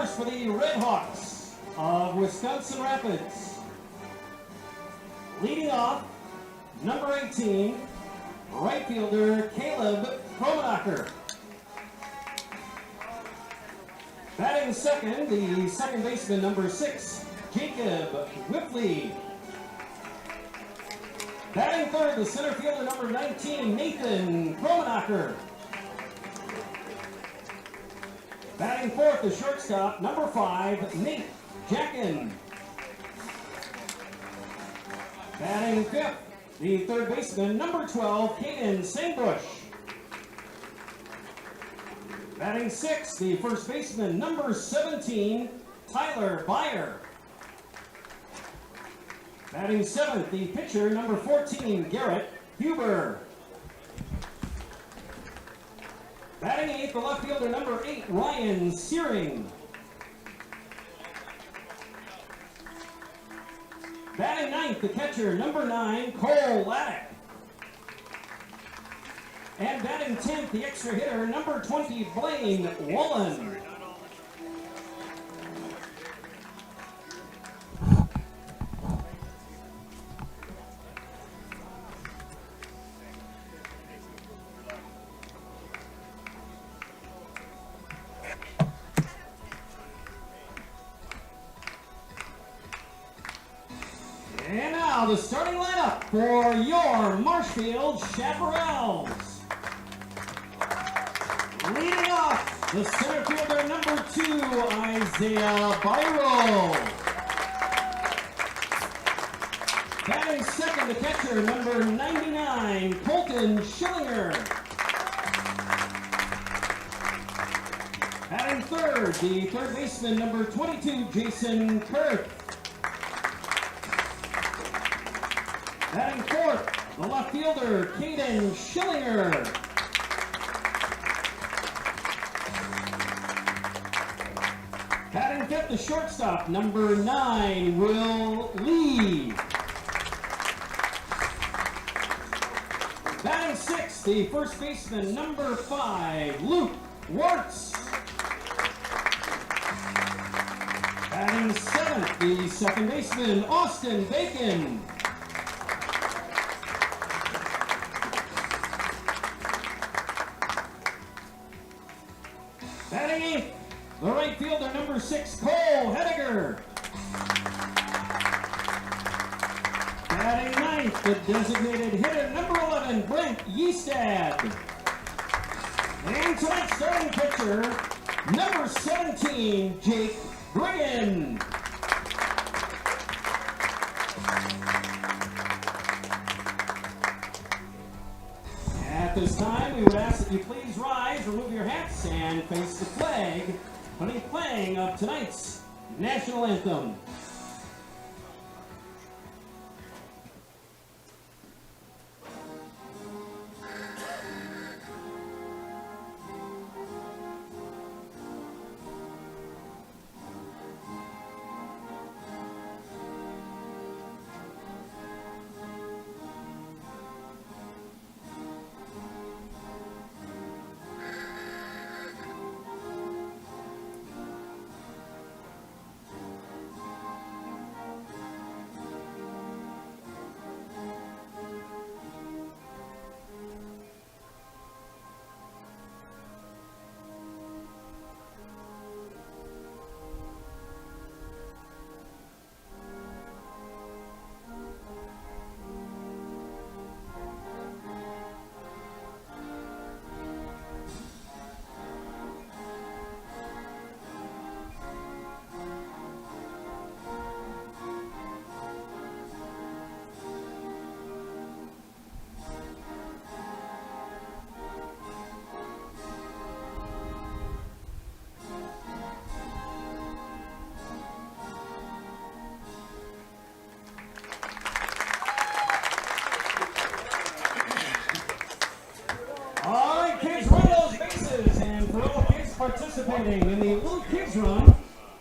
first for the Red Hawks of Wisconsin Rapids. Leading off, number 18, right fielder Caleb Kromenacher. Batting second, the second baseman, number 6, Jacob Whipley. Batting third, the center fielder, number 19, Nathan Kromenacher. Batting fourth, the shortstop, number 5, Nate Jackin. Batting fifth, the third baseman, number 12, Caden Sangbush. Batting sixth, the first baseman, number 17, Tyler Byer. Batting seventh, the pitcher, number 14, Garrett Huber. Batting eighth, the left fielder, number 8, Ryan Searing. Batting ninth, the catcher, number 9, Cole Laddick. And batting 10th, the extra hitter, number 20, Blaine Wallen. And now the starting lineup for your Marshfield Chaparrals. Leading off, the center fielder, number 2, Isaiah Byro. Batting second, the catcher, number 99, Colton Schillinger. Batting third, the third baseman, number 22, Jason Kurth. Batting fourth, the left fielder, Caden Schillinger. Batting fifth, the shortstop, number 9, Will Lee. Batting sixth, the first baseman, number 5, Luke Wartz. Batting seventh, the second baseman, Austin Bacon. Batting eighth, the right fielder, number 6, Cole Hediger. Batting ninth, the designated hitter, number 11, Brent Yeastad. And tonight's starting pitcher, number 17, Jake Brigham. At this time, we would ask that you please rise, remove your hats, and face the flag for the playing of tonight's national anthem. Participating in the Little Kids Run,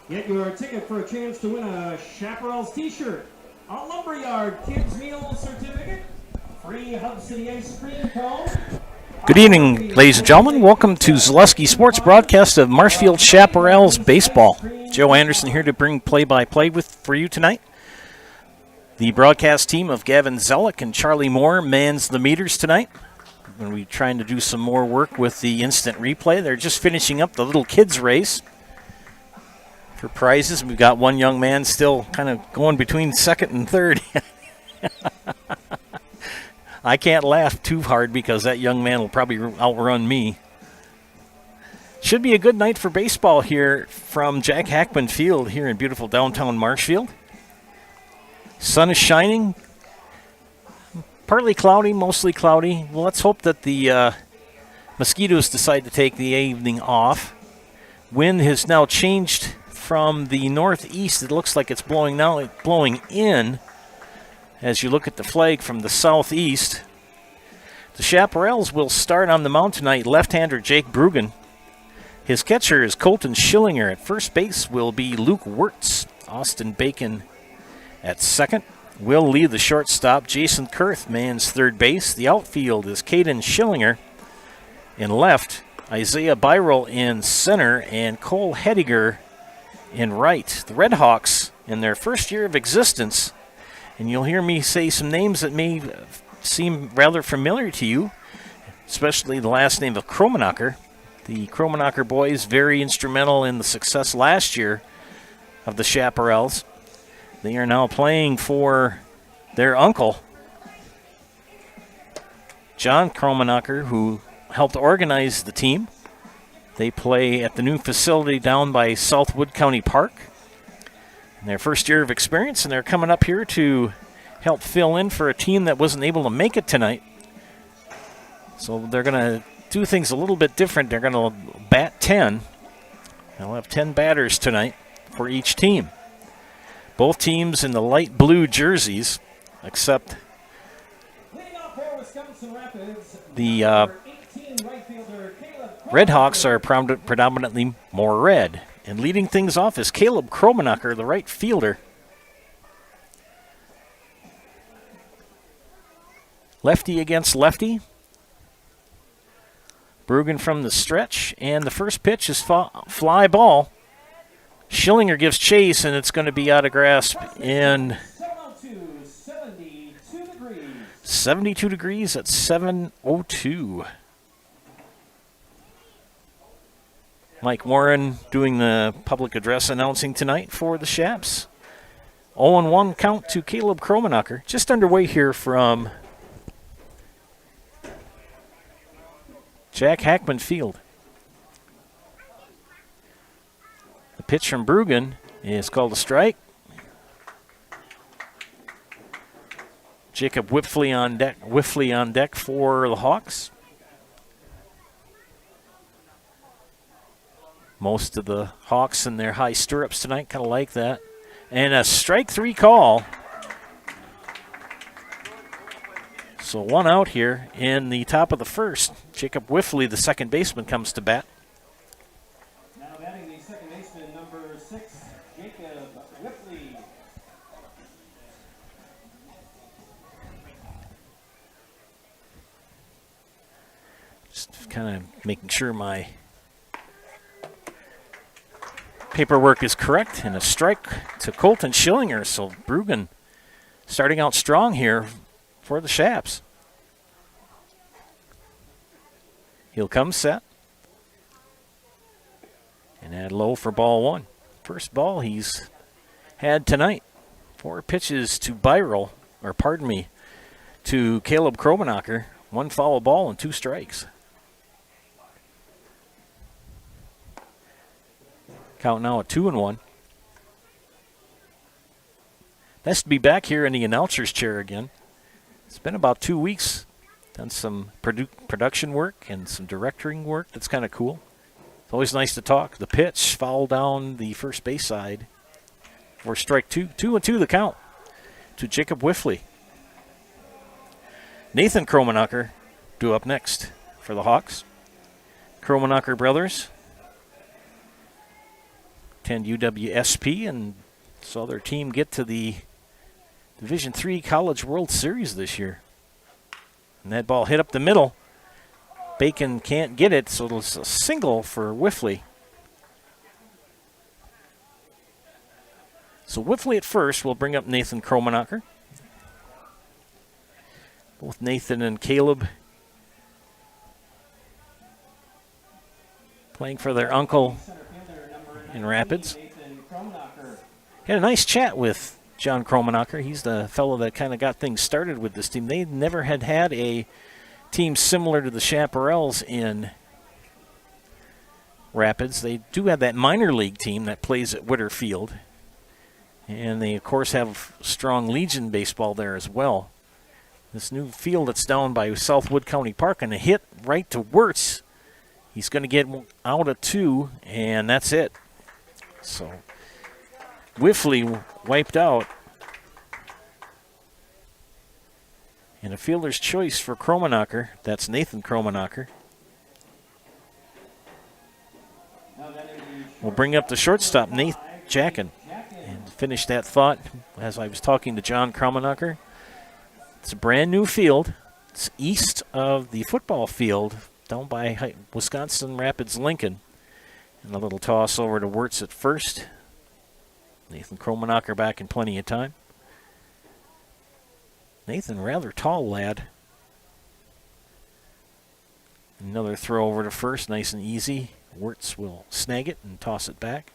get your ticket for a chance to win a Chaparrals t-shirt, a Lumberyard Kids Meal certificate, free Hub City ice cream cone, Good evening, ladies and gentlemen. Welcome to Zaleski Sports broadcast of Marshfield Chaparrals baseball. Joe Anderson here to bring play-by-play for you tonight. The broadcast team of Gavin Zellick and Charlie Moore mans the meters tonight. We're going to be trying to do some more work with the instant replay. They're just finishing up the little kids race for prizes. We've got one young man still kind of going between second and third. I can't laugh too hard because that young man will probably outrun me. Should be a good night for baseball here from Jack Hackman Field here in beautiful downtown Marshfield. Sun is shining. Partly cloudy, mostly cloudy. Well, let's hope that the mosquitoes decide to take the evening off. Wind has now changed from the northeast. It looks like it's blowing in. As you look at the flag from the southeast, the Chaparrals will start on the mound tonight. Left-hander Jake Brugan. His catcher is Colton Schillinger. At first base will be Luke Wirtz. Austin Bacon at second. Will lead the shortstop. Jason Kurth mans third base. The outfield is Caden Schillinger. In left, Isaiah Byrell in center and Cole Hediger in right. The Red Hawks, in their first year of existence, and you'll hear me say some names that may seem rather familiar to you, especially the last name of Kromenacher. The Kromenacher boys very instrumental in the success last year of the Chaparrals. They are now playing for their uncle, John Kromenacher, who helped organize the team. They play at the new facility down by Southwood County Park. In their first year of experience, and they're coming up here to help fill in for a team that wasn't able to make it tonight. So they're going to do things a little bit different. They're going to bat 10. They'll have 10 batters tonight for each team. Both teams in the light blue jerseys, except the Red Hawks are predominantly more red. And leading things off is Caleb Kromenacher, the right fielder. Lefty against lefty. Brugan from the stretch, and the first pitch is fly ball. Schillinger gives chase, and it's going to be out of grasp in 72 degrees at 7:02. Mike Warren doing the public address announcing tonight for the Chaps. 0-1 count to Caleb Kromenacher. Just underway here from Jack Hackman Field. The pitch from Brugan is called a strike. Jacob Whiffley on deck for the Hawks. Most of the Hawks in their high stirrups tonight kind of like that. And a strike three call. So one out here in the top of the first. Jacob Whiffley, the second baseman, comes to bat. Now batting the second baseman, number 6, Jacob Whiffley. Just kind of making sure my paperwork is correct, and a strike to Colton Schillinger. So Brugan starting out strong here for the Chaps. He'll come set and add low for ball one. First ball he's had tonight. 4 pitches to to Caleb Kromenacher. 1 foul ball and 2 strikes. Count now at 2-1. Nice to be back here in the announcer's chair again. It's been about 2 weeks. Done some production work and some directing work. That's kind of cool. It's always nice to talk. The pitch, foul down the first base side for strike 2. 2-2 the count to Jacob Whiffley. Nathan Kromenacher due up next for the Hawks. Kromenacher brothers attend UWSP and saw their team get to the Division III College World Series this year. And that ball hit up the middle. Bacon can't get it, so it's a single for Whiffley. So Whiffley at first will bring up Nathan Kromanacher. Both Nathan and Caleb playing for their uncle in Rapids. Had a nice chat with John Kromanacher. He's the fellow that kind of got things started with this team. They never had a team similar to the Chaparrals in Rapids. They do have that minor league team that plays at Witter Field. And they, of course, have strong Legion baseball there as well. This new field that's down by Southwood County Park, and a hit right to Wirtz. He's going to get out of 2, and that's it. So Whiffley wiped out. And a fielder's choice for Kromanacher. That's Nathan Kromanacher. We'll bring up the shortstop, Nate Jacken. And to finish that thought, as I was talking to John Kromanacher, it's a brand new field. It's east of the football field down by Wisconsin Rapids Lincoln. And a little toss over to Wirtz at first. Nathan Kromanacher back in plenty of time. Nathan, rather tall lad. Another throw over to first, nice and easy. Wirtz will snag it and toss it back.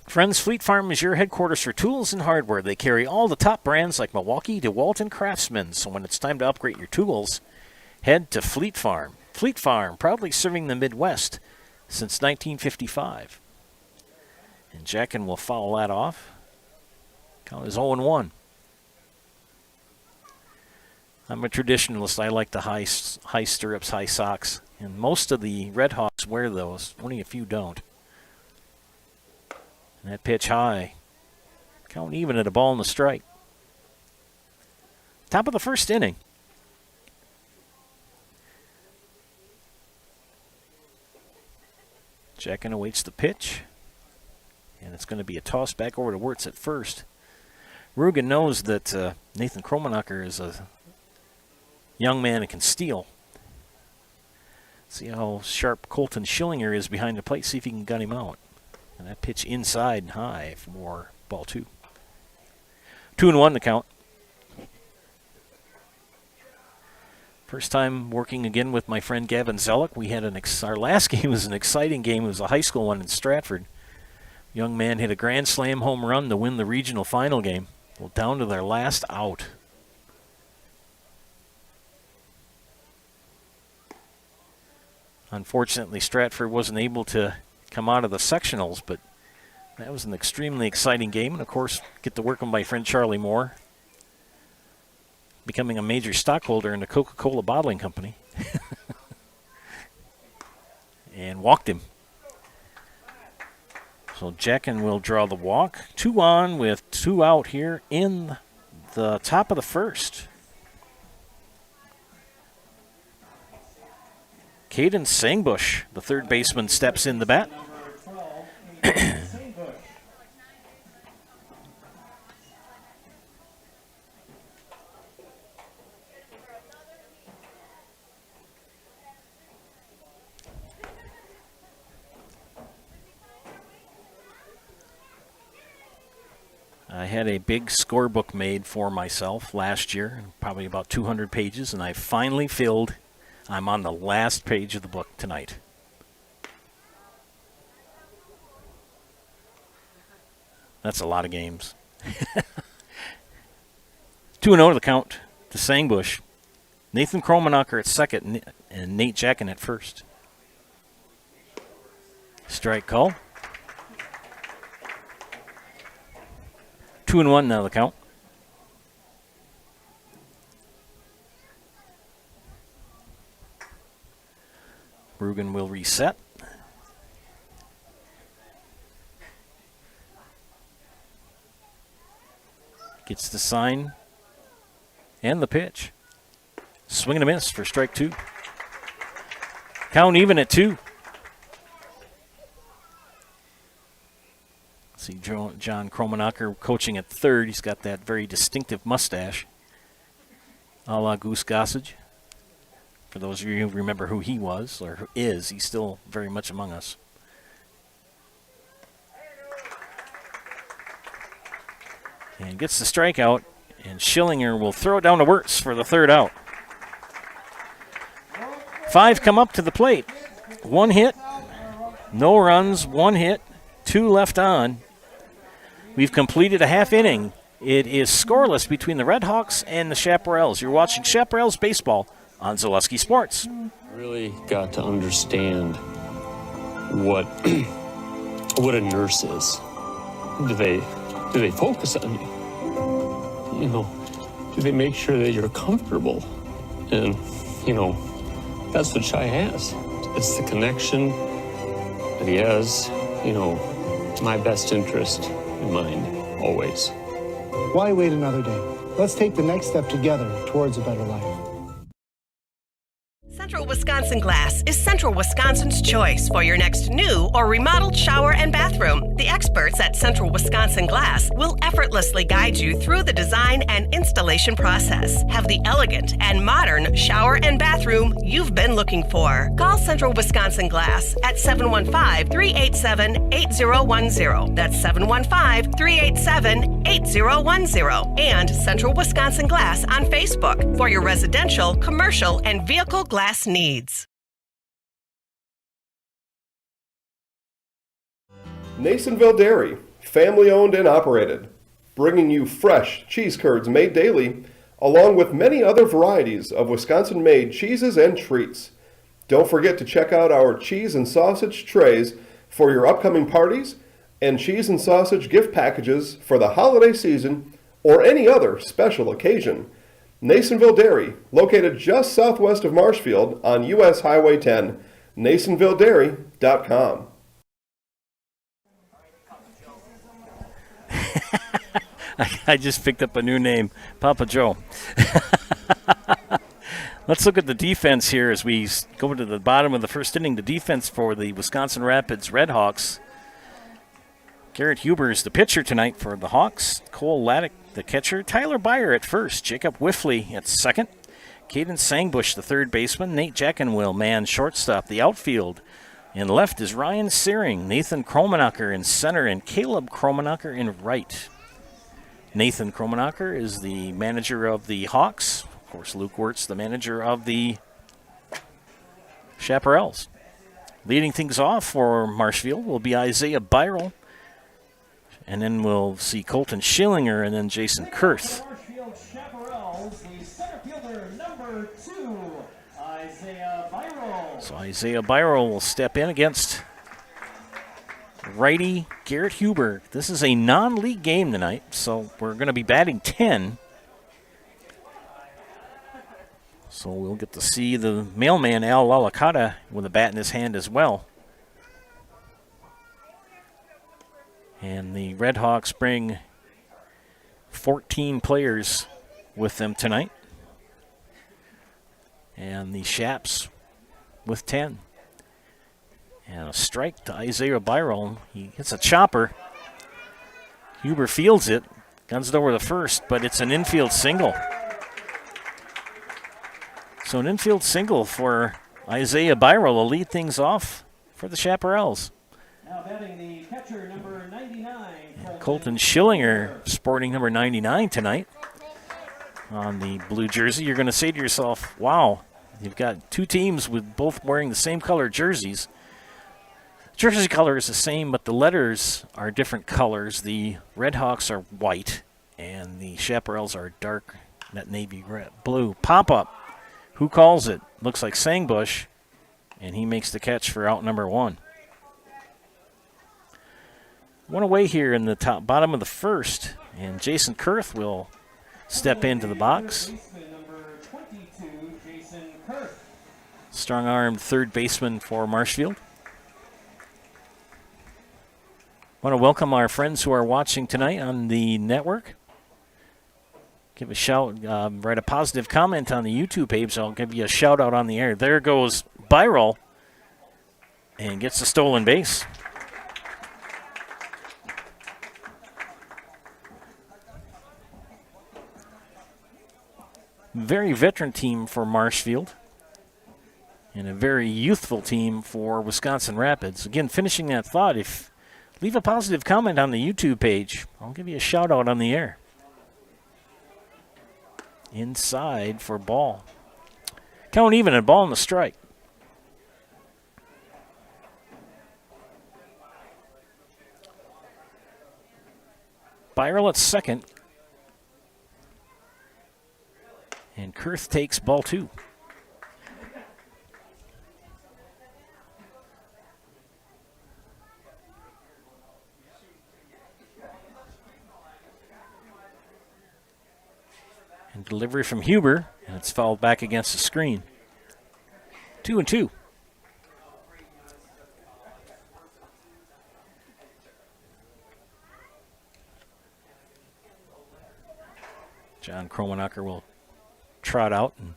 Friends, Fleet Farm is your headquarters for tools and hardware. They carry all the top brands like Milwaukee, DeWalt, and Craftsman. So when it's time to upgrade your tools, head to Fleet Farm. Fleet Farm, proudly serving the Midwest since 1955. And Jacken will foul that off. Count is 0-1. I'm a traditionalist. I like the high stirrups, high socks. And most of the Red Hawks wear those. Only a few don't. And that pitch high. Count even at a ball and a strike. Top of the first inning. Jacken awaits the pitch. And it's going to be a toss back over to Wirtz at first. Rugen knows that Nathan Kromanacher is a young man who can steal. See how sharp Colton Schillinger is behind the plate. See if he can gun him out. And that pitch inside and high for ball 2. 2-1 the count. First time working again with my friend Gavin Zellick. We had our last game was an exciting game. It was a high school one in Stratford. Young man hit a grand slam home run to win the regional final game. Well, down to their last out. Unfortunately, Stratford wasn't able to come out of the sectionals, but that was an extremely exciting game. And, of course, get to work with my friend Charlie Moore, becoming a major stockholder in the Coca-Cola bottling company. And walked him. So Jacken will draw the walk. 2 on with 2 out here in the top of the first. Caden Sangbush, the third baseman, steps in the bat. I had a big scorebook made for myself last year, probably about 200 pages, and I finally filled. I'm on the last page of the book tonight. That's a lot of games. 2-0 to the count to Sangbush. Nathan Kromanacher at second and Nate Jacken at first. Strike call. 2-1 now the count. Rugen will reset. Gets the sign and the pitch. Swing and a miss for strike 2. Count even at 2. See John Kromanacher coaching at third. He's got that very distinctive mustache. a la Goose Gossage. For those of you who remember who he was, or who is, he's still very much among us. And gets the strikeout, and Schillinger will throw it down to Wirtz for the third out. 5 come up to the plate. 1 hit, no runs, 1 hit, 2 left on. We've completed a half inning. It is scoreless between the Redhawks and the Chaparrals. You're watching Chaparrals baseball on Zaleski Sports. Really got to understand what what a nurse is. Do they focus on you? You know, do they make sure that you're comfortable? And you know, that's what Shai has. It's the connection that he has. You know, my best interest in mind always. Why wait another day? Let's take the next step together towards a better life. Central Wisconsin Glass is Central Wisconsin's choice for your next new or remodeled shower and bathroom. The experts at Central Wisconsin Glass will effortlessly guide you through the design and installation process. Have the elegant and modern shower and bathroom you've been looking for. Call Central Wisconsin Glass at 715-387-8010. That's 715-387-8010. And Central Wisconsin Glass on Facebook for your residential, commercial, and vehicle glass needs. Nasonville Dairy, family owned and operated, bringing you fresh cheese curds made daily, along with many other varieties of Wisconsin-made cheeses and treats. Don't forget to check out our cheese and sausage trays for your upcoming parties and cheese and sausage gift packages for the holiday season or any other special occasion. Nasonville Dairy, located just southwest of Marshfield on US Highway 10, NasonvilleDairy.com. I just picked up a new name, Papa Joe. Let's look at the defense here as we go to the bottom of the first inning. The defense for the Wisconsin Rapids Redhawks. Garrett Huber is the pitcher tonight for the Hawks. Cole Laddick, the catcher. Tyler Byer at first. Jacob Whiffley at second. Caden Sangbush, the third baseman. Nate Jackenwill, man shortstop. The outfield. In left is Ryan Searing. Nathan Kromenacher in center, and Caleb Kromenacher in right. Nathan Kromenacher is the manager of the Hawks. Of course, Luke Wirtz, the manager of the Chaparrals. Leading things off for Marshfield will be Isaiah Byrell. And then we'll see Colton Schillinger and then Jason Kurth. Marshfield Chaparrals, the center fielder number 2, Isaiah Byrell. So Isaiah Byrell will step in against righty Garrett Huber. This is a non-league game tonight, so we're going to be batting 10. So we'll get to see the mailman Al Lalakata with a bat in his hand as well. And the Redhawks bring 14 players with them tonight. And the Chaps with 10. And a strike to Isaiah Byrell. He hits a chopper. Huber fields it. Guns it over the first, but it's an infield single. So an infield single for Isaiah Byrell will lead things off for the Chaparrals. Now batting the catcher number 99. Colton Schillinger sporting number 99 tonight on the blue jersey. You're going to say to yourself, wow, you've got two teams with both wearing the same color jerseys. Jersey color is the same, but the letters are different colors. The Redhawks are white, and the Chaparrals are dark, that navy red, blue. Pop-up. Who calls it? Looks like Sangbush, and he makes the catch for out number 1. One away here in the bottom of the first, and Jason Kurth will step into the box. Strong-armed third baseman for Marshfield. Want to welcome our friends who are watching tonight on the network. Give a shout, write a positive comment on the YouTube page. I'll give you a shout out on the air. There goes Byrell and gets the stolen base. very veteran team for Marshfield and a very youthful team for Wisconsin Rapids. Again, finishing that thought, if leave a positive comment on the YouTube page, I'll give you a shout out on the air. Inside for ball. Count even and ball in the strike. Byerl at second. And Kurth takes ball 2. And delivery from Huber, and it's fouled back against the screen. 2-2. John Kromenacher will trot out and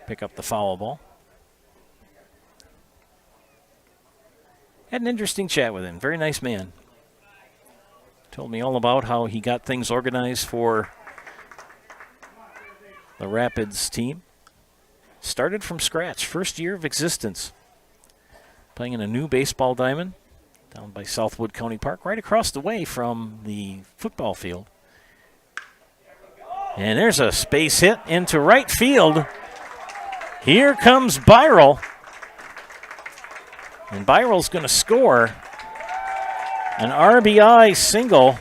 pick up the foul ball. Had an interesting chat with him. Very nice man. Told me all about how he got things organized for the Rapids team. Started from scratch, first year of existence. Playing in a new baseball diamond down by Southwood County Park, right across the way from the football field. And there's a space hit into right field. Here comes Byerl. And Byerl's going to score an RBI single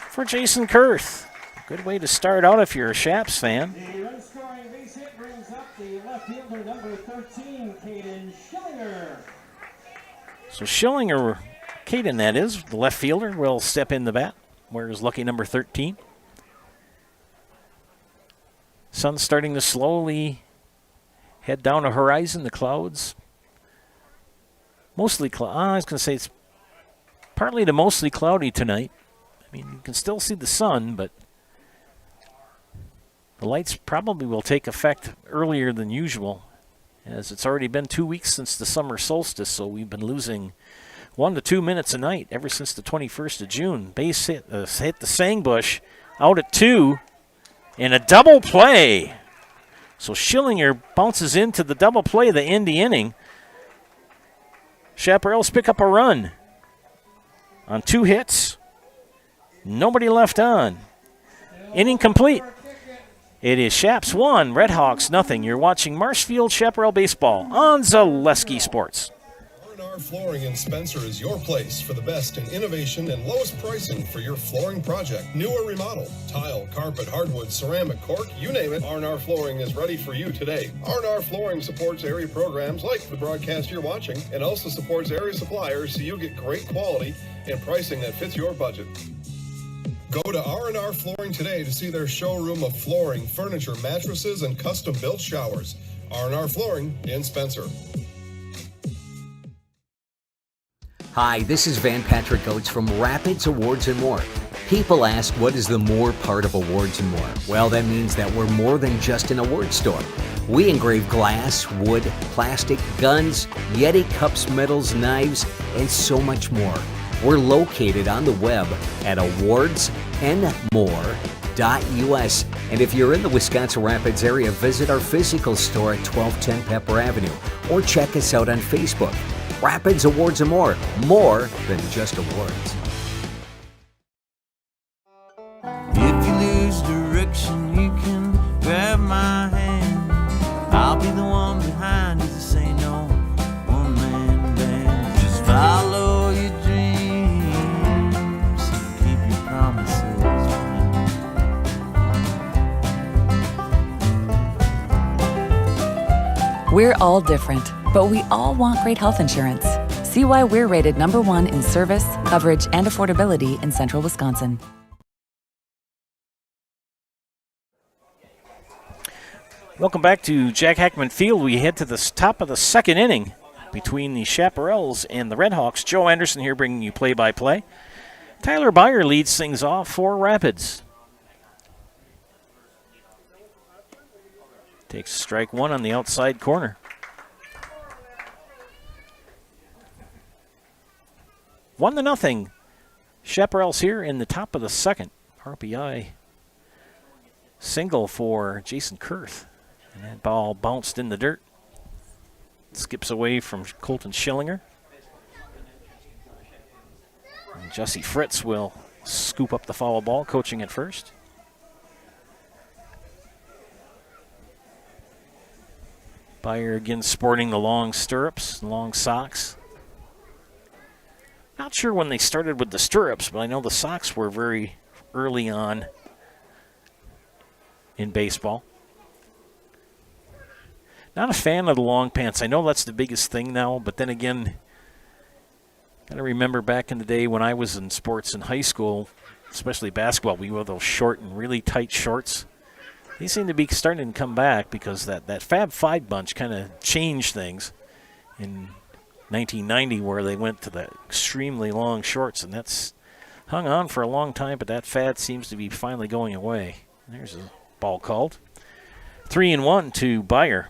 for Jason Kurth. Good way to start out if you're a Shaps fan. The run-scoring base hit brings up the left fielder, number 13, Caden Schillinger. So Schillinger, Caden that is, the left fielder, will step in the bat. Wears lucky number 13. Sun's starting to slowly head down the horizon, the clouds. Mostly, I was going to say it's partly to mostly cloudy tonight. I mean, you can still see the sun, but the lights probably will take effect earlier than usual, as it's already been 2 weeks since the summer solstice, so we've been losing 1 to 2 minutes a night ever since the 21st of June. Base hit the Sangbush out at 2. In a double play. So Schillinger bounces into the double play to end the inning. Chaparrals pick up a run on 2 hits. Nobody left on. Inning complete. It is Shaps 1, Redhawks nothing. You're watching Marshfield Chaparral Baseball on Zaleski Sports. R&R Flooring in Spencer is your place for the best in innovation and lowest pricing for your flooring project. New or remodel, tile, carpet, hardwood, ceramic, cork, you name it, R&R Flooring is ready for you today. R&R Flooring supports area programs like the broadcast you're watching and also supports area suppliers so you get great quality and pricing that fits your budget. Go to R&R Flooring today to see their showroom of flooring, furniture, mattresses, and custom-built showers. R&R Flooring in Spencer. Hi, this is Van Patrick Oates from Rapids Awards and More. People ask, what is the more part of Awards and More? Well, that means that we're more than just an award store. We engrave glass, wood, plastic, guns, Yeti cups, medals, knives, and so much more. We're located on the web at awardsandmore.us. And if you're in the Wisconsin Rapids area, visit our physical store at 1210 Pepper Avenue or check us out on Facebook. Rapids Awards and More than just awards. If you lose direction, you can grab my hand. I'll be the one behind you to say no. One man band. Just follow your dreams and keep your promises. We're all different, but we all want great health insurance. See why we're rated #1 in service, coverage, and affordability in Central Wisconsin. Welcome back to Jack Hackman Field. We head to the top of the second inning between the Chaparrals and the Redhawks. Joe Anderson here bringing you play-by-play. Tyler Byer leads things off for Rapids. Takes strike 1 on the outside corner. 1-0. Chaparrals here in the top of the second. RBI single for Jason Kurth. And that ball bounced in the dirt. Skips away from Colton Schillinger. And Jesse Fritz will scoop up the foul ball, coaching at first. Byer again sporting the long stirrups, long socks. Not sure when they started with the stirrups, but I know the socks were very early on in baseball. Not a fan of the long pants. I know that's the biggest thing now, but then again, got to remember back in the day when I was in sports in high school, especially basketball, we wore those short and really tight shorts. They seem to be starting to come back because that Fab Five bunch kind of changed things in 1990, where they went to the extremely long shorts, and that's hung on for a long time, but that fad seems to be finally going away. There's a ball called. 3-1 to Byer,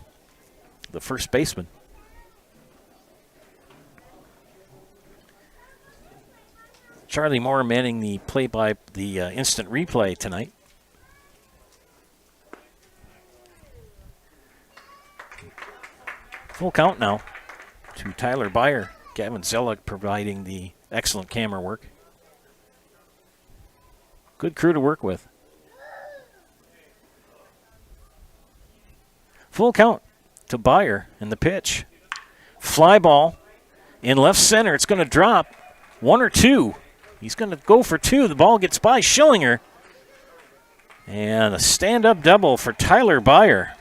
the first baseman. Charlie Moore manning the instant replay tonight. Full count now to Tyler Byer. Gavin Zellick providing the excellent camera work. Good crew to work with. Full count to Byer and the pitch. Fly ball in left center. It's going to drop 1 or 2. He's going to go for 2. The ball gets by Schillinger. And a stand-up double for Tyler Byer.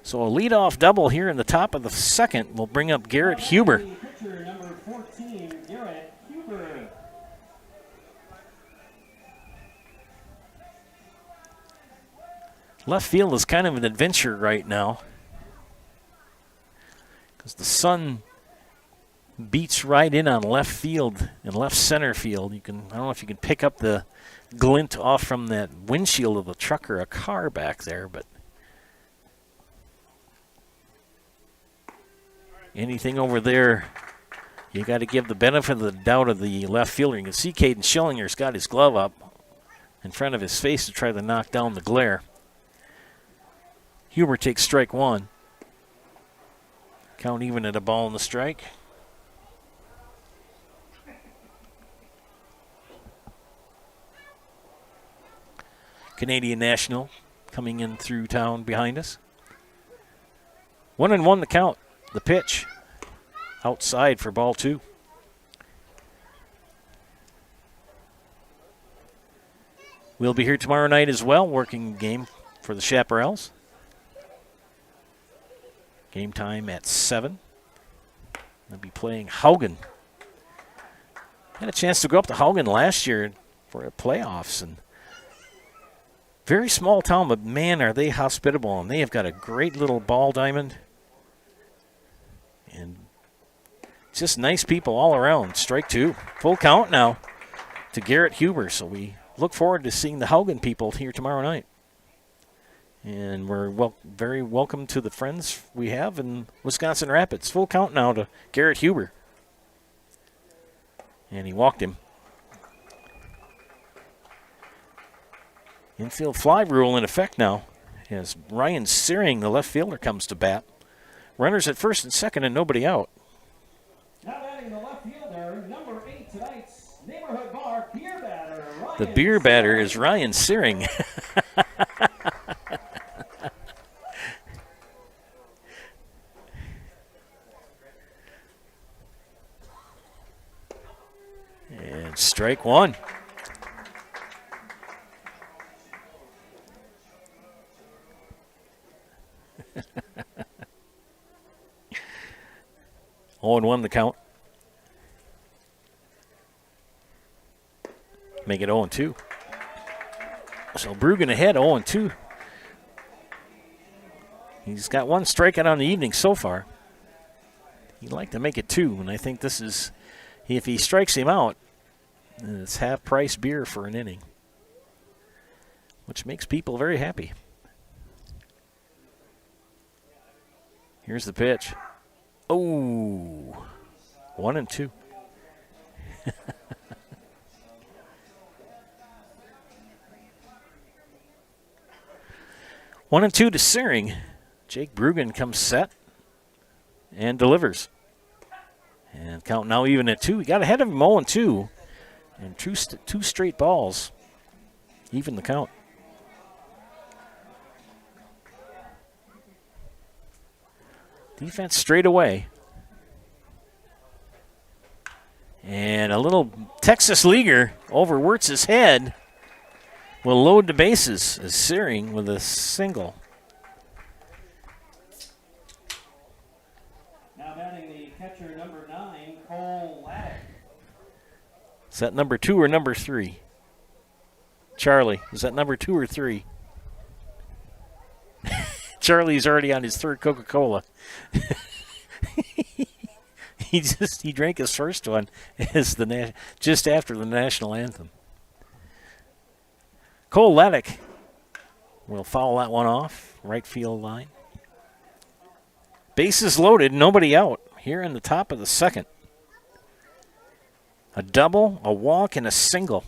So a leadoff double here in the top of the second will bring up Garrett Huber. Pitcher number 14, Garrett Huber. Left field is kind of an adventure right now because the sun beats right in on left field and left center field. I don't know if you can pick up the glint off from that windshield of a truck or a car back there, but anything over there, you got to give the benefit of the doubt of the left fielder. You can see Caden Schillinger's got his glove up in front of his face to try to knock down the glare. Huber takes strike 1. Count even at a ball in the strike. Canadian National coming in through town behind us. 1-1 the count. The pitch outside for ball 2. We'll be here tomorrow night as well, working game for the Chaparrals. Game time at 7. They'll be playing Haugen. Had a chance to go up to Haugen last year for the playoffs, and very small town, but man, are they hospitable, and they have got a great little ball diamond. And just nice people all around. Strike 2. Full count now to Garrett Huber. So we look forward to seeing the Haugen people here tomorrow night. And we're very welcome to the friends we have in Wisconsin Rapids. Full count now to Garrett Huber. And he walked him. Infield fly rule in effect now as Ryan Searing, the left fielder, comes to bat. Runners at first and second and nobody out. Now batting the left fielder, number 8 tonight's neighborhood bar beer batter. The beer batter is Ryan Searing. And strike 1. Oh, and 1 the count. Make it 0-2. So Bruggen ahead, 0-2. He's got 1 strikeout on the evening so far. He'd like to make it 2, and I think this is, if he strikes him out, it's half-price beer for an inning, which makes people very happy. Here's the pitch. Oh, 1-2. 1-2 to Searing. Jake Brugan comes set and delivers. And count now even at 2. He got ahead of him 0-2. And two straight balls. Even the count. Defense straight away. And a little Texas leaguer over Wirtz's head will load the bases as Searing with a single. Now batting the catcher, number 9, Cole Laddick. Is that number 2 or number 3? Charlie, is that number 2 or 3? Charlie's already on his 3rd Coca-Cola. He drank his first one as just after the national anthem. Cole Laddick will foul that one off, right field line. Bases loaded, nobody out here in the top of the 2nd. A double, a walk, and a single.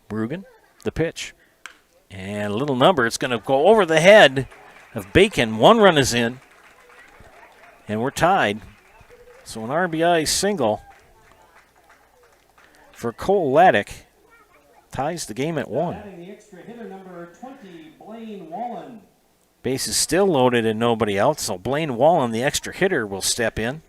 Brugan, the pitch. And a little number, it's going to go over the head of Bacon. 1 run is in, and we're tied. So an RBI single for Cole Laddick ties the game at 1. Batting the extra hitter, number 20, Blaine Wallen. Base is still loaded and nobody out, so Blaine Wallen, the extra hitter, will step in.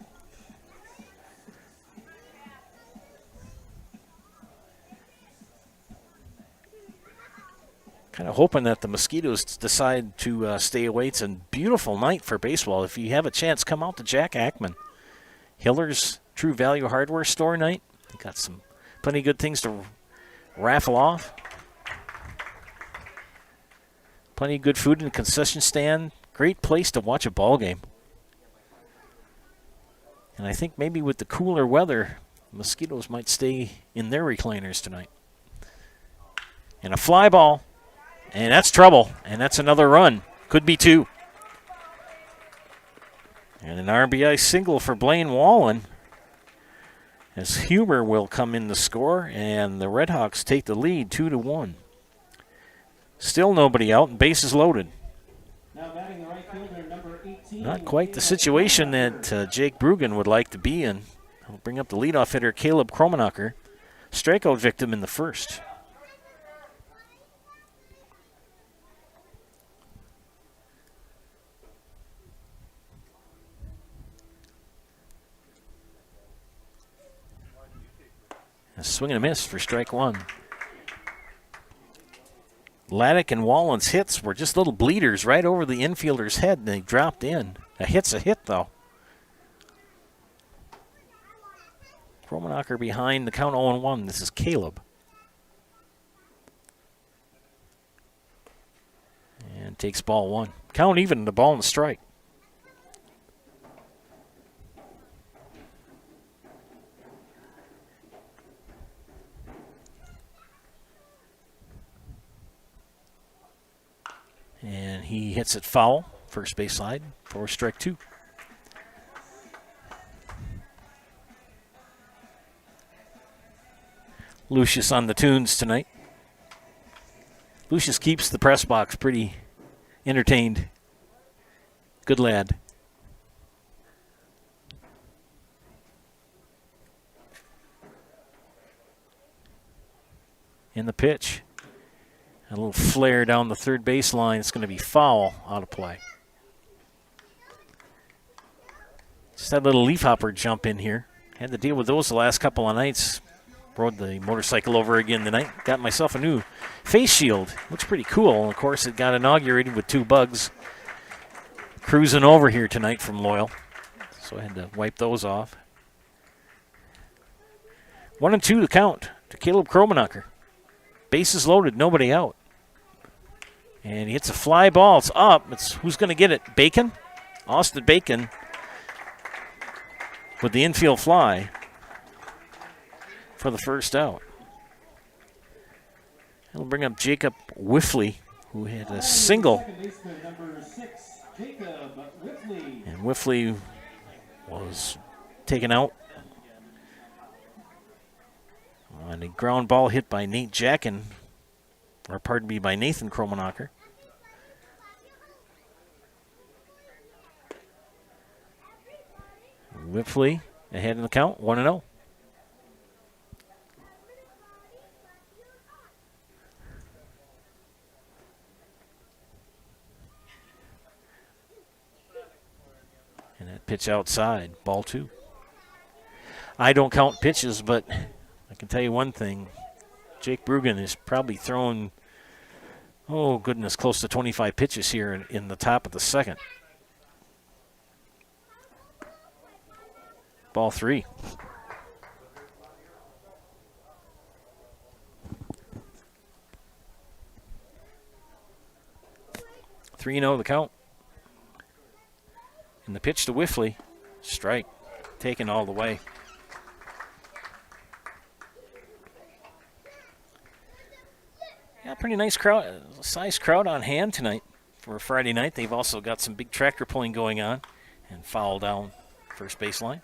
Kind of hoping that the Mosquitoes decide to stay away. It's a beautiful night for baseball. If you have a chance, come out to Jack Ackman. Hiller's True Value Hardware Store night. Got some plenty of good things to raffle off. Plenty of good food in the concession stand. Great place to watch a ball game. And I think maybe with the cooler weather, Mosquitoes might stay in their recliners tonight. And a fly ball. And that's trouble. And that's another run. Could be 2. And an RBI single for Blaine Wallen. As Huber will come in to score. And the Redhawks take the lead 2-1. Still nobody out. And bases loaded. Now batting the right fielder, number 18. Not quite the situation that Jake Brugan would like to be in. He'll bring up the leadoff hitter, Caleb Kromenacher. Strikeout victim in the 1st. A swing and a miss for strike 1. Laddick and Wallen's hits were just little bleeders right over the infielder's head, and they dropped in. A hit's a hit, though. Kromenacher behind the count 0-1. This is Caleb. And takes ball 1. Count even, the ball and the strike. And he hits it foul, first base side, for strike 2. Lucius on the tunes tonight. Lucius keeps the press box pretty entertained. Good lad. In the pitch. A little flare down the third baseline. It's going to be foul, out of play. Just that little leafhopper jump in here. Had to deal with those the last couple of nights. Rode the motorcycle over again tonight. Got myself a new face shield. Looks pretty cool. Of course, it got inaugurated with 2 bugs cruising over here tonight from Loyal. So I had to wipe those off. 1-2 to count to Caleb Kromenacher. Bases loaded, nobody out. And he hits a fly ball. It's up. It's who's going to get it? Bacon? Austin Bacon with the infield fly for the first out. He'll bring up Jacob Whiffley, who had a single. And Whiffley was taken out. On a ground ball hit by Nate Jacken, or pardon me, by Nathan Kromenacher. Whipfley ahead in the count, 1-0. And that pitch outside, ball 2. I don't count pitches, but I can tell you one thing. Jake Brugan is probably thrown, oh goodness, close to 25 pitches here in the top of the second. Ball 3. Three 0 the count. And the pitch to Whiffley, strike, taken all the way. Yeah, pretty nice crowd, size crowd on hand tonight for Friday night. They've also got some big tractor pulling going on, and foul down first baseline.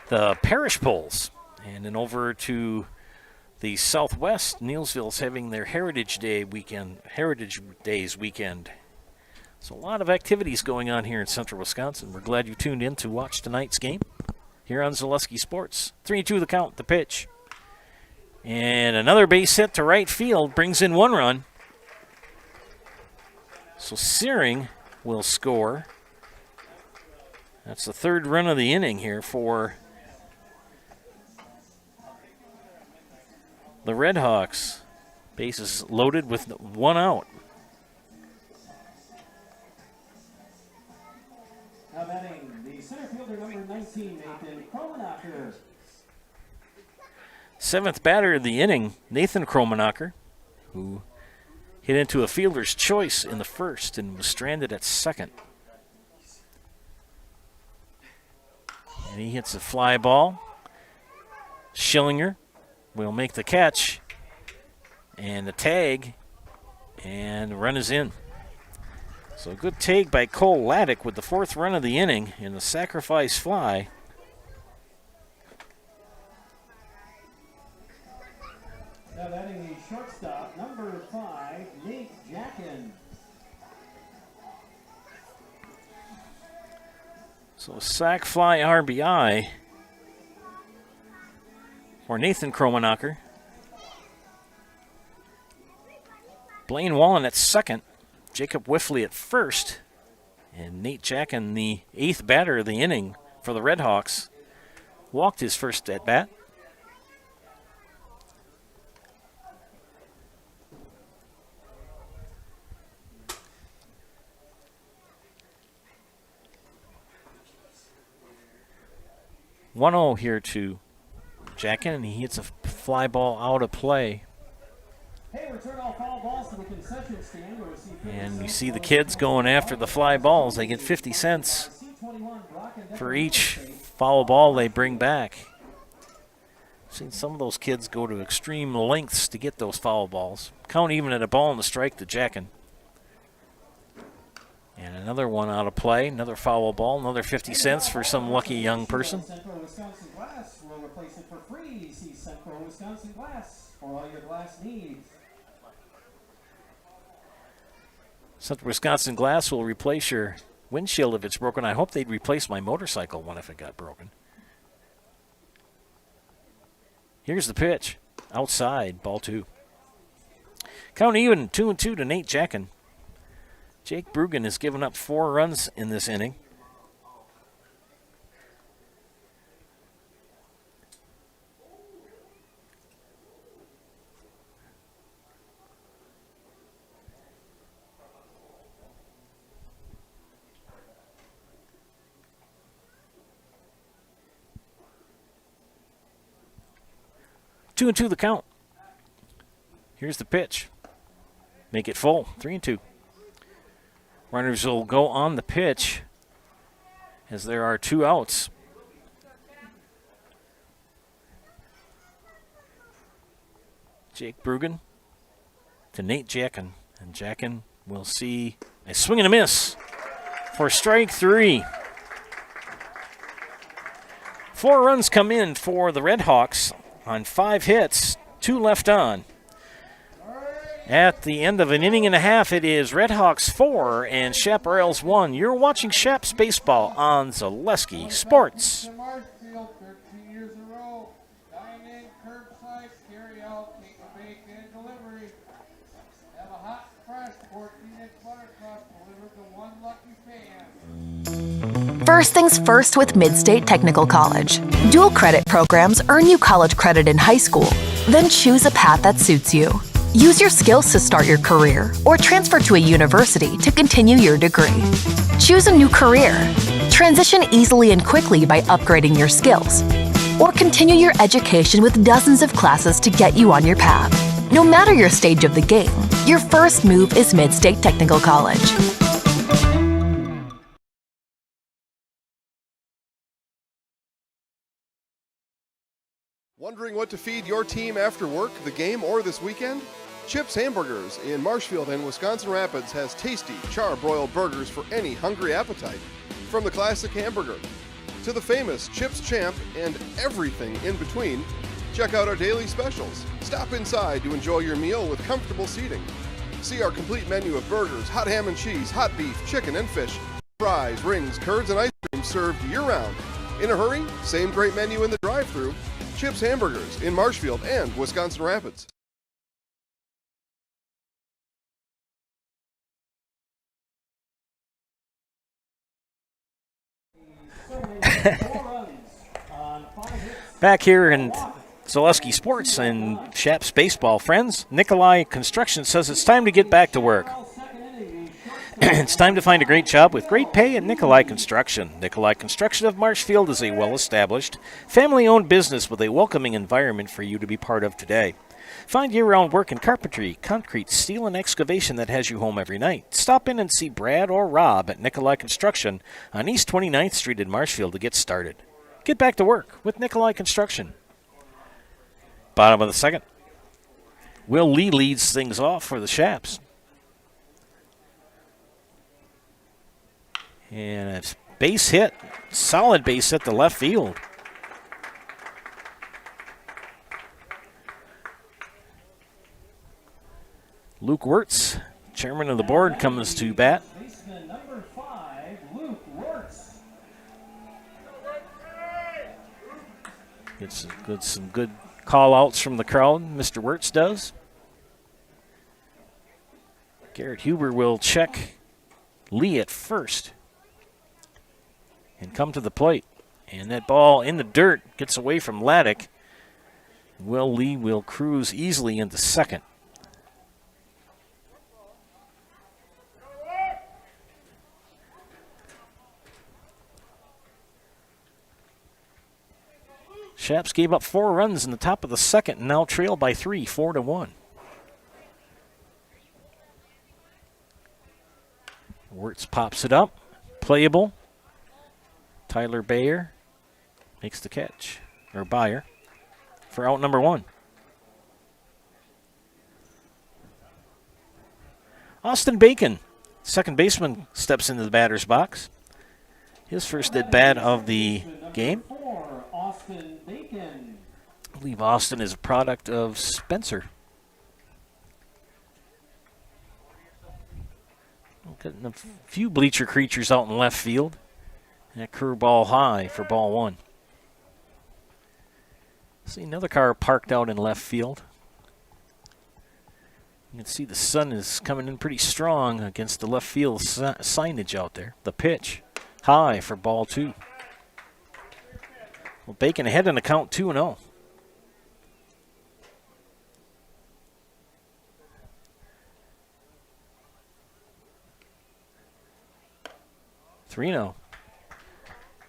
The parish polls, and then over to the southwest, Neilsville's having their Heritage Days weekend. So a lot of activities going on here in central Wisconsin. We're glad you tuned in to watch tonight's game here on Zaleski Sports. 3-2 the count, the pitch. And another base hit to right field brings in 1 run. So Searing will score. That's the 3rd run of the inning here for the Red Hawks. Bases loaded with 1 out. Now batting the center fielder, number 19, Nathan Kromenacher. 7th batter of the inning, Nathan Kromenacher, who hit into a fielder's choice in the first and was stranded at second. And he hits a fly ball. Schillinger will make the catch and the tag, and the run is in. So a good take by Cole Laddick with the 4th run of the inning in the sacrifice fly. Now batting the shortstop, number 5, Nate Jacken. So a sac fly RBI for Nathan Kromenacher. Blaine Wallen at second, Jacob Whiffley at first, and Nate Jacken, the 8th batter of the inning for the Red Hawks, walked his first at bat. (1-0) here to Jacken, and he hits a fly ball out of play. Hey, return all foul balls to the concession stand. And you see the kids going after the fly balls. They get 50 cents for each foul ball they bring back. I've seen some of those kids go to extreme lengths to get those foul balls. Count even at a ball in the strike to Jacken. And another one out of play, another foul ball, another 50 cents for some lucky young person. Central Wisconsin Glass will replace it for free. See Central Wisconsin Glass for all your glass needs. Central Wisconsin Glass will replace your windshield if it's broken. I hope they'd replace my motorcycle one if it got broken. Here's the pitch. Outside, ball 2. Count even, 2-2 to Nate Jacken. Jake Brugan has given up 4 runs in this inning. Two and 2 the count. Here's the pitch. Make it full. 3-2. Runners will go on the pitch as there are 2 outs. Jake Brugan to Nate Jacken. And Jacken will see a swing and a miss for strike 3. 4 runs come in for the Red Hawks on 5 hits, 2 left on. At the end of an inning and a half, it is Red Hawks 4 and Chaparrals 1. You're watching Chaps Baseball on Zaleski Sports. Marshfield, 13 years in a row. Dine in, curbside, carry out, take a bake and delivery. Have a hot, fresh 14-inch buttercup delivered to one lucky fan. First things first with Midstate Technical College. Dual credit programs earn you college credit in high school. Then choose a path that suits you. Use your skills to start your career or transfer to a university to continue your degree. Choose a new career. Transition easily and quickly by upgrading your skills. Or continue your education with dozens of classes to get you on your path. No matter your stage of the game, your first move is Midstate Technical College. Wondering what to feed your team after work, the game, or this weekend? Chips Hamburgers in Marshfield and Wisconsin Rapids has tasty, char-broiled burgers for any hungry appetite. From the classic hamburger to the famous Chips Champ and everything in between, check out our daily specials. Stop inside to enjoy your meal with comfortable seating. See our complete menu of burgers, hot ham and cheese, hot beef, chicken and fish, fries, rings, curds, and ice cream served year-round. In a hurry? Same great menu in the drive-thru. Chips Hamburgers in Marshfield and Wisconsin Rapids. Back here in Zaleski Sports and Chaps Baseball, friends, Nikolai Construction says it's time to get back to work. It's time to find a great job with great pay at Nikolai Construction. Nikolai Construction of Marshfield is a well-established, family-owned business with a welcoming environment for you to be part of today. Find year-round work in carpentry, concrete, steel, and excavation that has you home every night. Stop in and see Brad or Rob at Nikolai Construction on East 29th Street in Marshfield to get started. Get back to work with Nikolai Construction. Bottom of the second. Will Lee leads things off for the Chaps. And it's base hit, solid base hit to left field. Luke Wirtz, chairman of the board, comes to bat. Baseman number 5, Luke Wirtz. Gets some good call-outs from the crowd, Mr. Wirtz does. Garrett Huber will check Lee at first and come to the plate. And that ball in the dirt gets away from Laddick. Will Lee will cruise easily into second. Chaps gave up 4 runs in the top of the second and now trail by 3, 4-1. Wirtz pops it up. Playable. Tyler Bayer makes the catch, or Bayer, for out number 1. Austin Bacon, second baseman, steps into the batter's box. His first at bat of the game. Austin Bacon. I believe Austin is a product of Spencer. Getting a few bleacher creatures out in left field. That curveball high for ball 1. See another car parked out in left field. You can see the sun is coming in pretty strong against the left field signage out there. The pitch high for ball 2. Well, Bacon ahead in the count 2-0.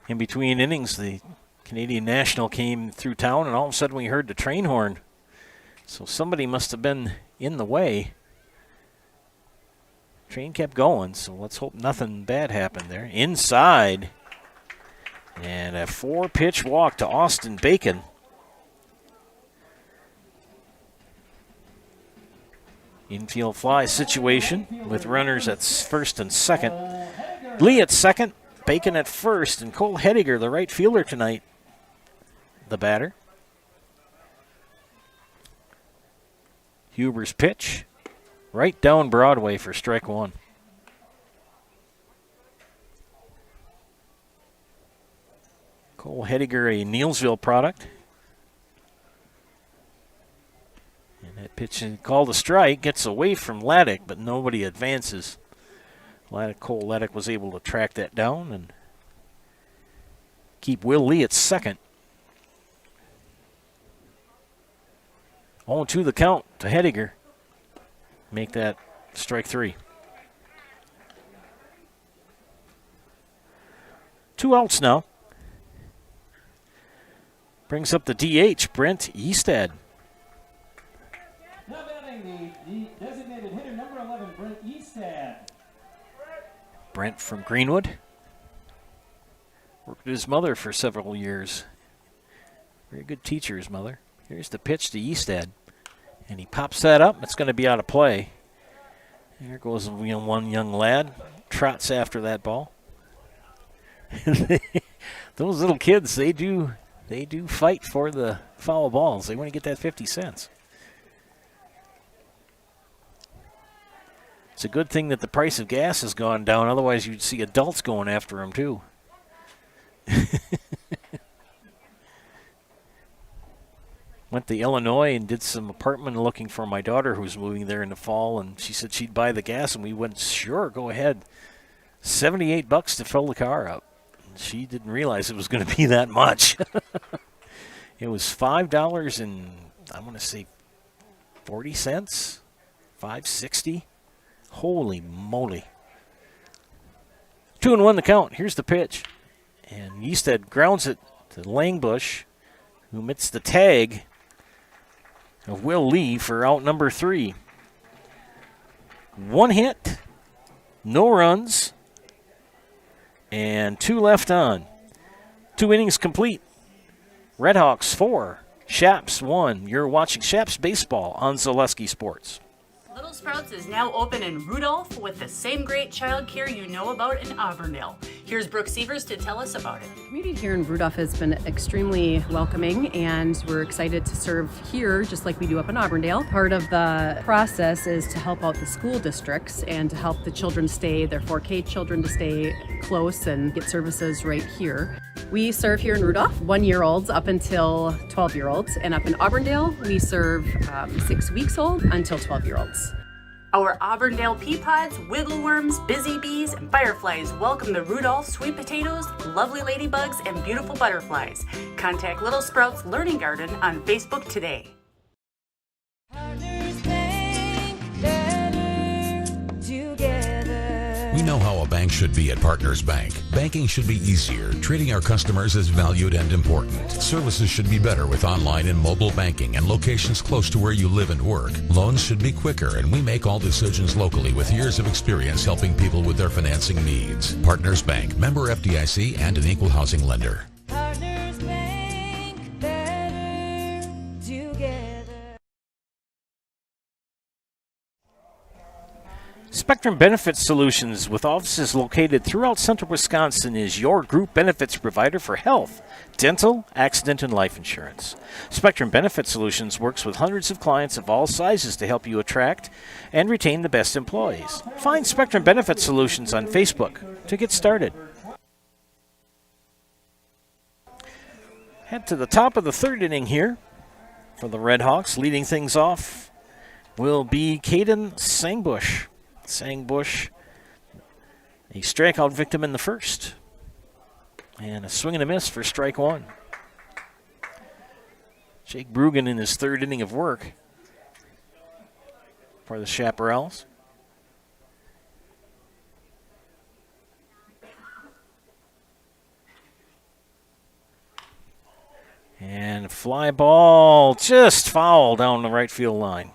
In between innings, the Canadian National came through town, and all of a sudden we heard the train horn. So somebody must have been in the way. Train kept going, so let's hope nothing bad happened there. Inside, and a 4-pitch walk to Austin Bacon. Infield fly situation with runners at first and second. Lee at second. Bacon at first, and Cole Hediger, the right fielder tonight, the batter. Huber's pitch, right down Broadway for strike one. Cole Hediger, a Neilsville product. And that pitch called a strike, gets away from Laddick, but nobody advances. Cole Laddick was able to track that down and keep Will Lee at second. 0-2 the count to Hediger. Make that strike three. 2 outs now. Brings up the DH, Brent Eastad. Now batting the designated hitter number 11, Brent Eastad. Brent from Greenwood. Worked with his mother for several years. Very good teacher, his mother. Here's the pitch to Eastad. And he pops that up. It's going to be out of play. There goes one young lad. Trots after that ball. Those little kids, they do fight for the foul balls. They want to get that 50 cents. It's a good thing that the price of gas has gone down. Otherwise, you'd see adults going after them, too. Went to Illinois and did some apartment looking for my daughter who's moving there in the fall, and she said she'd buy the gas, and we went, sure, go ahead. $78 to fill the car up. She didn't realize it was going to be that much. It was $5 and I want to say 40 cents, $5.60. Holy moly! 2-1 the count. Here's the pitch, and Eastad grounds it to Langbush, who mits the tag of Will Lee for out number 3. 1 hit, no runs, and 2 left on. 2 innings complete. Redhawks 4, Shaps 1. You're watching Shaps Baseball on Zaleski Sports. Little Sprouts is now open in Rudolph with the same great child care you know about in Auburndale. Here's Brooke Sievers to tell us about it. The community here in Rudolph has been extremely welcoming, and we're excited to serve here just like we do up in Auburndale. Part of the process is to help out the school districts and to help the children stay, their 4K children to stay close and get services right here. We serve here in Rudolph 1-year-olds up until 12-year-olds, and up in Auburndale we serve 6 weeks old until 12-year-olds. Our Auburndale pea pods, wiggle worms, busy bees, and fireflies welcome the Rudolph sweet potatoes, lovely ladybugs, and beautiful butterflies. Contact Little Sprouts Learning Garden on Facebook today. We know how a bank should be at Partners Bank. Banking should be easier. Treating our customers as valued and important. Services should be better with online and mobile banking and locations close to where you live and work. Loans should be quicker, and we make all decisions locally with years of experience helping people with their financing needs. Partners Bank, member FDIC, and an equal housing lender. Partners Bank, better together. Spectrum Benefit Solutions, with offices located throughout central Wisconsin, is your group benefits provider for health, dental, accident, and life insurance. Spectrum Benefit Solutions works with hundreds of clients of all sizes to help you attract and retain the best employees. Find Spectrum Benefit Solutions on Facebook to get started. Head to the top of the 3rd inning here for the Redhawks. Leading things off will be Caden Sangbush. Sangbush, a strikeout victim in the 1st. And a swing and a miss for strike 1. Jake Brugan in his 3rd inning of work for the Chaparrals. And a fly ball just foul down the right field line.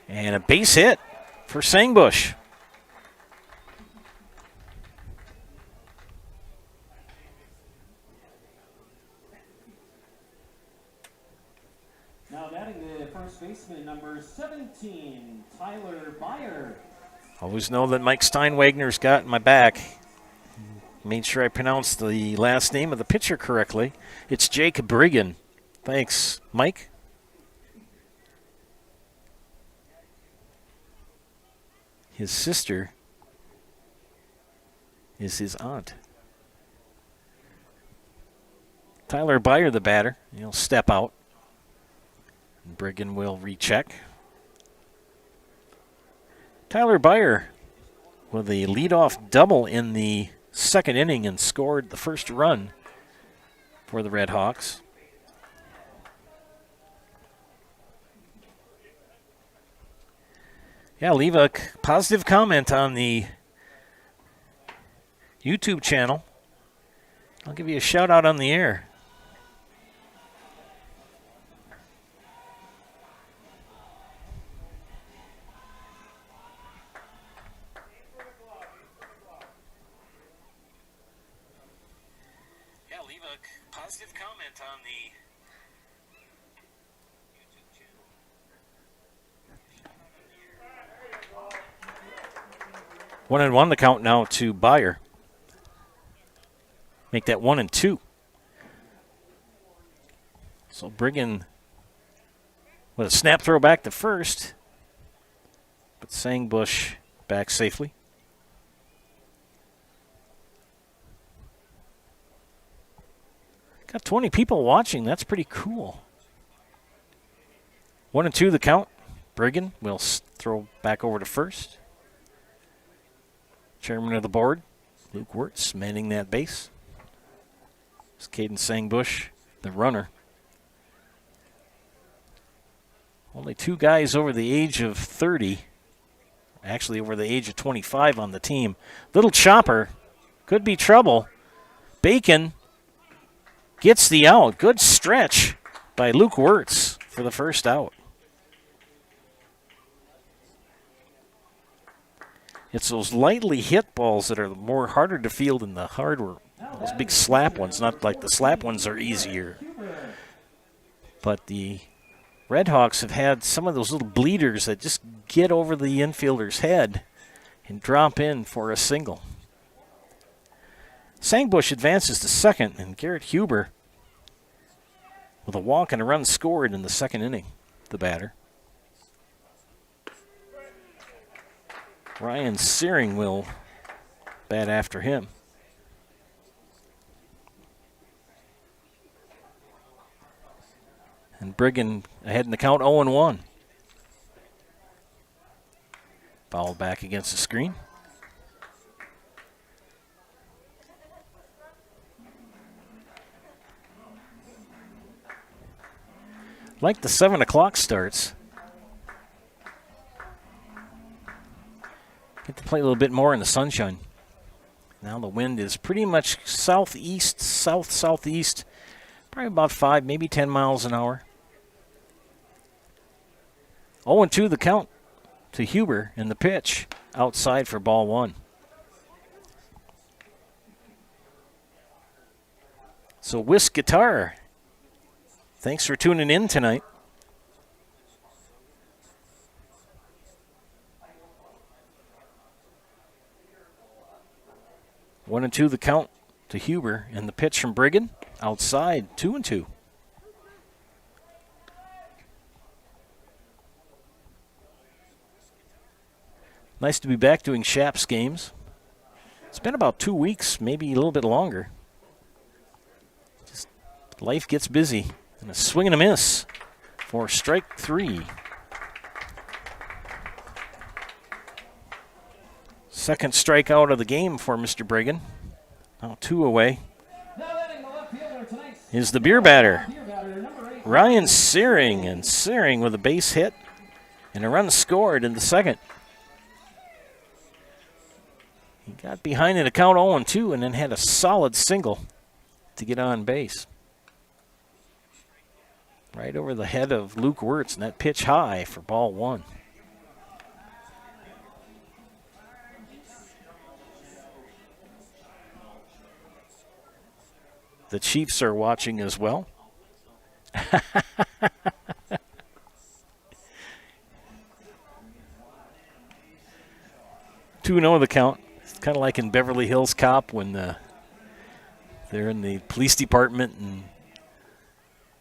And a base hit for Sangbush. Now batting the first baseman, number 17, Tyler Byer. Always know that Mike Steinwagner's got my back. Made sure I pronounced the last name of the pitcher correctly. It's Jake Briggan. Thanks, Mike. His sister is his aunt. Tyler Byer, the batter. He'll step out. Briggan will recheck. Tyler Byer with a leadoff double in the second inning and scored the first run for the Red Hawks. Yeah, leave a positive comment on the YouTube channel. I'll give you a shout out on the air. Positive comment on the YouTube channel. 1-1 the count now to Byer. Make that 1-2. So Briggan with a snap throw back to first, but Sangbush back safely. Got 20 people watching. That's pretty cool. 1-2 the count. Briggan will throw back over to first. Chairman of the board, Luke Wirtz, manning that base. It's Caden Sangbush, the runner. Only two guys over the age of 30. Actually, over the age of 25 on the team. Little chopper. Could be trouble. Bacon gets the out. Good stretch by Luke Wirtz for the first out. It's those lightly hit balls that are more harder to field than the hard, those big slap ones. Not like the slap ones are easier. But the Red Hawks have had some of those little bleeders that just get over the infielder's head and drop in for a single. Sangbush advances to second, and Garrett Huber with a walk and a run scored in the second inning, the batter. Ryan Searing will bat after him. And Briggan ahead in the count 0-1. Foul back against the screen. Like the 7 o'clock starts. Get to play a little bit more in the sunshine. Now the wind is pretty much southeast, south-southeast, probably about 5, maybe 10 miles an hour. 0-2 the count to Huber, and the pitch outside for ball one. So Whisk Guitar, thanks for tuning in tonight. One and two the count to Huber, and the pitch from Briggan outside, 2-2. Nice to be back doing Shaps games. It's been about 2 weeks, maybe a little bit longer. Just life gets busy. And a swing and a miss for strike 3. Second strikeout of the game for Mr. Briggan. Now 2 away. Is the beer batter, Ryan Searing, and Searing with a base hit and a run scored in the second. He got behind in a count 0-2 and then had a solid single to get on base. Right over the head of Luke Wirtz, and that pitch high for ball one. The Chiefs are watching as well. 2-0 the count. It's kind of like in Beverly Hills Cop when they're in the police department and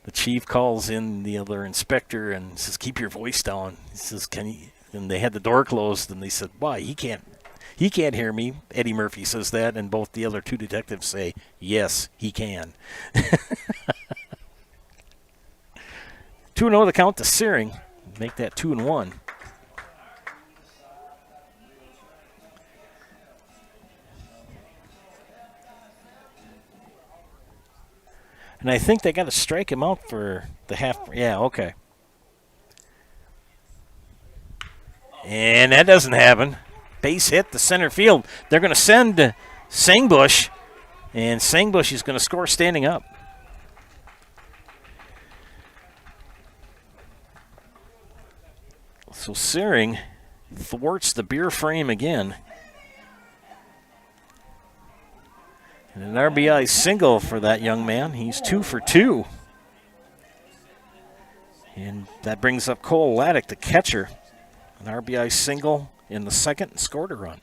the chief calls in the other inspector and says, "Keep your voice down." He says, "Can you?" And they had the door closed and they said, "Why? He can't hear me." Eddie Murphy says that, and both the other two detectives say, "Yes, he can." 2-0 the count to Searing. Make that 2-1. And I think they got to strike him out for the half. Yeah, okay. And that doesn't happen. Base hit to center field. They're going to send Sangbush, and Sangbush is going to score standing up. So Searing thwarts the beer frame again. And an RBI single for that young man. He's 2 for 2. And that brings up Cole Laddick, the catcher. An RBI single in the second and scored a run.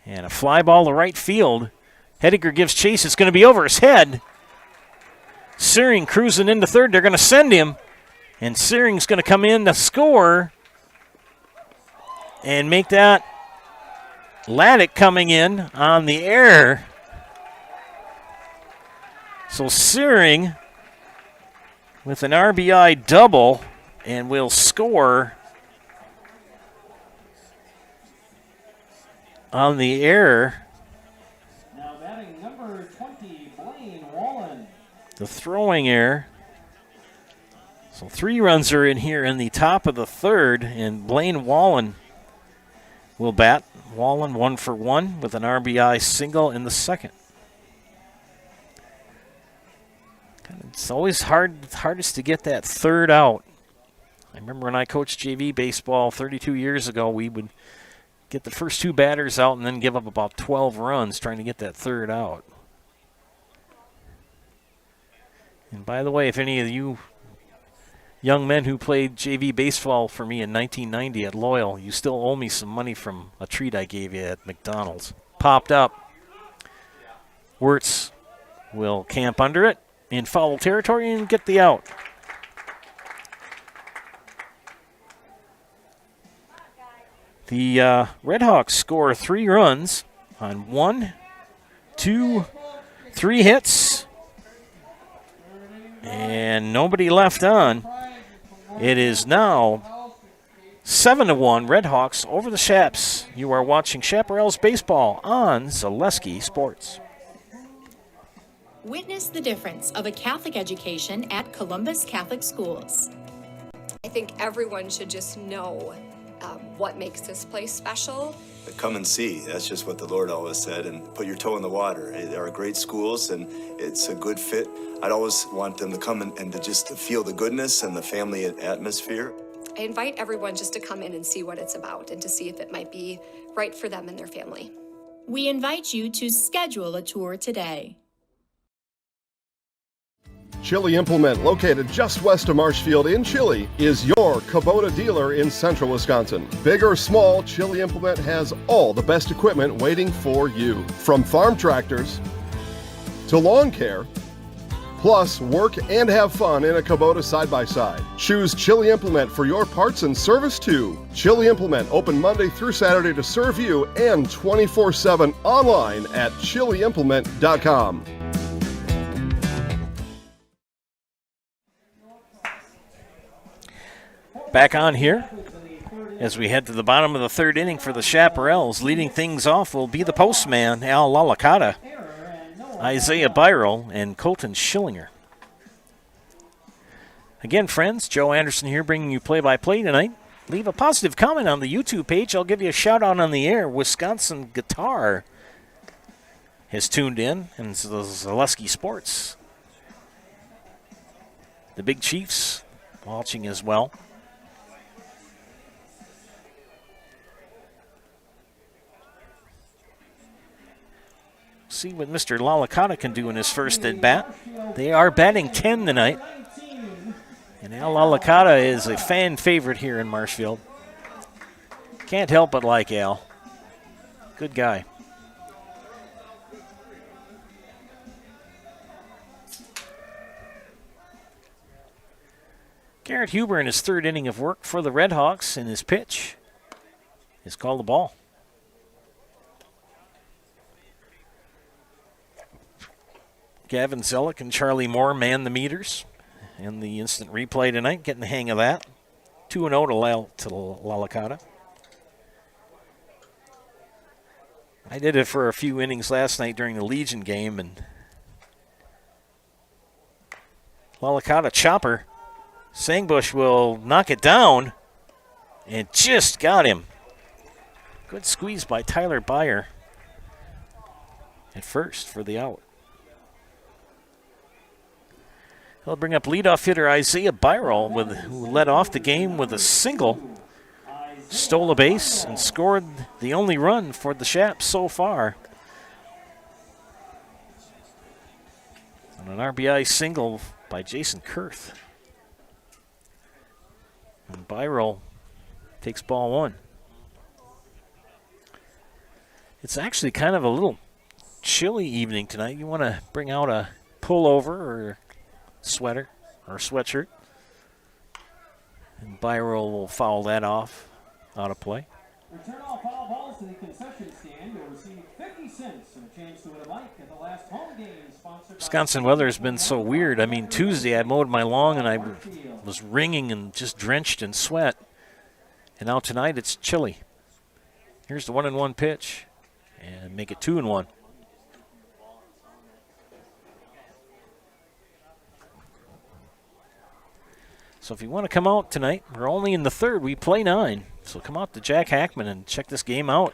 And a fly ball to right field. Hediger gives chase. It's going to be over his head. Searing cruising into third. They're going to send him. And Searing's going to come in to score and make that. Laddick coming in on the error. So Searing with an RBI double and will score on the error. Now batting number 20, Blaine Wallen. The throwing error. So 3 runs are in here in the top of the third, and Blaine Wallen will bat. Wallen 1 for 1 with an RBI single in the second. It's always hardest to get that third out. I remember when I coached JV baseball 32 years ago, we would get the first 2 batters out and then give up about 12 runs trying to get that third out. And by the way, if any of you young men who played JV baseball for me in 1990 at Loyal, you still owe me some money from a treat I gave you at McDonald's. Popped up. Wirtz will camp under it in foul territory and get the out. The Redhawks score 3 runs on 1, 2, 3 hits. And nobody left on. It is now 7-1 Redhawks over the Chaps. You are watching Chaparrals baseball on Zaleski Sports. Witness the difference of a Catholic education at Columbus Catholic Schools. I think everyone should just know what makes this place special. Come and see. That's just what the Lord always said, and put your toe in the water. They are great schools, and it's a good fit. I'd always want them to come and to just to feel the goodness and the family atmosphere. I invite everyone just to come in and see what it's about and to see if it might be right for them and their family. We invite you to schedule a tour today. Chili Implement, located just west of Marshfield in Chili, is your Kubota dealer in central Wisconsin. Big or small, Chili Implement has all the best equipment waiting for you. From farm tractors to lawn care, plus work and have fun in a Kubota side-by-side. Choose Chili Implement for your parts and service too. Chili Implement, open Monday through Saturday to serve you and 24/7 online at chiliimplement.com. Back on here as we head to the bottom of the third inning for the Chaparrals. Leading things off will be the postman, Al Lalakata, Isaiah Byrell, and Colton Schillinger. Again, friends, Joe Anderson here bringing you play-by-play tonight. Leave a positive comment on the YouTube page. I'll give you a shout-out on the air. Wisconsin Guitar has tuned in, and the Zaleski Sports. The Big Chiefs watching as well. See what Mr. Lalakata can do in his first at bat. They are batting 10 tonight. And Al Lalakata is a fan favorite here in Marshfield. Can't help but like Al. Good guy. Garrett Huber in his third inning of work for the Red Hawks, and his pitch is called the ball. Gavin Zellick and Charlie Moore man the meters in the instant replay tonight, getting the hang of that. 2-0 to Lalakata. I did it for a few innings last night during the Legion game, and Lalakata chopper. Sangbush will knock it down and just got him. Good squeeze by Tyler Byer at first for the out. He'll bring up leadoff hitter Isaiah Byrol, who led off the game with a single, stole a base, and scored the only run for the Shaps so far. On an RBI single by Jason Kurth. And Byrol takes ball one. It's actually kind of a little chilly evening tonight. You want to bring out a pullover or sweater or sweatshirt. And Byrol will foul that off out of play. Return all foul balls to the concession stand. You'll receive 50 cents and a chance to win a bike at the last home game sponsored Wisconsin weather has been so weird. I mean, Tuesday I mowed my lawn and I was wringing and just drenched in sweat. And now tonight it's chilly. Here's the 1-1 pitch. And make it 2-1. So if you want to come out tonight, we're only in the third. We play 9. So come out to Jack Hackman and check this game out.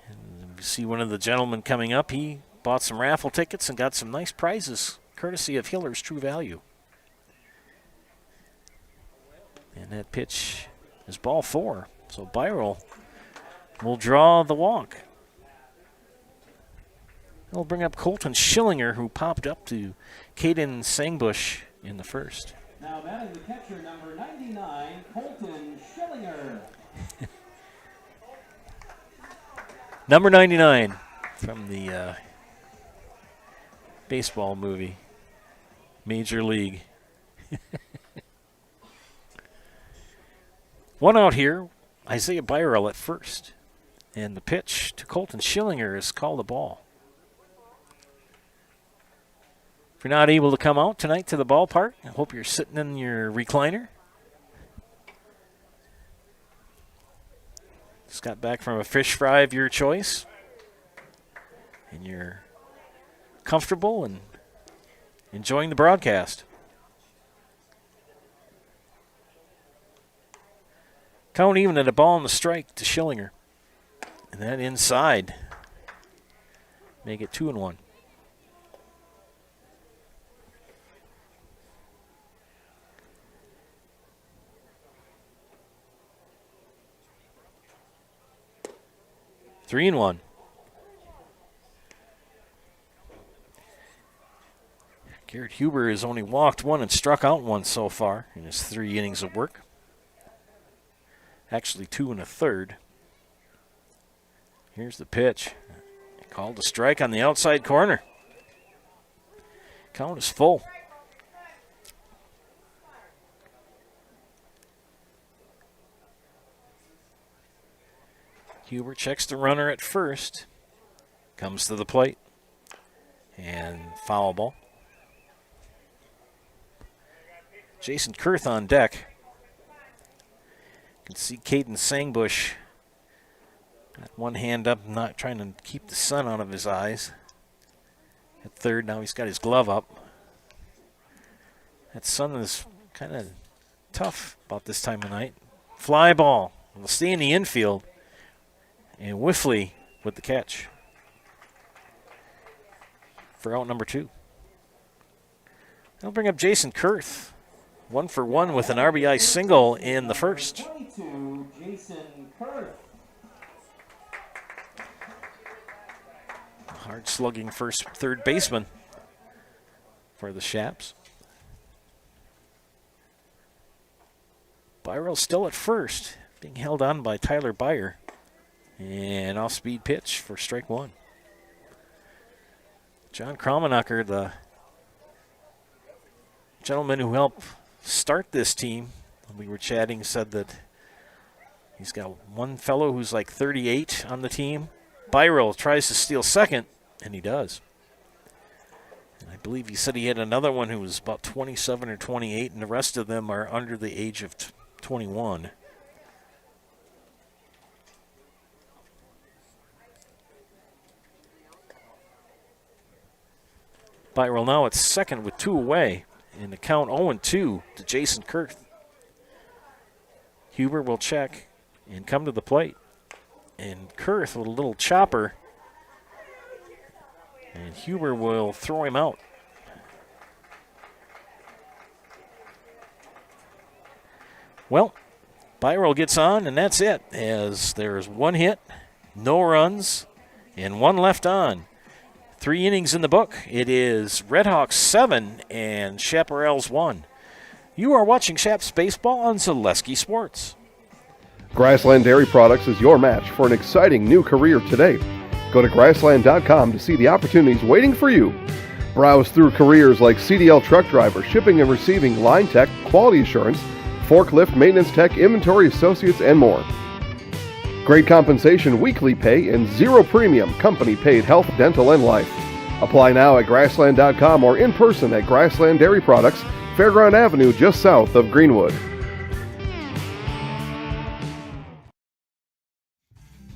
And you see one of the gentlemen coming up. He bought some raffle tickets and got some nice prizes, courtesy of Hiller's True Value. And that pitch is ball 4. So Byrol will draw the walk. He'll bring up Colton Schillinger, who popped up to Caden Sangbush in the first. Now batting the catcher, number 99, Colton Schillinger. Number 99 from the baseball movie, Major League. One out here, Isaiah Byrol at first. And the pitch to Colton Schillinger is called a ball. If you're not able to come out tonight to the ballpark, I hope you're sitting in your recliner. Just got back from a fish fry of your choice. And you're comfortable and enjoying the broadcast. Count even at a ball on the strike to Schillinger. And then inside. Make it 2-1. 3-1. Garrett Huber has only walked 1 and struck out 1 so far in his 3 innings of work. Actually 2 1/3. Here's the pitch. Called a strike on the outside corner. Count is full. Huber checks the runner at first. Comes to the plate. And foul ball. Jason Kurth on deck. You can see Caden Sangbush. Got one hand up, not trying to keep the sun out of his eyes. At third, now he's got his glove up. That sun is kind of tough about this time of night. Fly ball. Will stay in the infield. And Whiffley with the catch for out number 2. They'll bring up Jason Kurth. 1 for 1 with an RBI single in the first. 22, Jason Kurth. Hard slugging third baseman for the Shaps. Byro still at first, being held on by Tyler Byer. And off-speed pitch for strike one. John Kromenacher, the gentleman who helped start this team, when we were chatting, said that he's got one fellow who's like 38 on the team. Byro tries to steal second, and he does. And I believe he said he had another one who was about 27 or 28, and the rest of them are under the age of 21. Byro now at second with 2 away. In the count 0-2 to Jason Kurth. Huber will check and come to the plate. And Kurth with a little chopper. And Huber will throw him out. Well, Byro gets on, and that's it, as there's 1 hit, no runs, and 1 left on. 3 innings in the book. It is Redhawks 7 and Chaparrals 1. You are watching Shaps Baseball on Zaleski Sports. Grassland Dairy Products is your match for an exciting new career today. Go to grassland.com to see the opportunities waiting for you. Browse through careers like CDL truck driver, shipping and receiving, line tech, quality assurance, forklift, maintenance tech, inventory associates, and more. Great compensation, weekly pay, and 0 premium company-paid health, dental, and life. Apply now at grassland.com or in person at Grassland Dairy Products, Fairground Avenue, just south of Greenwood.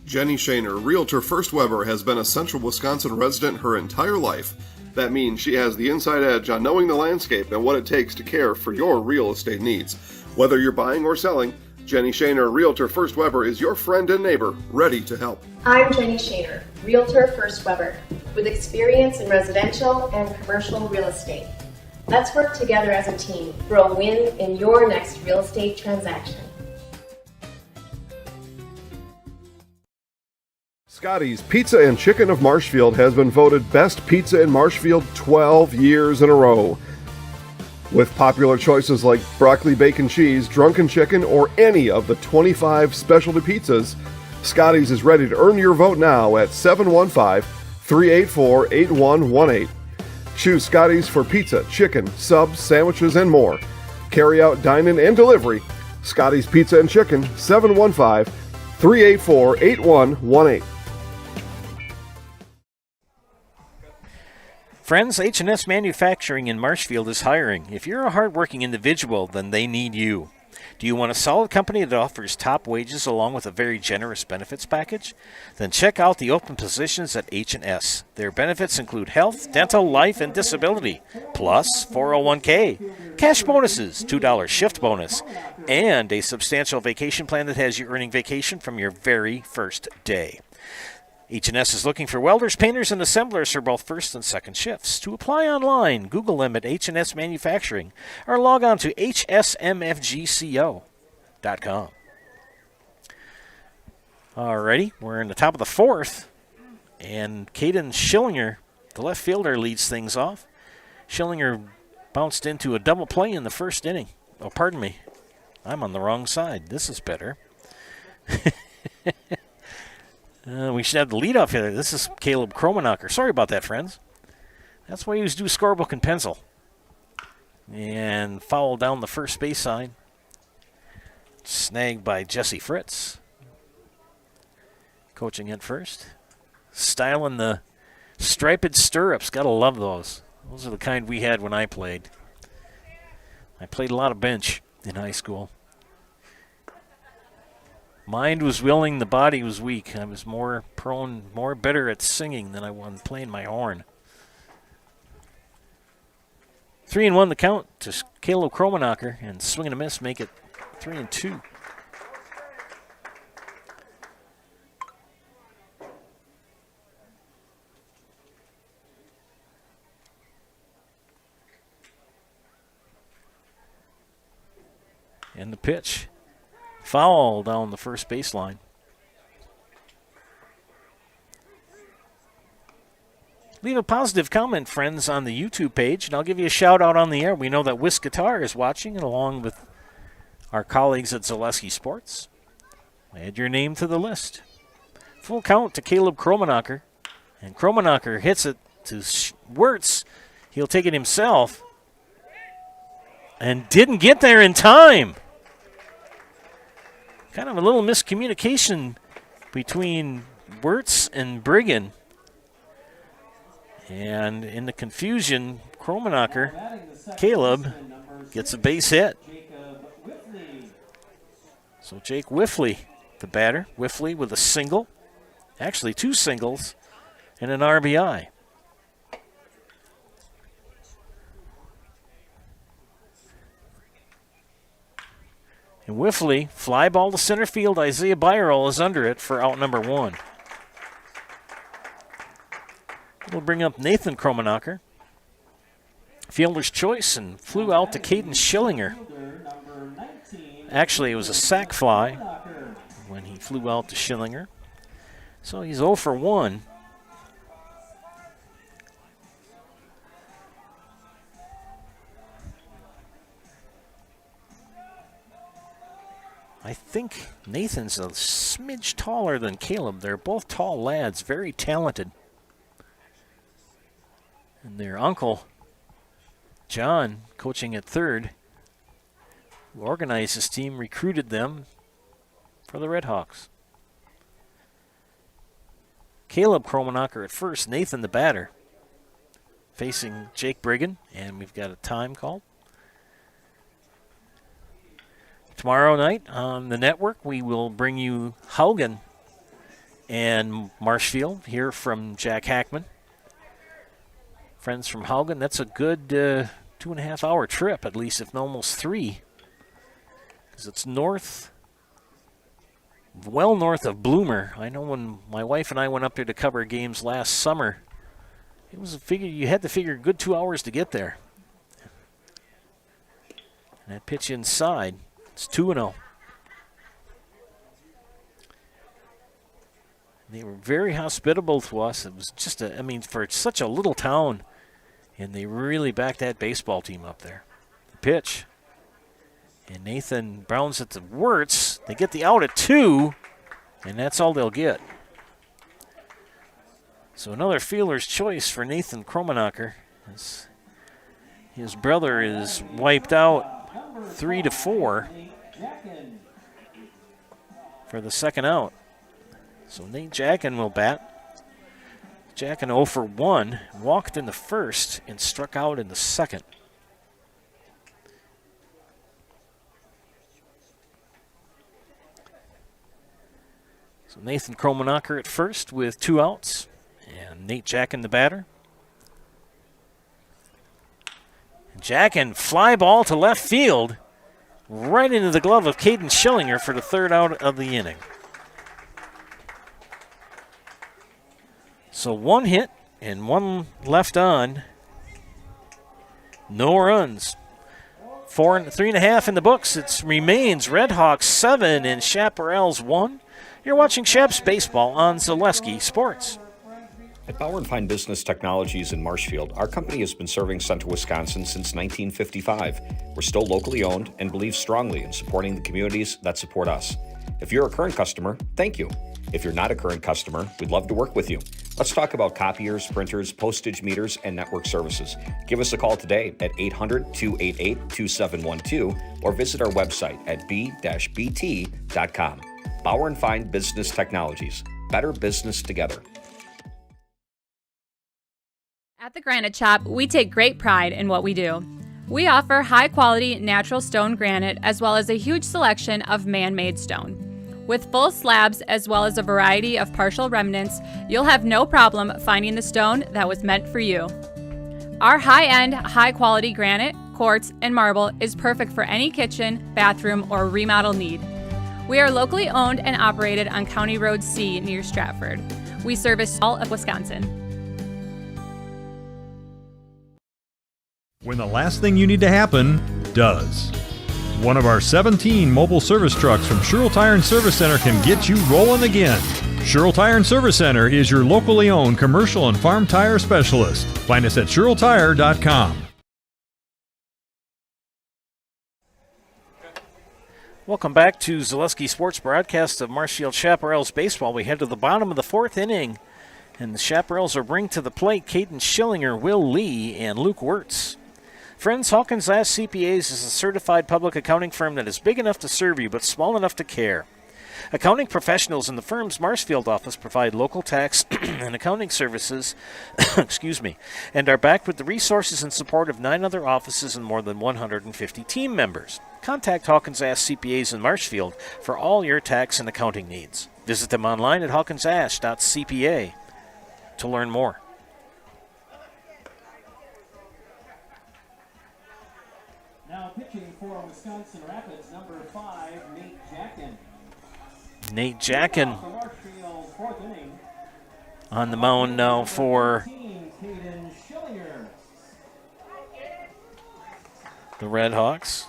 Jenny Shaner, Realtor First Weber, has been a Central Wisconsin resident her entire life. That means she has the inside edge on knowing the landscape and what it takes to care for your real estate needs. Whether you're buying or selling, Jenny Shaner, Realtor First Weber, is your friend and neighbor, ready to help. I'm Jenny Shaner, Realtor First Weber, with experience in residential and commercial real estate. Let's work together as a team for a win in your next real estate transaction. Scotty's Pizza and Chicken of Marshfield has been voted Best Pizza in Marshfield 12 years in a row. With popular choices like broccoli bacon cheese, drunken chicken, or any of the 25 specialty pizzas, Scotty's is ready to earn your vote now at 715-384-8118. Choose Scotty's for pizza, chicken, subs, sandwiches, and more. Carry out, dine-in, and delivery. Scotty's Pizza and Chicken, 715-384-8118. Friends, H&S Manufacturing in Marshfield is hiring. If you're a hardworking individual, then they need you. Do you want a solid company that offers top wages along with a very generous benefits package? Then check out the open positions at H&S. Their benefits include health, dental, life, and disability, plus 401k, cash bonuses, $2 shift bonus, and a substantial vacation plan that has you earning vacation from your very first day. H&S is looking for welders, painters, and assemblers for both first and second shifts. To apply online, Google them at H&S Manufacturing or log on to hsmfgco.com. Alrighty, we're in the top of the fourth, and Caden Schillinger, the left fielder, leads things off. Schillinger bounced into a double play in the first inning. Oh, pardon me. I'm on the wrong side. This is better. We should have the leadoff hitter. This is Caleb Kromenacher. Sorry about that, friends. That's why you do scorebook and pencil. And foul down the first base side. Snagged by Jesse Fritz. Coaching at first. Styling the striped stirrups. Gotta love those. Those are the kind we had when I played. I played a lot of bench in high school. Mind was willing, the body was weak. I was more better at singing than I was playing my horn. 3-1 the count to Caleb Kromenacher, and swing and a miss make it 3-2. And the pitch. Foul down the first baseline. Leave a positive comment, friends, on the YouTube page, and I'll give you a shout-out on the air. We know that Whisk Guitar is watching, and along with our colleagues at Zaleski Sports. Add your name to the list. Full count to Caleb Kromanacher. And Kromanacher hits it to Wirtz. He'll take it himself. And didn't get there in time. Kind of a little miscommunication between Wirtz and Brigham. And in the confusion, Kromanacher, Caleb, gets a base hit. So Jake Wiffley, the batter. Wiffley with a single. Actually, 2 singles and an RBI. And Wiffley, fly ball to center field. Isaiah Byerl is under it for out number 1. We'll bring up Nathan Kromanacher. Fielder's choice and flew out to Caden Schillinger. Actually, it was a sac fly when he flew out to Schillinger. So he's 0 for 1. I think Nathan's a smidge taller than Caleb. They're both tall lads, very talented. And their uncle, John, coaching at third, who organized this team, recruited them for the Red Hawks. Caleb Kromanacher at first, Nathan the batter, facing Jake Brigham, and we've got a time called. Tomorrow night on the network, we will bring you Haugen and Marshfield, here from Jack Hackman. Friends from Haugen, that's a good 2.5 hour trip, at least, if not almost 3. Because it's north, well north of Bloomer. I know when my wife and I went up there to cover games last summer, it was a figure, you had to figure a good 2 hours to get there. And that pitch inside, it's 2-0. They were very hospitable to us. It was just for such a little town, and they really backed that baseball team up there. The pitch. And Nathan Brown's at the Wirtz. They get the out at 2, and that's all they'll get. So another fielder's choice for Nathan Kromanacher. His brother is wiped out 3-4 for the second out. So Nate Jackin will bat. Jackin 0 for 1, walked in the first and struck out in the second. So Nathan Kromanacher at first with 2 outs, and Nate Jackin the batter. And Jackin, fly ball to left field, right into the glove of Caden Schillinger for the 3rd out of the inning. So 1 hit and 1 left on. No runs. 3.5 in the books. It remains Red Hawks 7 and Chaparrals 1. You're watching Chaps Baseball on Zaleski Sports. At Bauer & Fine Business Technologies in Marshfield, our company has been serving Central Wisconsin since 1955. We're still locally owned and believe strongly in supporting the communities that support us. If you're a current customer, thank you. If you're not a current customer, we'd love to work with you. Let's talk about copiers, printers, postage meters, and network services. Give us a call today at 800-288-2712 or visit our website at b-bt.com. Bauer & Fine Business Technologies. Better business together. At the Granite Shop, we take great pride in what we do. We offer high-quality natural stone granite as well as a huge selection of man-made stone. With full slabs as well as a variety of partial remnants, you'll have no problem finding the stone that was meant for you. Our high-end, high-quality granite, quartz, and marble is perfect for any kitchen, bathroom, or remodel need. We are locally owned and operated on County Road C near Stratford. We service all of Wisconsin. When the last thing you need to happen does. One of our 17 mobile service trucks from Sherrill Tire and Service Center can get you rolling again. Sherrill Tire and Service Center is your locally owned commercial and farm tire specialist. Find us at SherrillTire.com. Welcome back to Zaleski Sports broadcast of Marshfield Chaparrals baseball. We head to the bottom of the fourth inning, and the Chaparrals are bringing to the plate Caden Schillinger, Will Lee, and Luke Wirtz. Friends, Hawkins Last CPAs is a certified public accounting firm that is big enough to serve you but small enough to care. Accounting professionals in the firm's Marshfield office provide local tax and accounting services and are backed with the resources and support of 9 other offices and more than 150 team members. Contact Hawkins Ash CPAs in Marshfield for all your tax and accounting needs. Visit them online at hawkinsash.cpa to learn more. Now pitching for Wisconsin Rapids, number 5, Nate Jackin. Nate Jackin on the mound now for the Red Hawks.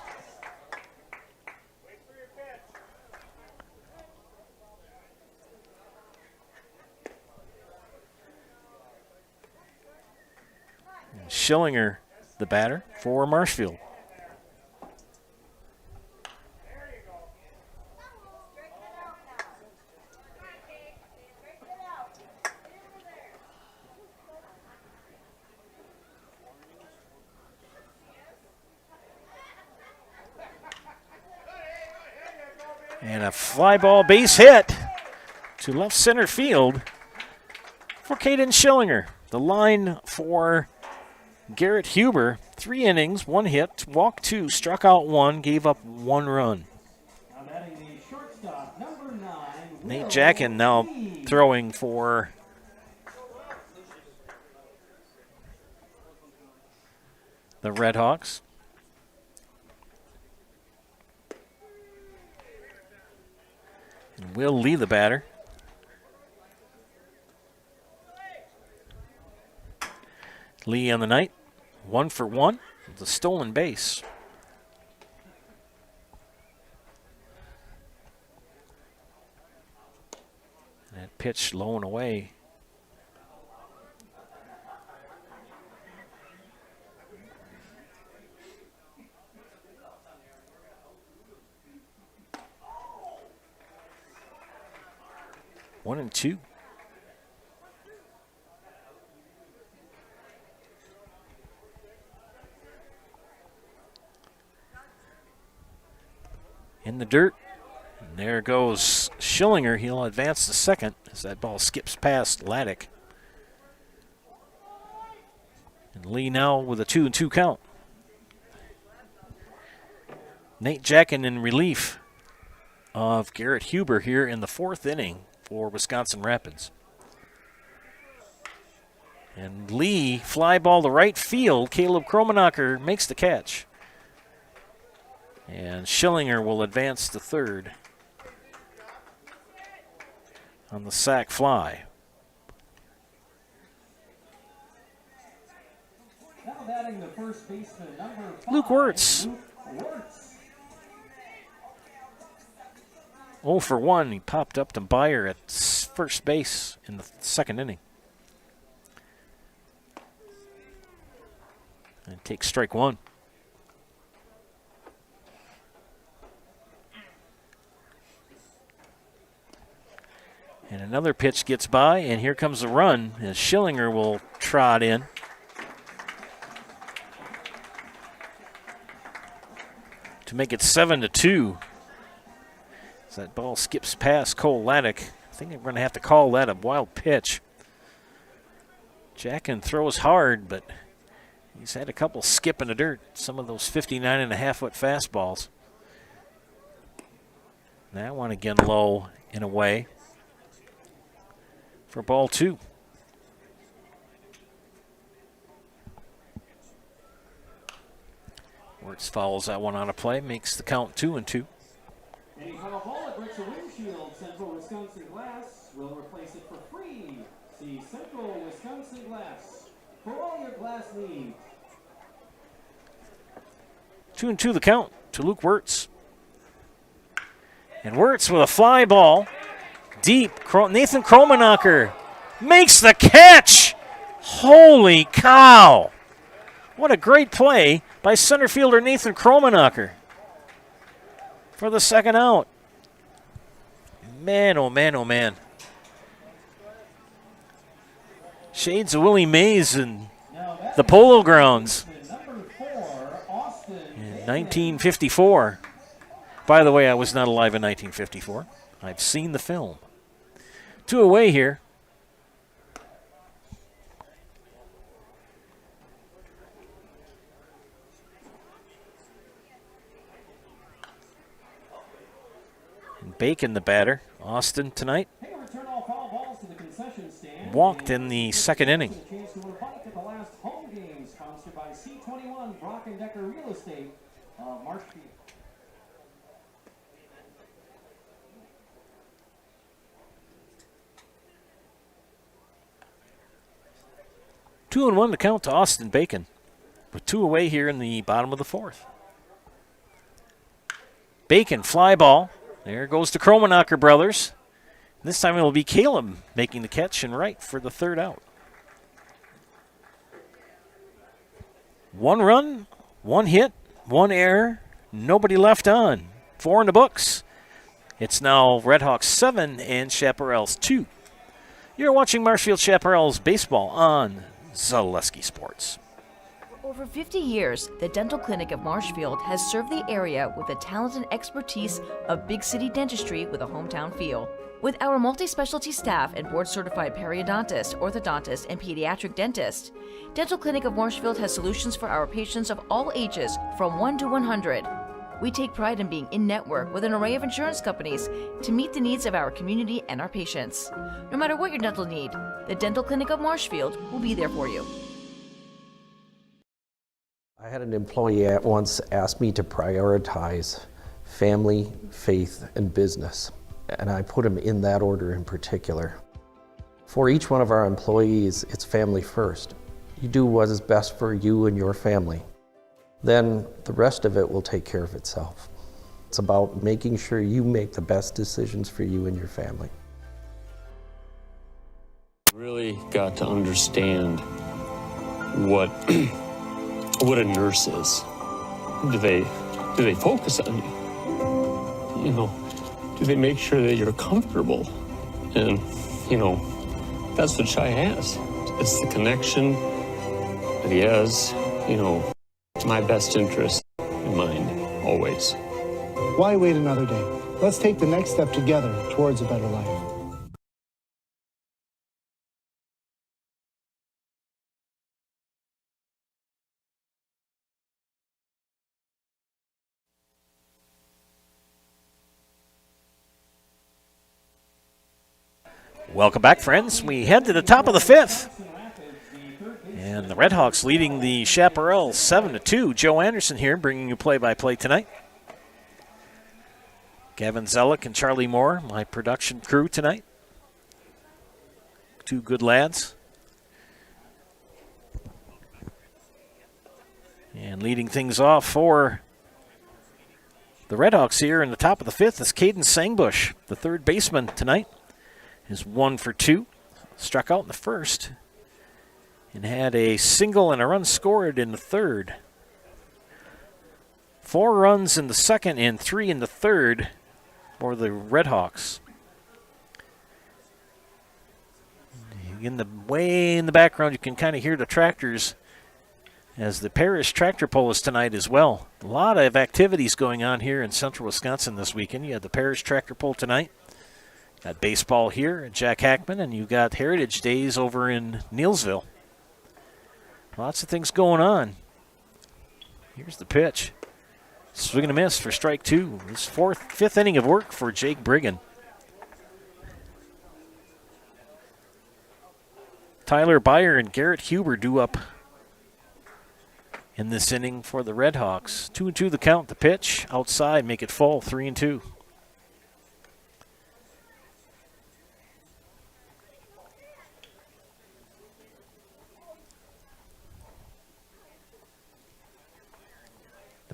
Schillinger, the batter for Marshfield. And a fly ball base hit to left center field for Caden Schillinger. The line for Garrett Huber, 3 innings, 1 hit, walked 2, struck out 1, gave up 1 run. Nate Jackin now throwing for the Red Hawks. And Will Lee, the batter. Lee on the night, 1 for 1 with a stolen base. That pitch low and away. One and 2. In the dirt. And there goes Schillinger. He'll advance to second as that ball skips past Laddick. And Lee now with a 2-2 count. Nate Jackin in relief of Garrett Huber here in the 4th inning for Wisconsin Rapids. And Lee, fly ball to right field. Caleb Kromenacher makes the catch. And Schillinger will advance to third on the sac fly. Now batting the first baseman, number 5, Luke Wirtz. 0 for 1. He popped up to Beyer at first base in the 2nd inning. And takes strike 1. And another pitch gets by, and here comes the run as Schillinger will trot in. To make it 7-2. As that ball skips past Cole Laddick. I think they're going to have to call that a wild pitch. Jackin throws hard, but he's had a couple skip in the dirt. Some of those 59.5-foot fastballs. That one again low and away for ball 2. Wirtz fouls that one out of play, makes the count 2-2. Any foul ball that breaks a windshield, Central Wisconsin Glass will replace it for free. See Central Wisconsin Glass for all your glass needs. 2-2 the count. to Luke Wirtz. And Wirtz with a fly ball. Deep. Nathan Kromenacher makes the catch. Holy cow. What a great play by center fielder Nathan Kromenacher for the second out. Man, oh man, oh man. Shades of Willie Mays and the Polo Grounds in 1954. By the way, I was not alive in 1954. I've seen the film. 2 away here. And Bacon, the batter. Austin tonight walked in the second inning. Marshfield. Two and one to count to Austin Bacon, with 2 away here in the bottom of the 4th. Bacon, fly ball. There goes to Kromenacher brothers. This time it will be Caleb making the catch and right for the 3rd out. 1 run, 1 hit, 1 error, nobody left on. 4 in the books. It's now Redhawks 7 and Chaparrals 2. You're watching Marshfield Chaparrals baseball on Zaleski Sports. For over 50 years, the Dental Clinic of Marshfield has served the area with the talent and expertise of big city dentistry with a hometown feel. With our multi-specialty staff and board-certified periodontist, orthodontist, and pediatric dentist, Dental Clinic of Marshfield has solutions for our patients of all ages from 1 to 100. We take pride in being in-network with an array of insurance companies to meet the needs of our community and our patients. No matter what your dental need, the Dental Clinic of Marshfield will be there for you. I had an employee at once ask me to prioritize family, faith, and business, and I put them in that order in particular. For each one of our employees, it's family first. You do what is best for you and your family. Then the rest of it will take care of itself. It's about making sure you make the best decisions for you and your family. Really got to understand what a nurse is. Do they focus on you? You know, do they make sure that you're comfortable? And, you know, that's what Shai has. It's the connection that he has, you know, my best interest in mind, always. Why wait another day? Let's take the next step together towards a better life. Welcome back, friends. We head to the top of the 5th. And the Redhawks leading the Chaparrals 7-2. Joe Anderson here bringing you play-by-play tonight. Gavin Zellick and Charlie Moore, my production crew tonight. 2 good lads. And leading things off for the Redhawks here in the top of the 5th is Caden Sangbush, the 3rd baseman tonight. Is 1 for 2. Struck out in the 1st. And had a single and a run scored in the 3rd. 4 runs in the 2nd and 3 in the 3rd for the Redhawks. Way in the background, you can kind of hear the tractors as the Parish Tractor Pull is tonight as well. A lot of activities going on here in central Wisconsin this weekend. You had the Parish Tractor Pull tonight. Got baseball here at Jack Hackman, and you got Heritage Days over in Neilsville. Lots of things going on. Here's the pitch. Swing and a miss for strike 2. This 5th inning of work for Jake Brigham. Tyler Byer and Garrett Huber due up in this inning for the Redhawks. 2-2 the count, the pitch. Outside, make it full, 3-2.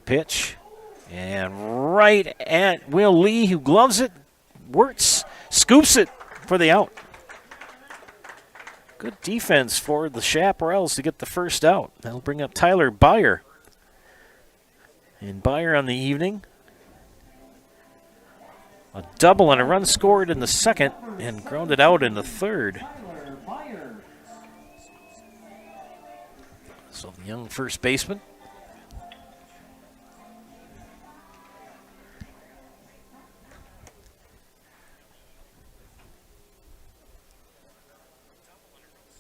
Pitch And right at Will Lee, who gloves it. Wirtz scoops it for the out. Good defense for the Chaparrals to get the first out. That'll bring up Tyler Byer. And Byer on the evening. A double and a run scored in the second and grounded out in the third. So the young first baseman.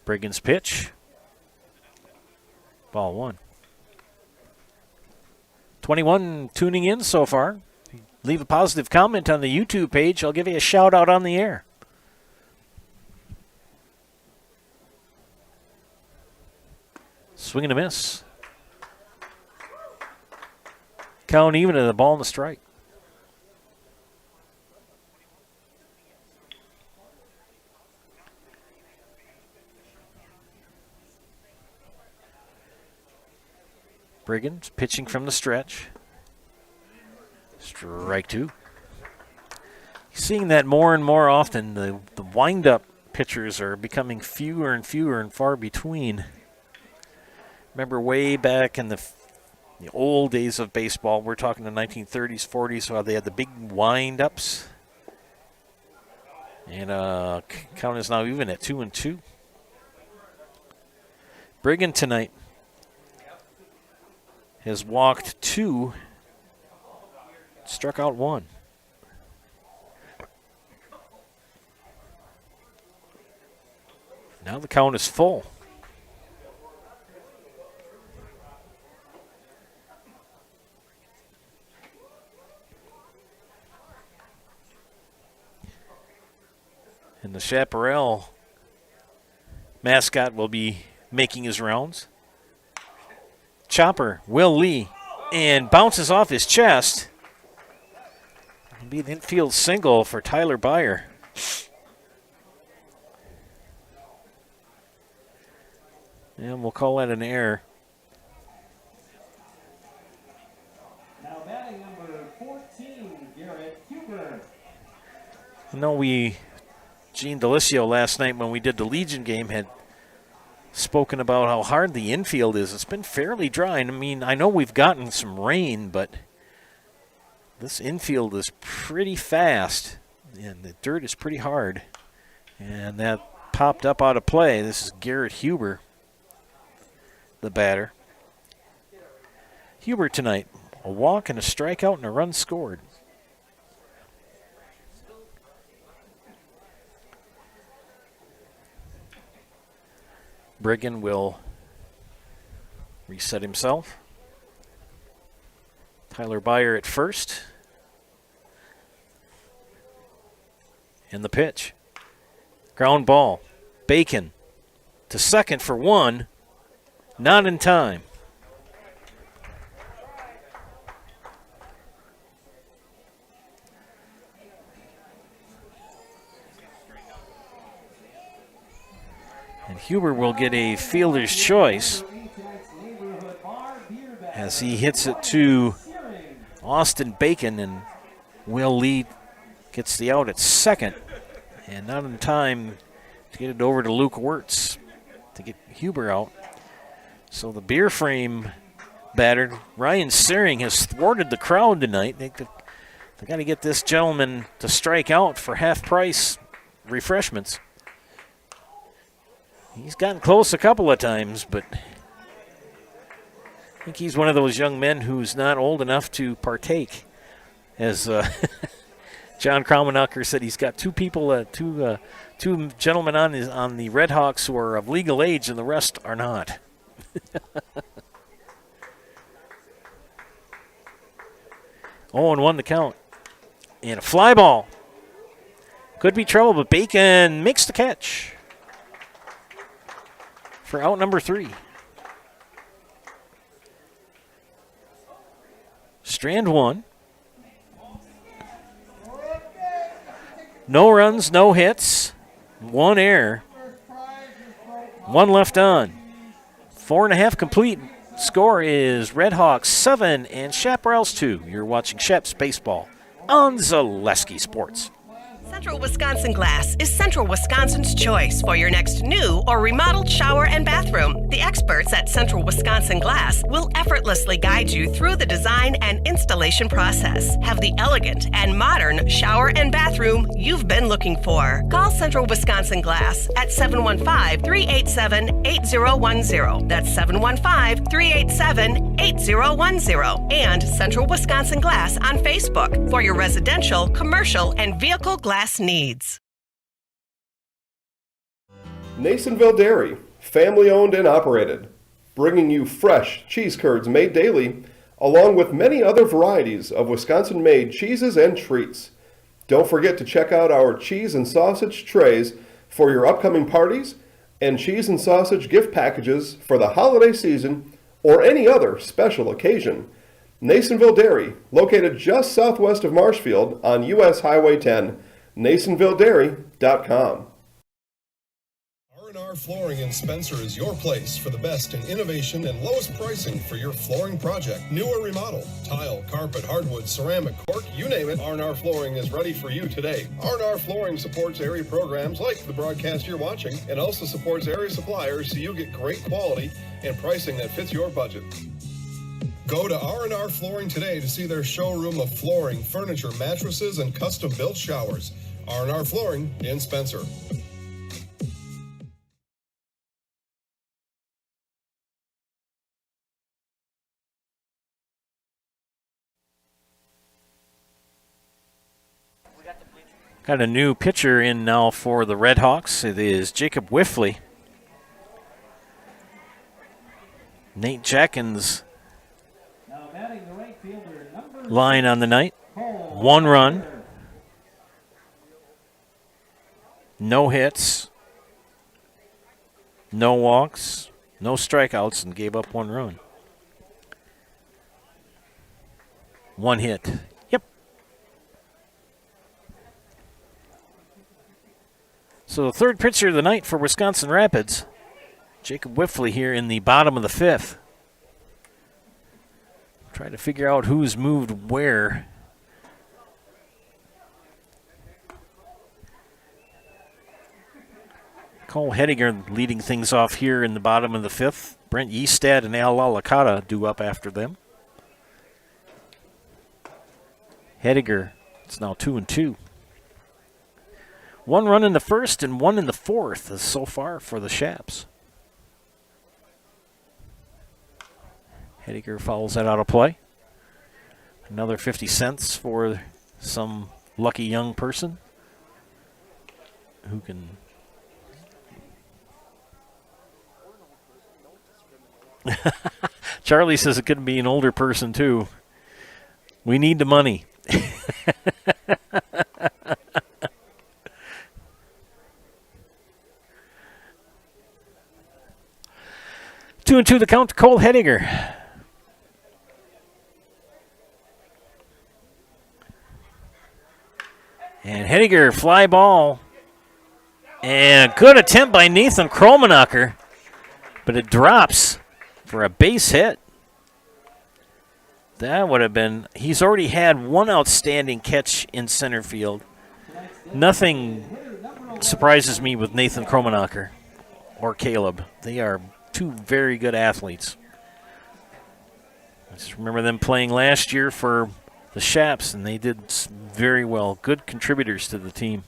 Briggan's pitch. Ball one. 21 tuning in so far. Leave a positive comment on the YouTube page. I'll give you a shout out on the air. Swing and a miss. Count even at the ball and the strike. Briggan's pitching from the stretch. Strike two. Seeing that more and more often, the wind-up pitchers are becoming fewer and fewer and far between. Remember way back in the old days of baseball, we're talking the 1930s, 40s, how they had the big wind-ups. And count is now even at 2-2. Briggan tonight has walked 2, struck out 1. Now the count is full. And the Chaparral mascot will be making his rounds. Chopper, Will Lee, and bounces off his chest. It'll be an infield single for Tyler Byer. And we'll call that an error. Now batting number 14, Garrett Huber. I know Gene Delisio last night when we did the Legion game had spoken about how hard the infield is. It's been fairly dry. And I mean, I know we've gotten some rain, but this infield is pretty fast, and the dirt is pretty hard. And that popped up out of play. This is Garrett Huber, the batter. Huber tonight, a walk and a strikeout and a run scored. Briggan will reset himself. Tyler Byer at first. And the pitch. Ground ball. Bacon to second for 1. Not in time. And Huber will get a fielder's choice as he hits it to Austin Bacon, and Will Lee gets the out at second. And not in time to get it over to Luke Wirtz to get Huber out. So the beer frame batter, Ryan Searing, has thwarted the crowd tonight. They got to get this gentleman to strike out for half-price refreshments. He's gotten close a couple of times, but I think he's one of those young men who's not old enough to partake. As John Kraumenacher said, he's got two gentlemen on the Red Hawks who are of legal age, and the rest are not. 0-1 to count. And a fly ball. Could be trouble, but Bacon makes the catch for out number 3. Strand 1. No runs, no hits, 1 error, 1 left on. 4.5 complete Score is Redhawks 7 and Chaparrals 2. You're watching Sheps Baseball on Zaleski Sports. Central Wisconsin Glass is Central Wisconsin's choice for your next new or remodeled shower and bathroom. The experts at Central Wisconsin Glass will effortlessly guide you through the design and installation process. Have the elegant and modern shower and bathroom you've been looking for. Call Central Wisconsin Glass at 715-387-8010. That's 715-387-8010. And Central Wisconsin Glass on Facebook for your residential, commercial, and vehicle glass needs. Nasonville Dairy, family owned and operated, bringing you fresh cheese curds made daily, along with many other varieties of Wisconsin-made cheeses and treats. Don't forget to check out our cheese and sausage trays for your upcoming parties and cheese and sausage gift packages for the holiday season or any other special occasion. Nasonville Dairy, located just southwest of Marshfield on US Highway 10, NasonvilleDairy.com. R&R Flooring in Spencer is your place for the best in innovation and lowest pricing for your flooring project. New or remodel, tile, carpet, hardwood, ceramic, cork, you name it, R&R Flooring is ready for you today. R&R Flooring supports area programs like the broadcast you're watching and also supports area suppliers so you get great quality and pricing that fits your budget. Go to R&R Flooring today to see their showroom of flooring, furniture, mattresses, and custom-built showers. R&R Flooring in Spencer. Got a new pitcher in now for the Redhawks. It is Jacob Whiffley. Nate Jackins line on the night. 1 run. No hits. No walks. No strikeouts, and gave up 1 run. 1 hit. Yep. So the third pitcher of the night for Wisconsin Rapids, Jacob Whiffley here in the bottom of the 5th. Trying to figure out who's moved where. Cole Hediger leading things off here in the bottom of the 5th. Brent Yeastad and Al Lalakata due up after them. Hediger, it's now 2-2. 1 run in the first and 1 in the 4th so far for the Chaps. Hediger fouls that out of play. Another 50 cents for some lucky young person who can... Charlie says it could be an older person too. We need the money. 2-2 the count to Cole Hediger. And Hediger, fly ball. And a good attempt by Nathan Kromenacher, but it drops for a base hit. That would have been, he's already had 1 outstanding catch in center field. Nothing surprises me with Nathan Kromenacher or Caleb. They are 2 very good athletes. I just remember them playing last year for the Chaps, and they did very well. Good contributors to the team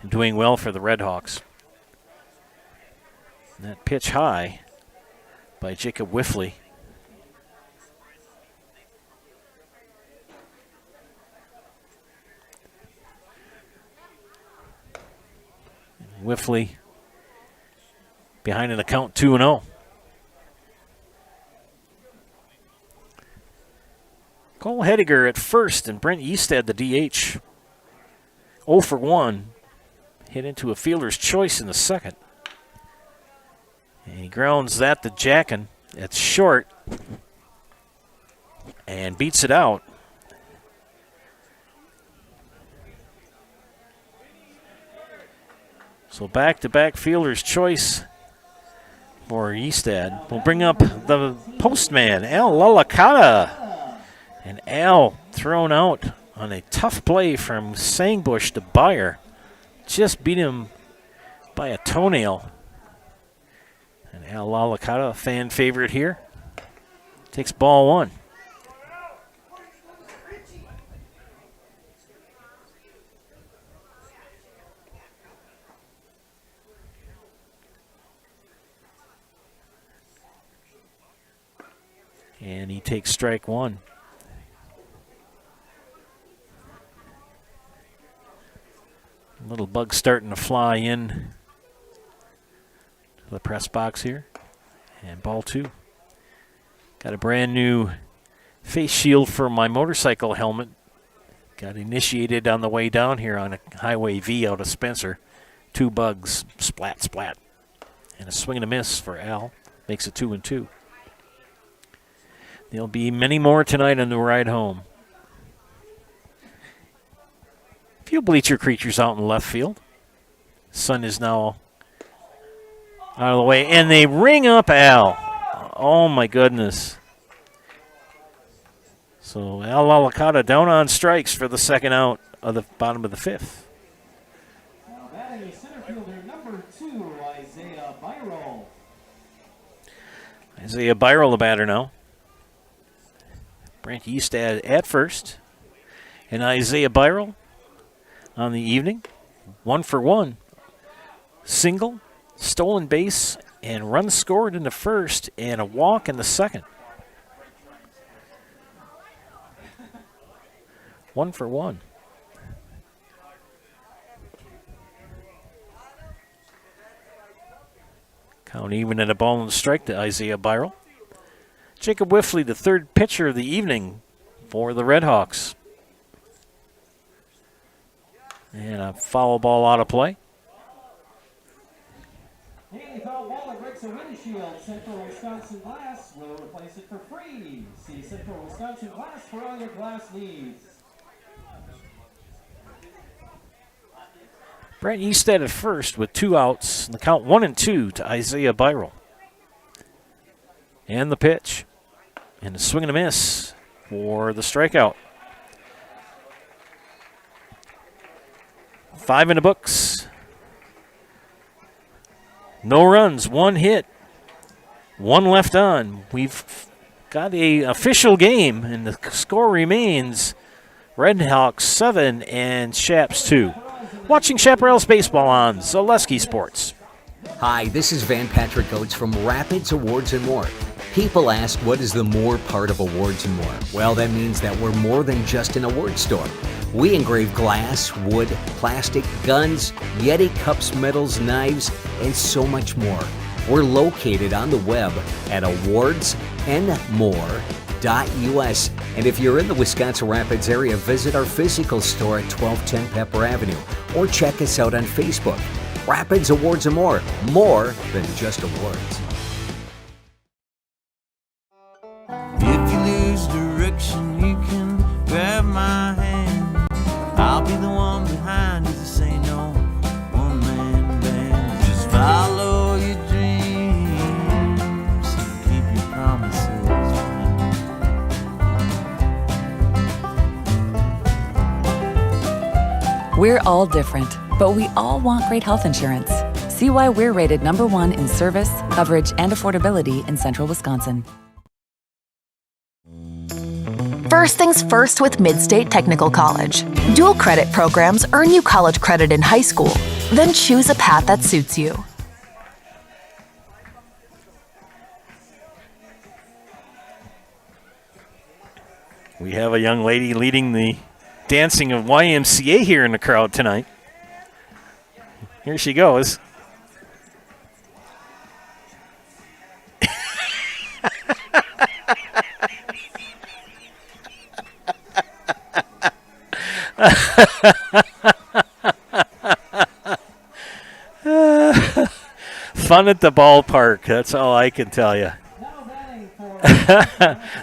and doing well for the Redhawks. And that pitch high by Jacob Whiffley. Whiffley behind an account 2-0. Cole Hediger at first and Brent Yeastad the DH. 0 for 1. Hit into a fielder's choice in the second. And he grounds that to Jackin. It's short. And beats it out. So back-to-back fielder's choice for Eastad. We'll bring up the postman, Al Lalakata. And Al thrown out on a tough play from Sangbush to Beyer. Just beat him by a toenail. And Al Lalakata, a fan favorite here, takes ball 1. And he takes strike 1. Little bug starting to fly in to the press box here. And ball 2. Got a brand new face shield for my motorcycle helmet. Got initiated on the way down here on a Highway V out of Spencer. 2 bugs, splat, splat. And a swing and a miss for Al. Makes it 2-2. There'll be many more tonight on the ride home. A few bleacher creatures out in left field. Sun is now out of the way, and they ring up Al. Oh, my goodness. So Al Lalakata down on strikes for the second out of the bottom of the 5th. Now batting is center fielder number 2, Isaiah Byrell. Isaiah Byrell, the batter now. Brant Eastad at first. And Isaiah Byrell on the evening. 1 for 1. Single, stolen base, and run scored in the first, and a walk in the second. 1 for 1. Count even at a ball and strike to Isaiah Byrell. Jacob Whiffley, the third pitcher of the evening for the Redhawks. And a foul ball out of play. Haley foul ball that breaks a windshield. Central Wisconsin Glass will replace it for free. See Central Wisconsin Glass for all your glass needs. Brent Eastad at first with 2 outs. And the count 1-2 to Isaiah Byrell. And the pitch. And a swing and a miss for the strikeout. 5 in the books. No runs, 1 hit, 1 left on. We've got an official game, and the score remains Redhawks 7 and Chaps 2. Watching Chaparrals baseball on Zaleski Sports. Hi, this is Van Patrick Oates from Rapids Awards and More. People ask, what is the more part of Awards and More? Well, that means that we're more than just an award store. We engrave glass, wood, plastic, guns, Yeti cups, medals, knives, and so much more. We're located on the web at awardsandmore.us. And if you're in the Wisconsin Rapids area, visit our physical store at 1210 Pepper Avenue or check us out on Facebook. Rapids Awards and More than just awards. If you lose direction, you can grab my hand. I'll be the one behind you to say no. One man band. Just follow your dreams and keep your promises. We're all different, but we all want great health insurance. See why we're rated #1 in service, coverage, and affordability in Central Wisconsin. First things first with Midstate Technical College. Dual credit programs earn you college credit in high school. Then choose a path that suits you. We have a young lady leading the dancing of YMCA here in the crowd tonight. Here she goes. Fun at the ballpark, that's all I can tell you.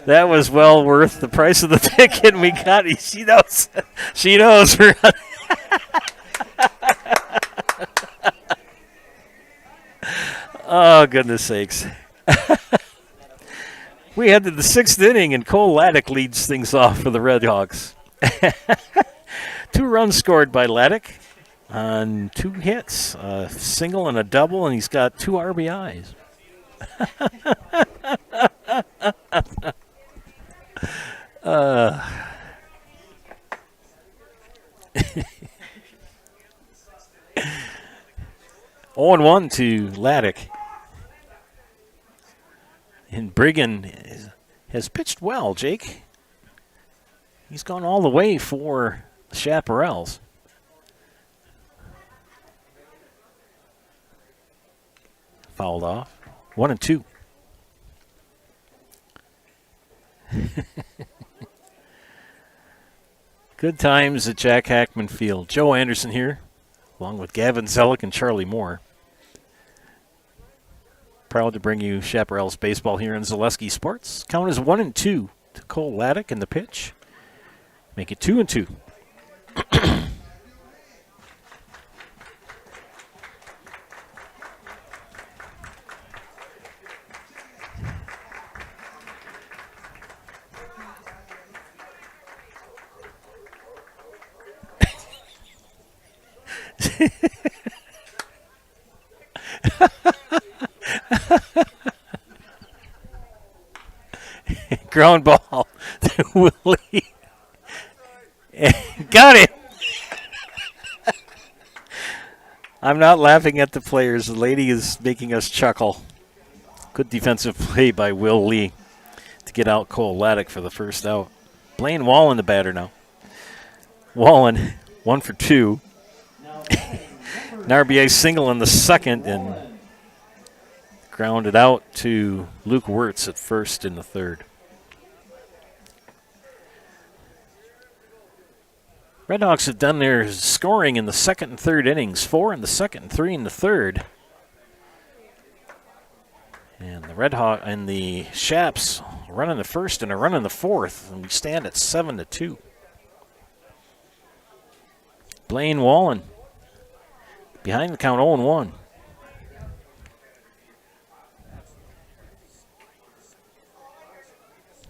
That was well worth the price of the ticket we got. She knows. She knows. Oh, goodness sakes. We head to the 6th inning, and Cole Laddick leads things off for the Red Hawks. 2 runs scored by Laddick on 2 hits, a single and a double, and he's got 2 RBIs. Oh, 0-1 to Laddick. And Brigham has pitched well, Jake. He's gone all the way for the Chaparrals. Fouled off. 1-2. Good times at Jack Hackman Field. Joe Anderson here, along with Gavin Zellick and Charlie Moore. Proud to bring you Chaparrals baseball here in Zaleski Sports. Count is 1-2 to Cole Laddick in the pitch. Make it 2-2. Ground ball to Willie. Got it. I'm not laughing at the players. The lady is making us chuckle. Good defensive play by Will Lee to get out Cole Laddick for the first out. Blaine Wallen the batter now. Wallen, 1 for 2. An RBI single in the second and grounded out to Luke Wirtz at first in the third. Red Hawks have done their scoring in the second and third innings. 4 in the second and 3 in the third. And the Red Hawk and the Chaps run in the first and a run in the fourth. And we stand at 7-2. Blaine Wallen behind the count 0-1.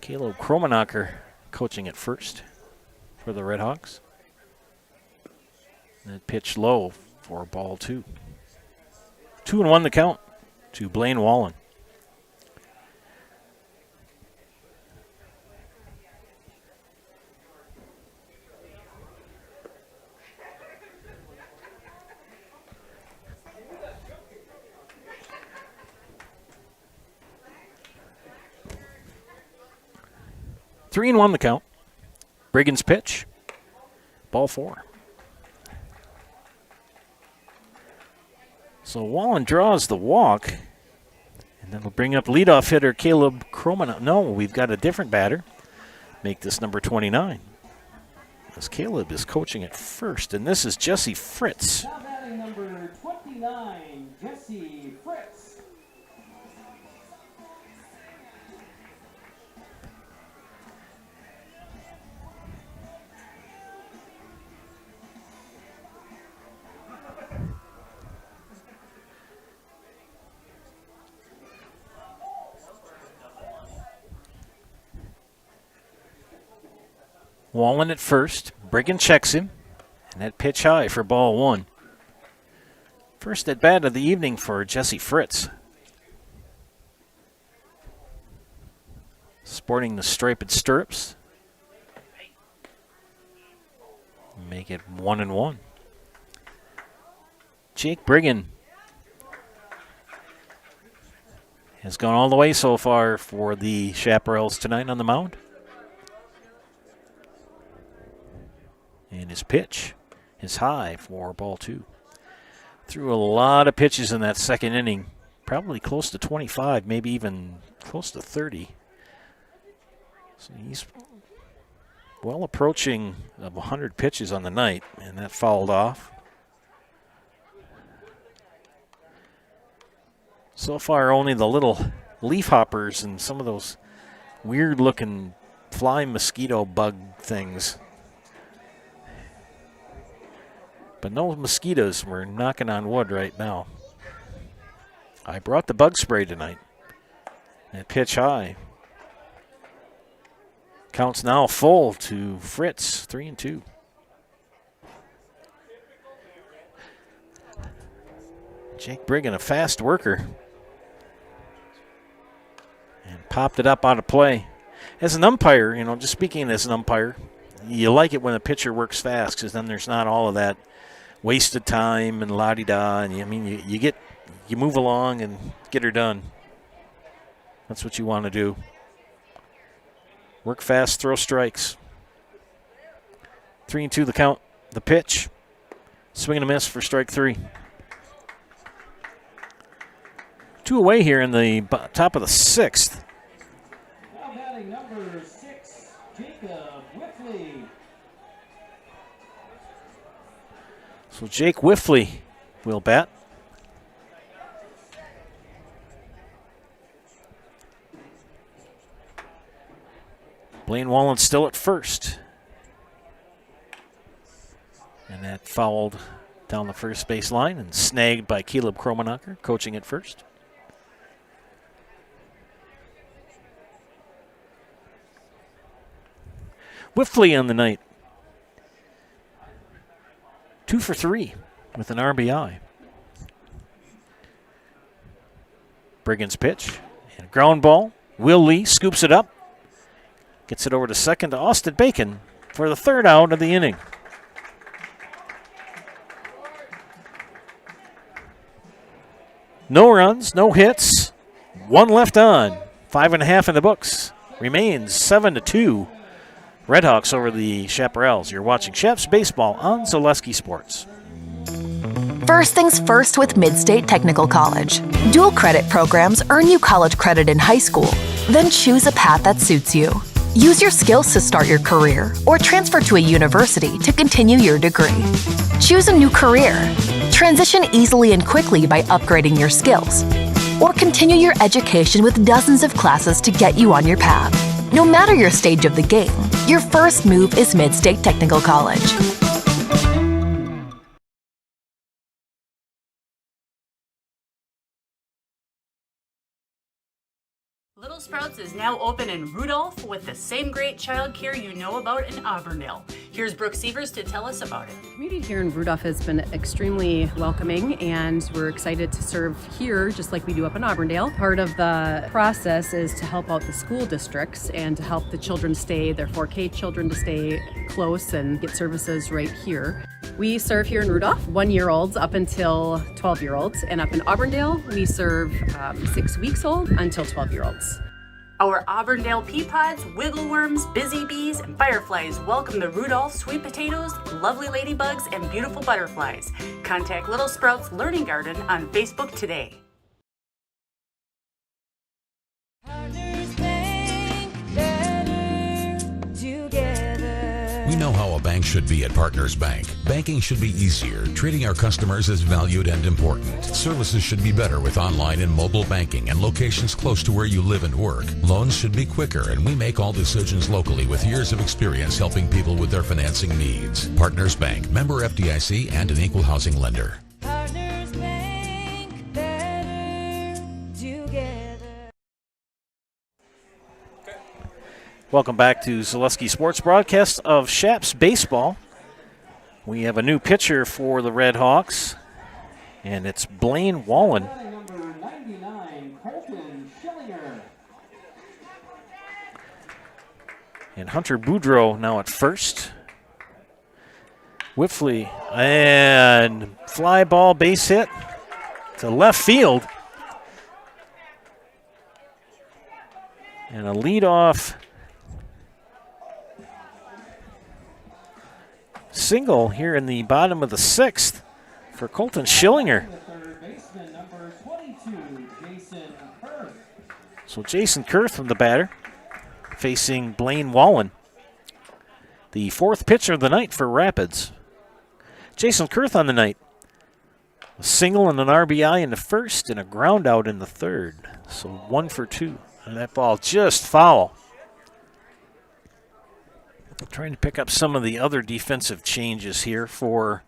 Caleb Kromenacher coaching at first for the Red Hawks. That pitch low for ball 2. 2-1 the count to Blaine Wallen. Three and 1 the count. Brigham's pitch. Ball 4. So Wallen draws the walk. And that'll bring up leadoff hitter Caleb Kromenacher. No, we've got a different batter. Make this number 29. As Caleb is coaching at first. And this is Jesse Fritz. Now batting number 29, Jesse Fritz. Wallen at first. Brigham checks him. And that pitch high for ball 1. First at bat of the evening for Jesse Fritz. Sporting the striped stirrups. Make it 1-1. Jake Brigham has gone all the way so far for the Chaparrals tonight on the mound. And his pitch is high for ball 2. Threw a lot of pitches in that second inning, probably close to 25, maybe even close to 30. So he's well approaching 100 pitches on the night, and that fouled off. So far, only the little leaf hoppers and some of those weird-looking fly mosquito bug things. But no mosquitoes. We're knocking on wood right now. I brought the bug spray tonight. And pitch high. Counts now full to Fritz, 3-2. Jake Brigham, a fast worker. And popped it up out of play. As an umpire, just speaking as an umpire, you like it when a pitcher works fast because then there's not all of that wasted time and la-di-da. And you move along and get her done. That's what you want to do. Work fast, throw strikes. 3-2 the count. The pitch. Swing and a miss for strike 3. 2 away here in the top of the 6th. Now batting number 6, Jacob Whiffley. So Jake Whiffley will bat. Blaine Wallen still at first. And that fouled down the first base line and snagged by Caleb Kromenacher, coaching at first. Whiffley on the night. 2 for 3 with an RBI. Brigham's pitch. And ground ball. Will Lee scoops it up. Gets it over to second to Austin Bacon for the 3rd out of the inning. No runs, no hits. 1 left on. 5.5 in the books. Remains 7-2. Redhawks over the Chaparrals. You're watching Chaps Baseball on Zaleski Sports. First things first with Midstate Technical College. Dual credit programs earn you college credit in high school. Then choose a path that suits you. Use your skills to start your career or transfer to a university to continue your degree. Choose a new career. Transition easily and quickly by upgrading your skills. Or continue your education with dozens of classes to get you on your path. No matter your stage of the game, your first move is Midstate Technical College. Little Sprouts is now open in Rudolph with the same great childcare you know about in Auburndale. Here's Brooke Sievers to tell us about it. The community here in Rudolph has been extremely welcoming, and we're excited to serve here just like we do up in Auburndale. Part of the process is to help out the school districts and to help the children their 4K children to stay close and get services right here. We serve here in Rudolph 1-year-olds up until 12-year-olds, and up in Auburndale we serve 6 weeks old until 12-year-olds. Our Auburndale pea pods, wiggleworms, busy bees, and fireflies welcome the Rudolph sweet potatoes, lovely ladybugs, and beautiful butterflies. Contact Little Sprouts Learning Garden on Facebook today. We know how a bank should be at Partners Bank. Banking should be easier, treating our customers as valued and important. Services should be better with online and mobile banking and locations close to where you live and work. Loans should be quicker, and we make all decisions locally with years of experience helping people with their financing needs. Partners Bank, member FDIC, and an equal housing lender. Partners Bank, better together. Welcome back to Zaleski Sports broadcast of Chaps Baseball. We have a new pitcher for the Red Hawks, and it's Blaine Wallen. Number 99, Colton Schillinger. And Hunter Boudreau now at first. Whiffley, and fly ball base hit to left field. And a leadoff single here in the bottom of the 6th for Colton Schillinger. So Jason Kurth from the batter facing Blaine Wallen, the 4th pitcher of the night for Rapids. Jason Kurth on the night. A single and an RBI in the 1st and a ground out in the 3rd. So 1 for 2. And that ball just foul. Trying to pick up some of the other defensive changes here for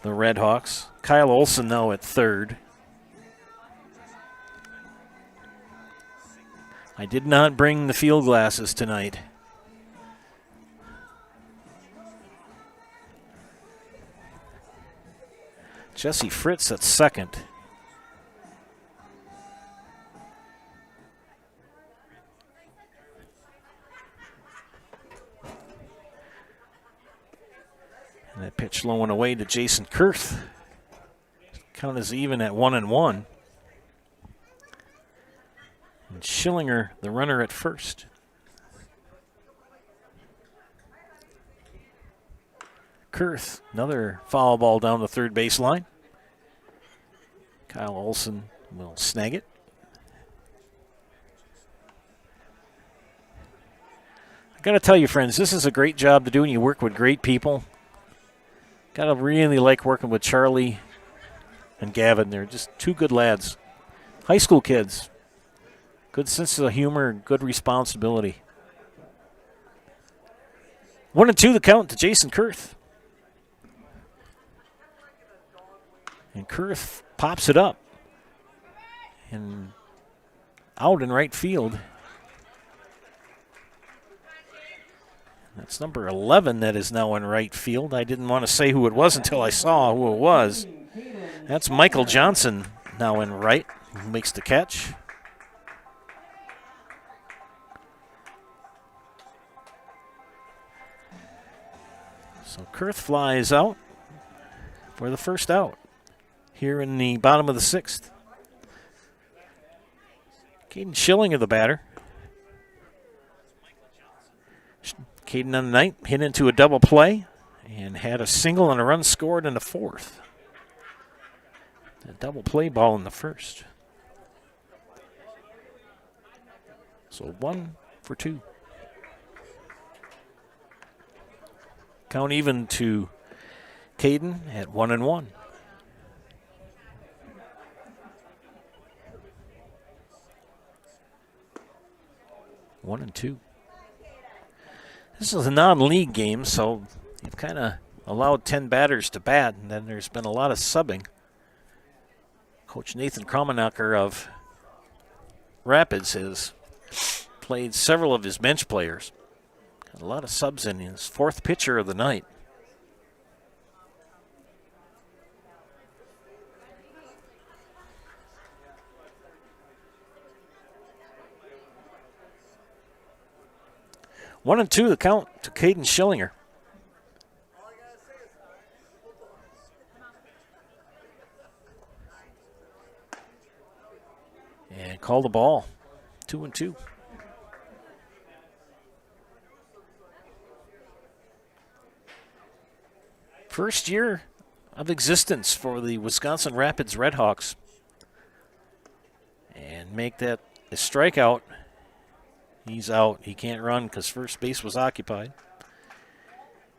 the Red Hawks. Kyle Olson now at third. I did not bring the field glasses tonight. Jesse Fritz at second. And that pitch low and away to Jason Kurth. Count is even at 1-1. And Schillinger, the runner at first. Kurth, another foul ball down the third baseline. Kyle Olson will snag it. I got to tell you, friends, this is a great job to do, and you work with great people. Got to really like working with Charlie and Gavin. They're just two good lads. High school kids. Good sense of humor, good responsibility. 1-2 the count to Jason Kurth. And Kurth pops it up. And out in right field. That's number 11 that is now in right field. I didn't want to say who it was until I saw who it was. That's Michael Johnson now in right, who makes the catch. So Kurth flies out for the first out here in the bottom of the sixth. Caden Schillinger, the batter. Caden on the night hit into a double play and had a single and a run scored in the fourth. A double play ball in the first. So 1 for 2. Count even to Caden at 1-1. One and two. This is a non-league game, so you've kind of allowed 10 batters to bat, and then there's been a lot of subbing. Coach Nathan Kromenacher of Rapids has played several of his bench players. Got a lot of subs in his fourth pitcher of the night. One and two the count to Caden Schillinger. And call the ball. 2-2. First year of existence for the Wisconsin Rapids Redhawks. And make that a strikeout. He's out. He can't run because first base was occupied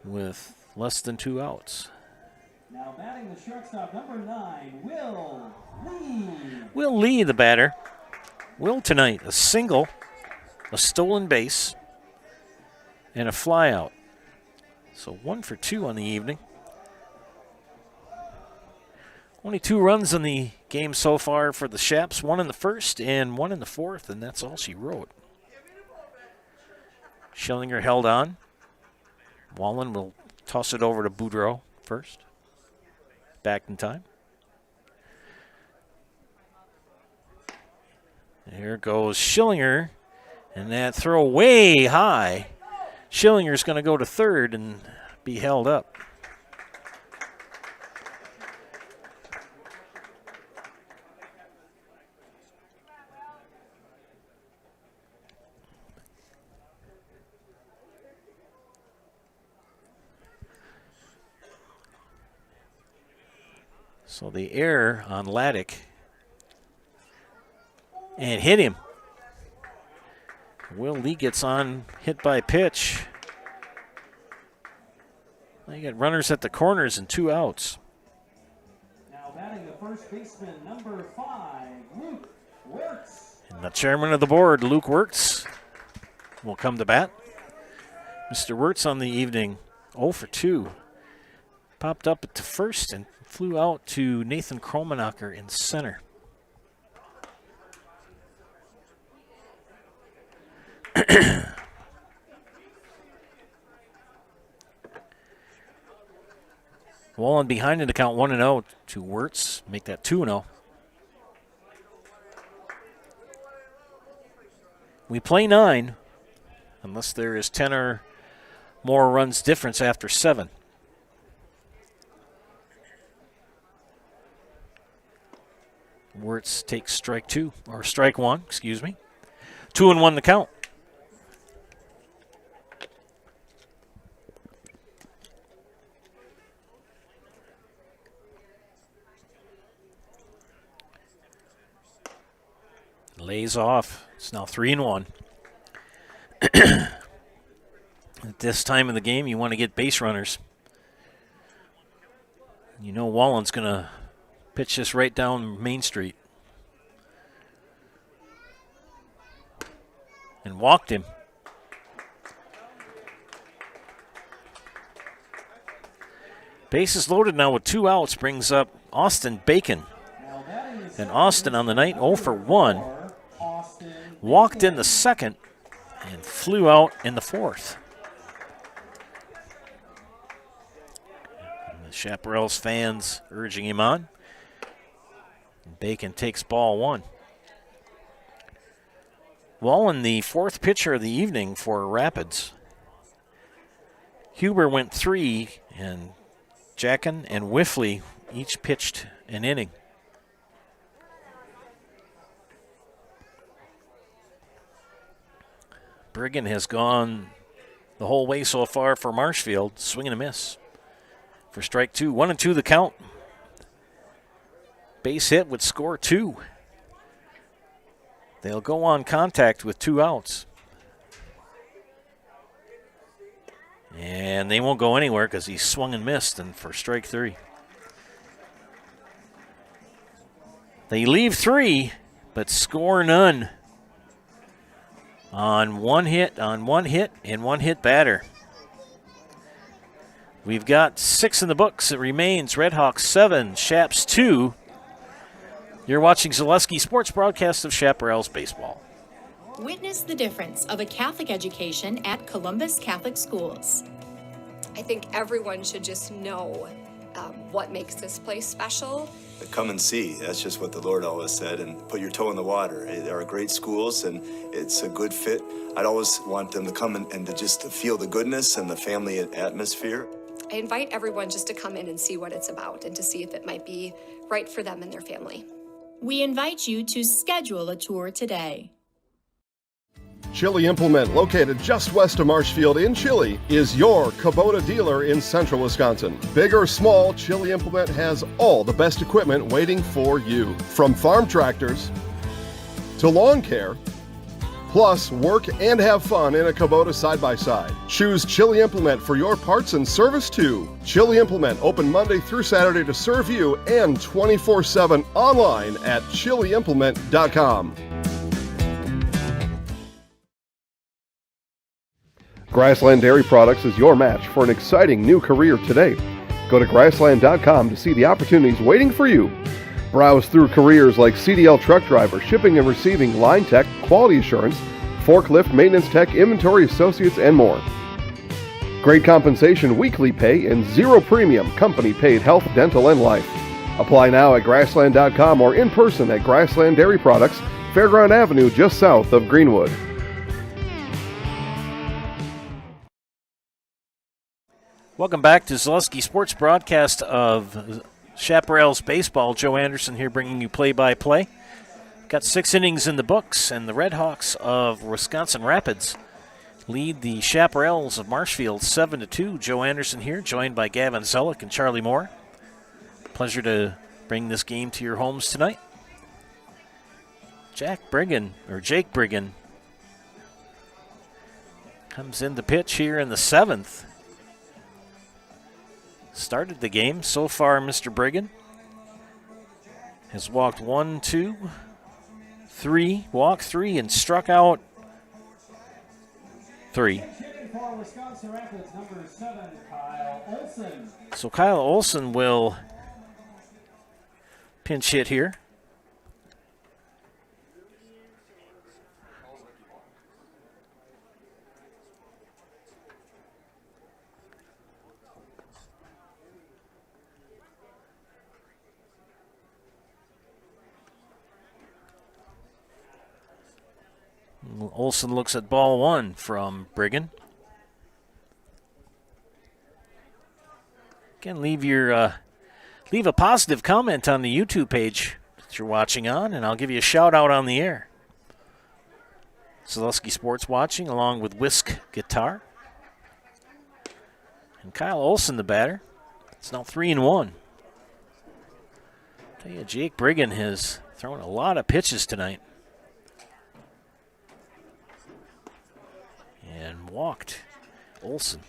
with less than 2 outs. Now batting the shortstop, number 9, Will Lee. Will Lee, the batter. Will tonight, a single, a stolen base, and a flyout. So 1 for 2 on the evening. Only 2 runs in the game so far for the Shaps, 1 in the first and 1 in the fourth, and that's all she wrote. Schillinger held on. Wallen will toss it over to Boudreau first. Back in time. Here goes Schillinger, and that throw way high. Schillinger's going to go to third and be held up. So the error on Laddick, and hit him. Will Lee gets on, hit by pitch. Well, you got runners at the corners and 2 outs. Now batting the first baseman, number 5, Luke Wirtz. And the chairman of the board, Luke Wirtz, will come to bat. Mr. Wirtz on the evening, 0 for 2. Popped up to first and flew out to Nathan Kromenacher in center. Wallen behind in the count 1-0 to Wirtz. Make that 2-0. We play 9 unless there is 10 or more runs difference after 7. Wirtz takes strike 1, excuse me. 2-1 the count. Lays off. It's now 3-1. At this time of the game, you want to get base runners. You know Wallen's going to pitch this right down Main Street. And walked him. Bases loaded now with 2 outs brings up Austin Bacon. And Austin on the night 0 for 1. Walked in the second and flew out in the fourth. And the Chaparrals fans urging him on. Bacon takes ball 1. Wallen, the 4th pitcher of the evening for Rapids. Huber went 3, and Jackin and Whiffley each pitched an inning. Briggan has gone the whole way so far for Marshfield. Swing and a miss for strike 2. 1-2 the count. Base hit would score 2. They'll go on contact with 2 outs. And they won't go anywhere because he swung and missed and for strike 3. They leave 3, but score none. On one hit, and one hit batter. We've got 6 in the books. It remains Redhawks 7, Chaps 2. You're watching Zaleski Sports broadcast of Chaparrals baseball. Witness the difference of a Catholic education at Columbus Catholic Schools. I think everyone should just know what makes this place special. Come and see. That's just what the Lord always said, and put your toe in the water. There are great schools, and it's a good fit. I'd always want them to come and to just to feel the goodness and the family atmosphere. I invite everyone just to come in and see what it's about and to see if it might be right for them and their family. We invite you to schedule a tour today. Chili Implement, located just west of Marshfield in Chili, is your Kubota dealer in central Wisconsin. Big or small, Chili Implement has all the best equipment waiting for you. From farm tractors to lawn care, plus work and have fun in a Kubota side-by-side. Choose Chili Implement for your parts and service too. Chili Implement, open Monday through Saturday to serve you and 24/7 online at chiliimplement.com. Grassland Dairy Products is your match for an exciting new career today. Go to grassland.com to see the opportunities waiting for you. Browse through careers like CDL truck driver, shipping and receiving, line tech, quality assurance, forklift, maintenance tech, inventory associates, and more. Great compensation, weekly pay, and zero premium, company paid health, dental, and life. Apply now at grassland.com or in person at Grassland Dairy Products, Fairground Avenue, just south of Greenwood. Welcome back to Zaleski Sports broadcast of Chaparrals baseball. Joe Anderson here bringing you play-by-play. Got 6 innings in the books, and the Redhawks of Wisconsin Rapids lead the Chaparrals of Marshfield 7-2. Joe Anderson here, joined by Gavin Zellick and Charlie Moore. Pleasure to bring this game to your homes tonight. Jake Briggan comes in to pitch here in the 7th. Started the game. So far, Mr. Briggan has walked 1, 2, 3, walked 3, and struck out 3. for Wisconsin Rapids, number 7, Kyle Olson. So Kyle Olson will pinch hit here. Olson looks at ball 1 from Brigham. Again, leave a positive comment on the YouTube page that you're watching on, and I'll give you a shout out on the air. Zaleski Sports watching, along with Whisk Guitar. And Kyle Olson, the batter. It's now 3-1. Tell you, Jake Brigham has thrown a lot of pitches tonight. And walked Olson.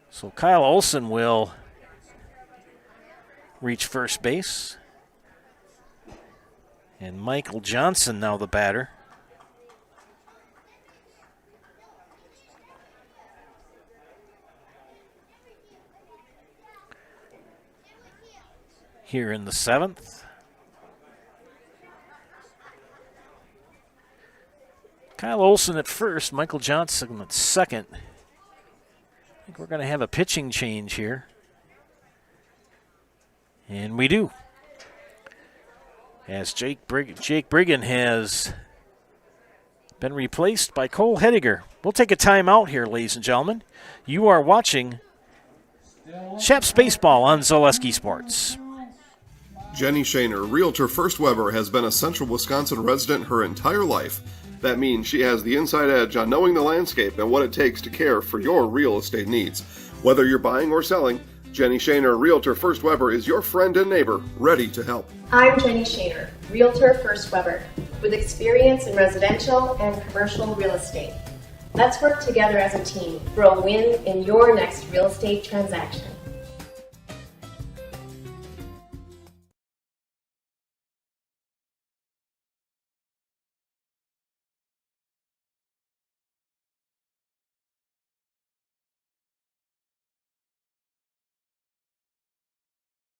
So Kyle Olson will reach first base. And Michael Johnson now the batter. Here in the 7th. Kyle Olson at first, Michael Johnson at second. I think we're going to have a pitching change here. And we do. As Jake Brigham has been replaced by Cole Hediger. We'll take a timeout here, ladies and gentlemen. You are watching Chaps Baseball on Zaleski Sports. Jenny Shaner, Realtor First Weber, has been a Central Wisconsin resident her entire life. That means she has the inside edge on knowing the landscape and what it takes to care for your real estate needs. Whether you're buying or selling, Jenny Shaner, Realtor First Weber, is your friend and neighbor, ready to help. I'm Jenny Shaner, Realtor First Weber, with experience in residential and commercial real estate. Let's work together as a team for a win in your next real estate transaction.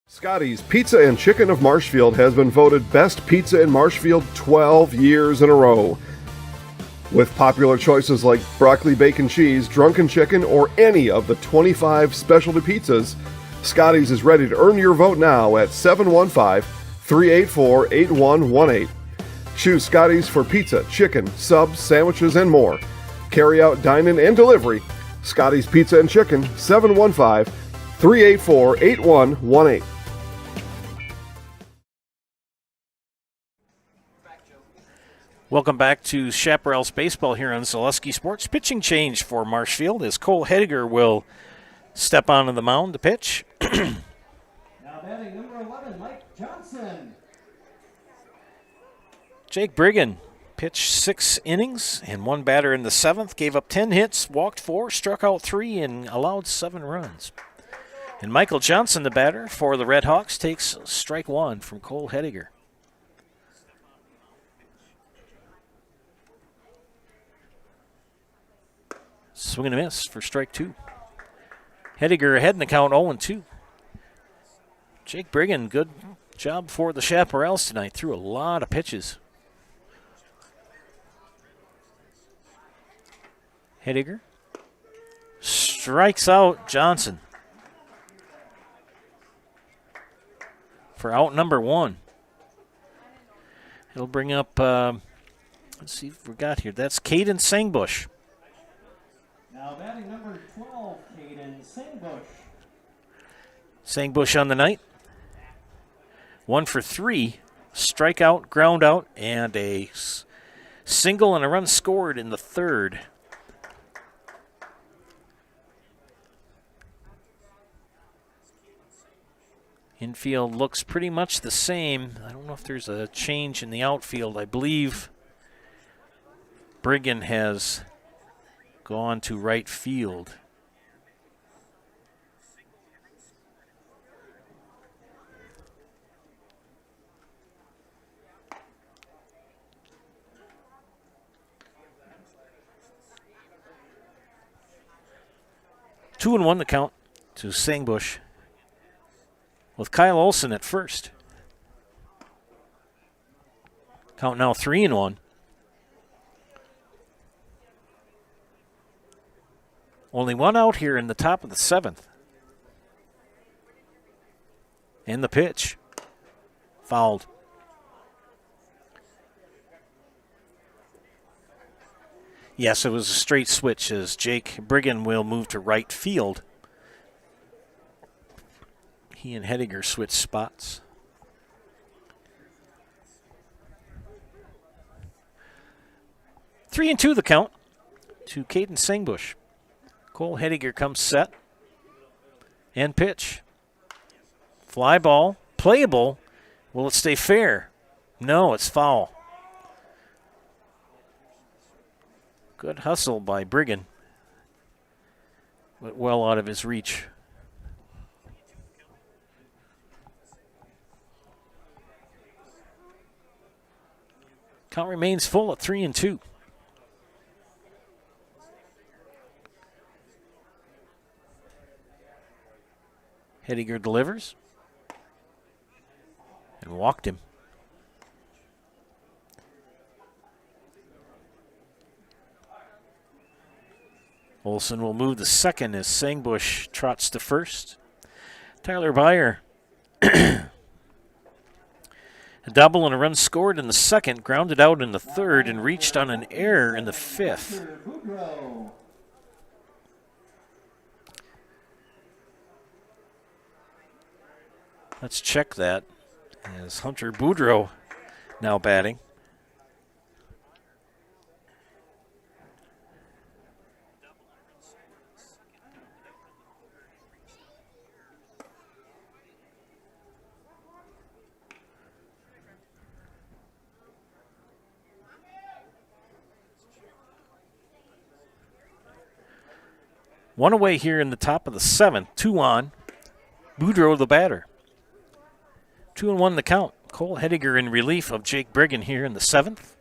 Scotty's Pizza and Chicken of Marshfield has been voted Best Pizza in Marshfield 12 years in a row. With popular choices like broccoli bacon cheese, drunken chicken, or any of the 25 specialty pizzas, Scotty's is ready to earn your vote now at 715-384-8118. Choose Scotty's for pizza, chicken, subs, sandwiches, and more. Carry out, dine-in, and delivery. Scotty's Pizza and Chicken, 715-384-8118. Welcome back to Chaparrals Baseball here on Zaleski Sports. Pitching change for Marshfield as Cole Hediger will step onto the mound to pitch. Now batting number 11, Mike Johnson. Jake Brigham pitched 6 innings and 1 batter in the 7th, gave up 10 hits, walked 4, struck out 3, and allowed 7 runs. And Michael Johnson, the batter for the Red Hawks, takes strike 1 from Cole Hediger. Swing and a miss for strike 2. Hediger ahead in the count 0-2. Jake Brigham, good job for the Chaparrals tonight. Threw a lot of pitches. Hediger strikes out Johnson for out number 1. It'll bring up, let's see if we got here. That's Caden Sangbush. Now batting number 12, Caden Sangbush. Sangbush on the night. 1 for 3. Strikeout, ground out, and a single and a run scored in the 3rd. Infield looks pretty much the same. I don't know if there's a change in the outfield. I believe Brigham has gone to right field. 2-1 the count to Sangbush, with Kyle Olson at first. Count now 3-1. Only one out here in the top of the 7th. And the pitch. Fouled. Yes, it was a straight switch as Jake Brigham will move to right field. He and Hediger switch spots. 3-2 the count to Caden Sangbush. Cole Hediger comes set and pitch. Fly ball, playable. Will it stay fair? No, it's foul. Good hustle by Brigham, but well out of his reach. Count remains full at 3-2. Hediger delivers and walked him. Olson will move to second as Sangbush trots to first. Tyler Byer, a double and a run scored in the second, grounded out in the third, and reached on an error in the fifth. Let's check that as Hunter Boudreau now batting. One away here in the top of the 7th, 2 on. Boudreau the batter. 2-1 the count. Cole Hediger in relief of Jake Brigham here in the 7th.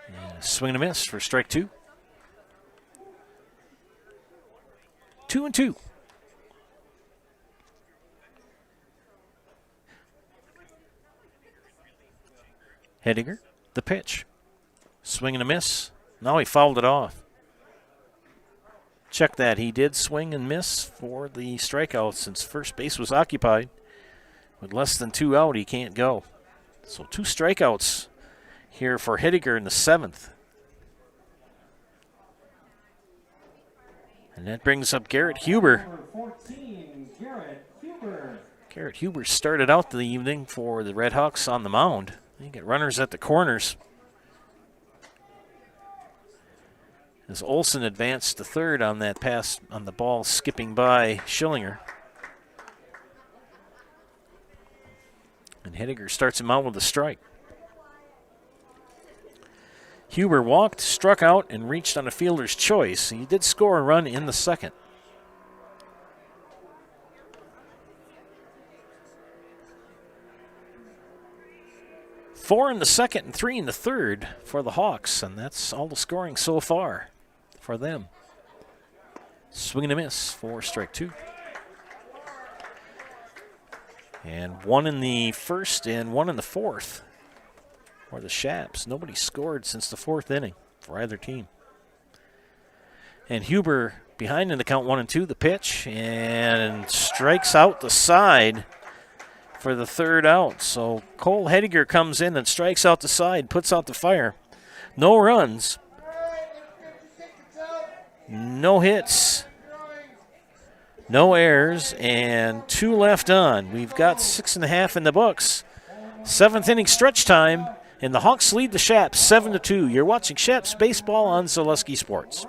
And swing and a miss for strike 2. 2-2. Hediger, the pitch. Swing and a miss. Now he fouled it off. Check that. He did swing and miss for the strikeout since first base was occupied. With less than 2 out, he can't go. So 2 strikeouts here for Hediger in the 7th. And that brings up Garrett Huber. Number 14, Garrett Huber. Garrett Huber started out the evening for the Redhawks on the mound. You get runners at the corners. As Olson advanced to third on that pass on the ball skipping by Schillinger. And Hediger starts him out with a strike. Huber walked, struck out, and reached on a fielder's choice. He did score a run in the second. Four in the second and 3 in the third for the Hawks, and that's all the scoring so far for them. Swing and a miss for strike 2. And 1 in the first and 1 in the fourth for the Shaps. Nobody scored since the 4th inning for either team. And Huber behind in the count 1-2, the pitch, and strikes out the side for the 3rd out. So Cole Hediger comes in and strikes out the side, puts out the fire. No runs, no hits, no errors, and 2 left on. We've got 6.5 in the books. 7th inning stretch time, and the Hawks lead the Shaps 7-2. You're watching Shaps Baseball on Zaleski Sports.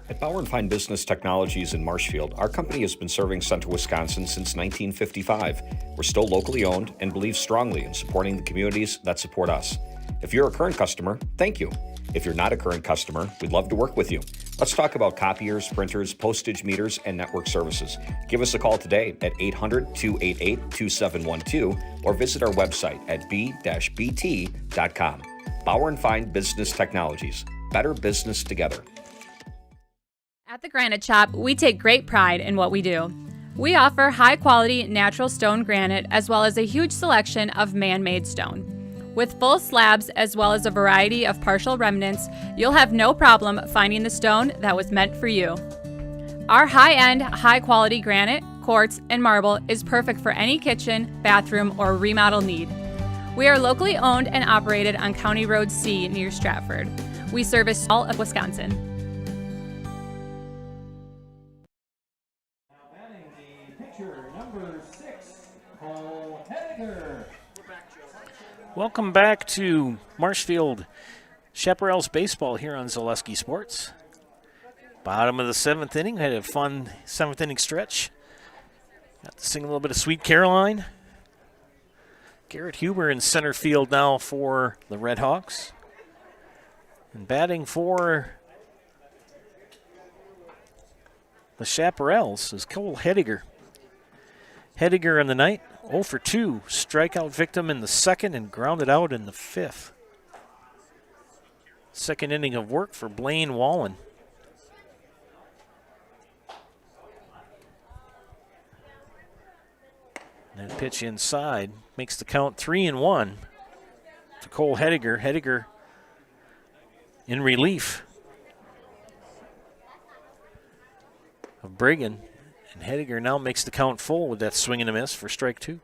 At Bauer & Fine Business Technologies in Marshfield, our company has been serving Central Wisconsin since 1955. We're still locally owned and believe strongly in supporting the communities that support us. If you're a current customer, thank you. If you're not a current customer, we'd love to work with you. Let's talk about copiers, printers, postage meters, and network services. Give us a call today at 800-288-2712 or visit our website at b-bt.com. Bauer & Fine Business Technologies. Better business together. At the Granite Shop, we take great pride in what we do. We offer high-quality natural stone granite as well as a huge selection of man-made stone. With full slabs as well as a variety of partial remnants, you'll have no problem finding the stone that was meant for you. Our high-end, high-quality granite, quartz, and marble is perfect for any kitchen, bathroom, or remodel need. We are locally owned and operated on County Road C near Stratford. We service all of Wisconsin. Now batting the pitcher, number 6, Cole Hediger. Welcome back to Marshfield Chaparrals baseball here on Zaleski Sports. Bottom of the 7th inning. Had a fun 7th inning stretch. Got to sing a little bit of Sweet Caroline. Garrett Huber in center field now for the Red Hawks. And batting for the Chaparrals is Cole Hediger. Hediger in the night, 0 for 2. Strikeout victim in the 2nd and grounded out in the 5th. Second inning of work for Blaine Wallen. That pitch inside makes the count 3-1 to Cole Hediger. Hediger in relief of Brigham. And Hediger now makes the count full with that swing and a miss for strike 2.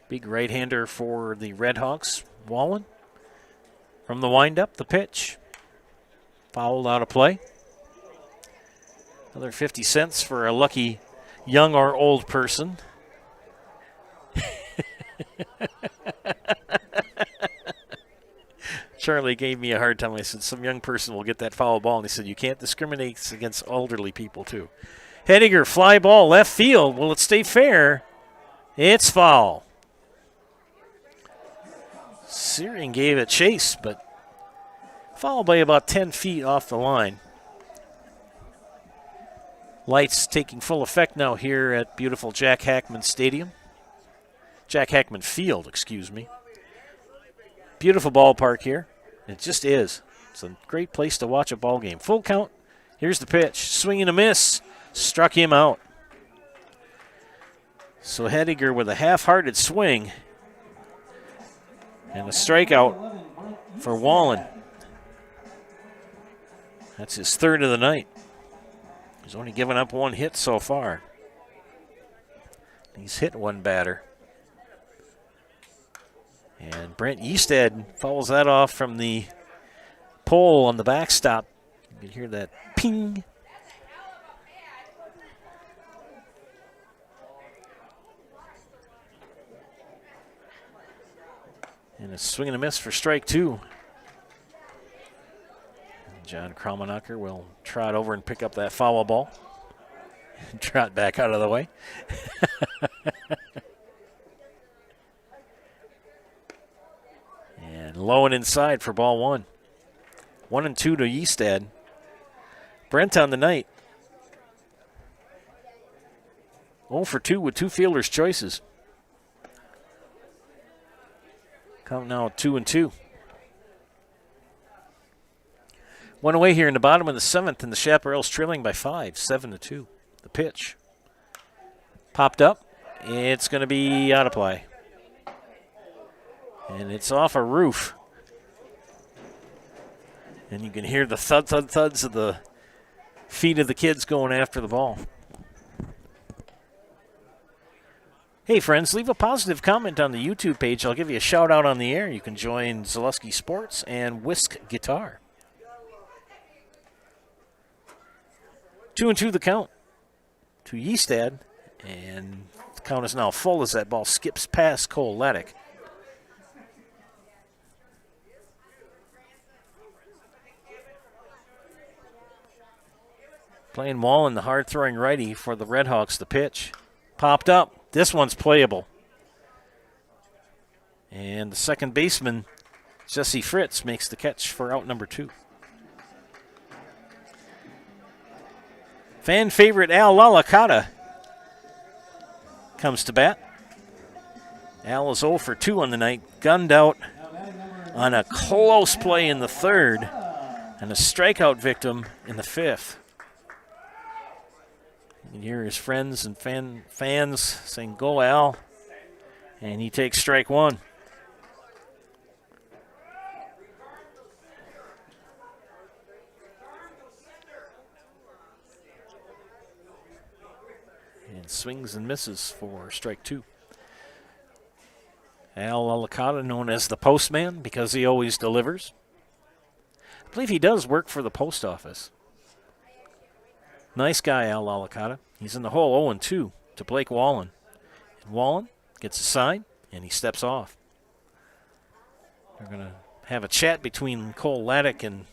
Big right-hander for the Red Hawks. Wallen from the windup, the pitch. Fouled out of play. Another 50 cents for a lucky young or old person. Charlie gave me a hard time. I said, some young person will get that foul ball. And he said, you can't discriminate against elderly people, too. Hediger, fly ball, left field. Will it stay fair? It's foul. Searing gave it chase, but foul by about 10 feet off the line. Lights taking full effect now here at beautiful Jack Hackman Stadium. Jack Hackman Field, excuse me. Beautiful ballpark here. It just is. It's a great place to watch a ball game. Full count. Here's the pitch. Swing and a miss. Struck him out. So Hediger with a half-hearted swing. And a strikeout for Wallen. That's his 3rd of the night. He's only given up 1 hit so far. He's hit 1 batter. And Brent Easted fouls that off from the pole on the backstop. You can hear that ping. And a swing and a miss for strike 2. John Kromanacher will trot over and pick up that foul ball. Trot back out of the way. And low and inside for ball 1. 1-2 to Eastad. Brent on the night. 0 for 2 with 2 fielders' choices. Count now 2-2. 1 away here in the bottom of the 7th, and the Chaparrals trailing by 5, 7-2. The pitch. Popped up. It's going to be out of play. And it's off a roof. And you can hear the thuds of the feet of the kids going after the ball. Hey, friends, leave a positive comment on the YouTube page. I'll give you a shout-out on the air. You can join Zaleski Sports and Whisk Guitar. 2-2 the count to Eastad, and the count is now full as that ball skips past Cole Laddick. Playing Wallen, the hard-throwing righty for the Red Hawks, the pitch. Popped up. This one's playable. And the second baseman, Jesse Fritz, makes the catch for out number 2. Fan favorite Al Lalakata comes to bat. Al is 0 for 2 on the night, gunned out on a close play in the 3rd and a strikeout victim in the 5th. You can hear his friends and fans saying, "Go Al," and he takes strike 1. And swings and misses for strike 2. Al Lalakata, known as the postman because he always delivers. I believe he does work for the post office. Nice guy, Al Lalakata. He's in the hole 0-2 to Blake Wallen. And Wallen gets a sign, and he steps off. We're going to have a chat between Cole Laddick and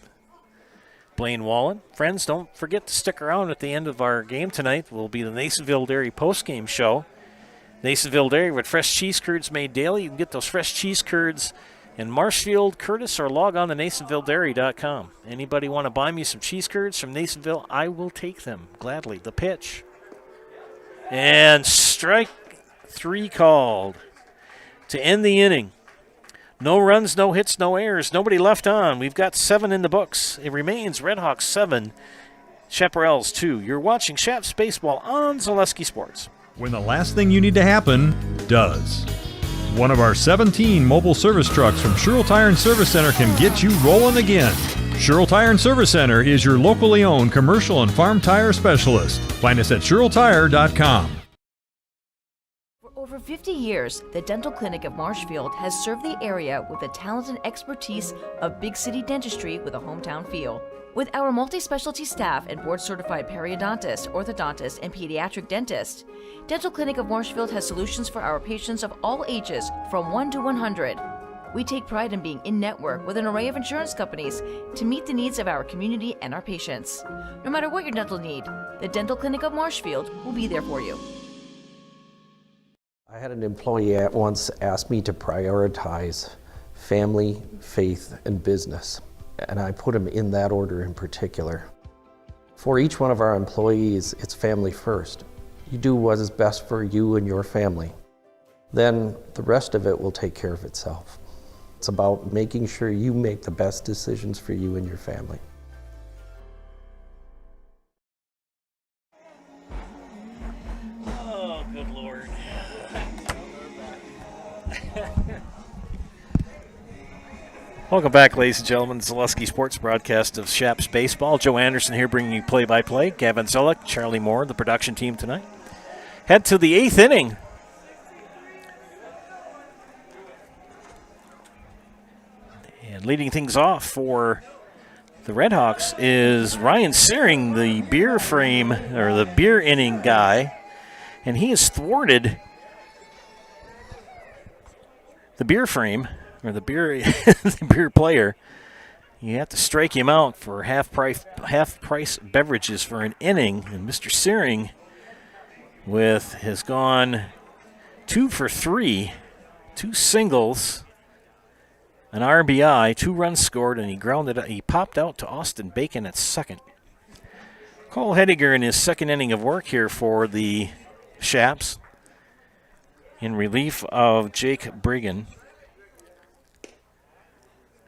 Blaine Wallen. Friends, don't forget to stick around at the end of our game tonight. Will be the Nasonville Dairy postgame show. Nasonville Dairy with fresh cheese curds made daily. You can get those fresh cheese curds in Marshfield, Curtis, or log on to NasonvilleDairy.com. Anybody want to buy me some cheese curds from Nasonville? I will take them gladly. The pitch. And strike 3 called to end the inning. No runs, no hits, no errors. Nobody left on. We've got 7 in the books. It remains Redhawks 7, Chaparrals 2. You're watching Shaps Baseball on Zaleski Sports. When the last thing you need to happen does. One of our 17 mobile service trucks from Sherrill Tire and Service Center can get you rolling again. Sherrill Tire and Service Center is your locally owned commercial and farm tire specialist. Find us at SherrillTire.com. For over 50 years, the Dental Clinic of Marshfield has served the area with the talent and expertise of big city dentistry with a hometown feel. With our multi-specialty staff and board-certified periodontist, orthodontist, and pediatric dentist, Dental Clinic of Marshfield has solutions for our patients of all ages from 1 to 100. We take pride in being in-network with an array of insurance companies to meet the needs of our community and our patients. No matter what your dental need, the Dental Clinic of Marshfield will be there for you. I had an employee at once ask me to prioritize family, faith, and business. And I put them in that order in particular. For each one of our employees, it's family first. You do what is best for you and your family. Then the rest of it will take care of itself. It's about making sure you make the best decisions for you and your family. Oh, good Lord. Welcome back, ladies and gentlemen. The Zaleski Sports broadcast of Shaps Baseball. Joe Anderson here bringing you play-by-play. Gavin Zullock, Charlie Moore, the production team tonight. Head to the 8th inning. And leading things off for the Redhawks is Ryan Searing, the beer frame, or the beer inning guy. And he has thwarted the beer frame, or the beer the beer player. You have to strike him out for half price beverages for an inning. And Mr. Searing has gone 2 for 3, 2 singles, an RBI, 2 runs scored, and he popped out to Austin Bacon at second. Cole Hediger in his second inning of work here for the Shaps in relief of Jake Brigham.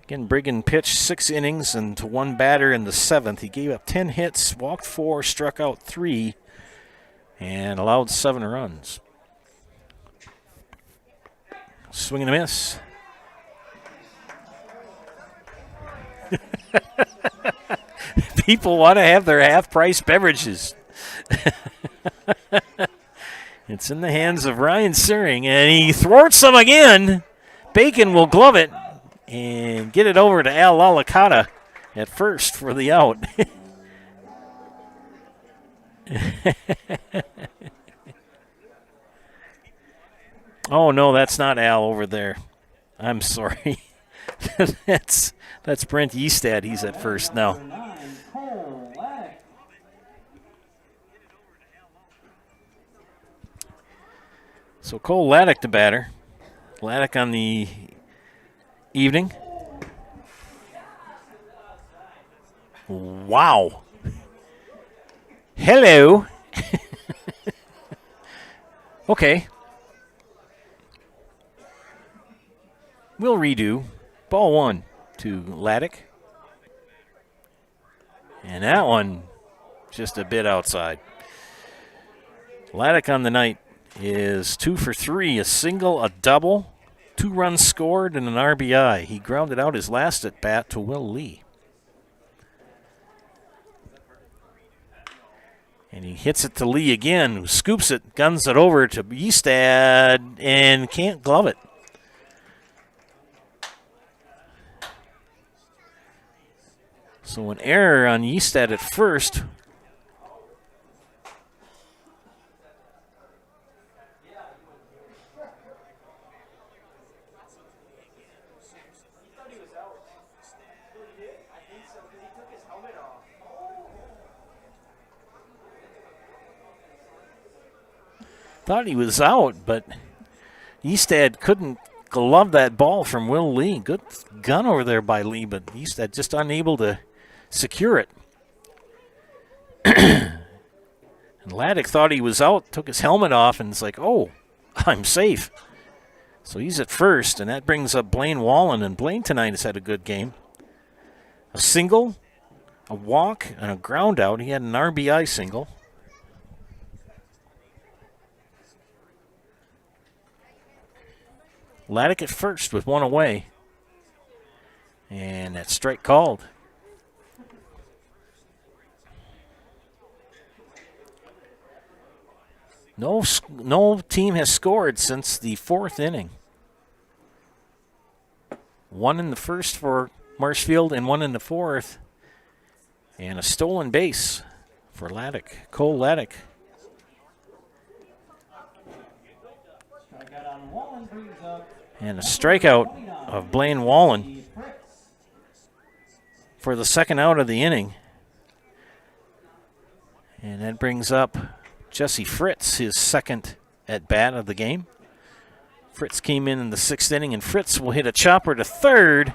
Again, Brigham pitched 6 innings and to 1 batter in the 7th. He gave up 10 hits, walked 4, struck out 3, and allowed 7 runs. Swing and a miss. People want to have their half-price beverages. It's in the hands of Ryan Searing, and he thwarts them again. Bacon will glove it and get it over to Al Lalakata at first for the out. Oh, no, that's not Al over there. I'm sorry. That's Brent Eastad. He's at first now. So Cole Laddick, the batter. Laddick on the evening. Wow. Hello. Okay. We'll redo. Ball 1 to Laddick. And that one just a bit outside. Laddick on the night is 2 for 3, a single, a double, 2 runs scored, and an RBI. He grounded out his last at bat to Will Lee. And he hits it to Lee again, who scoops it, guns it over to Eastad, and can't glove it. So an error on Eastad at first. Thought he was out, but Eastad couldn't glove that ball from Will Lee. Good gun over there by Lee, but Eastad just unable to secure it. And Laddick thought he was out, took his helmet off, and it's like, oh, I'm safe. So he's at first, and that brings up Blaine Wallen, and Blaine tonight has had a good game. A single, a walk, and a ground out. He had an RBI single. Laddick at first with 1 away. And that strike called. No team has scored since the 4th inning. 1 in the first for Marshfield and 1 in the 4th. And a stolen base for Laddick, Cole Laddick. And a strikeout of Blaine Wallen for the second out of the inning. And that brings up Jesse Fritz, his second at bat of the game. Fritz came in the 6th inning, and Fritz will hit a chopper to third.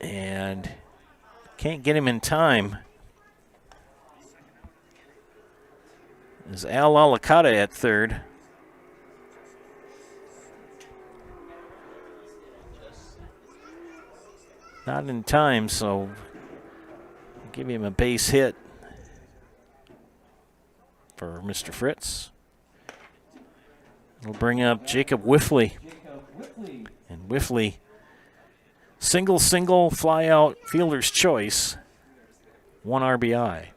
And can't get him in time. Is Al Alicata at third. Not in time, so give him a base hit for Mr. Fritz. We'll bring up Jacob Whiffley. And Whiffley, single, fly out, fielder's choice, 1 RBI.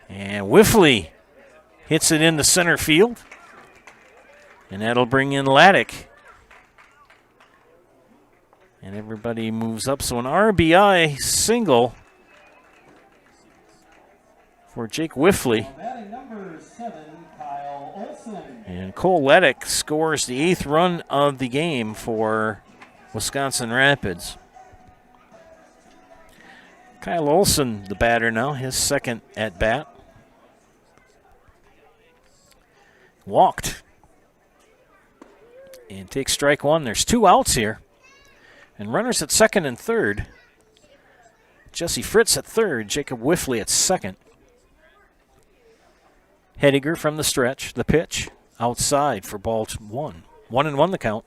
And Whiffley hits it into center field. And that'll bring in Laddick. And everybody moves up. So an RBI single for Jake Whiffley. And Cole Laddick scores the 8th run of the game for Wisconsin Rapids. Kyle Olson, the batter now, his second at bat. Walked. And takes strike 1. There's 2 outs here. And runners at second and third. Jesse Fritz at third, Jacob Whiffley at second. Hediger from the stretch, the pitch, outside for ball 1. 1-1 the count.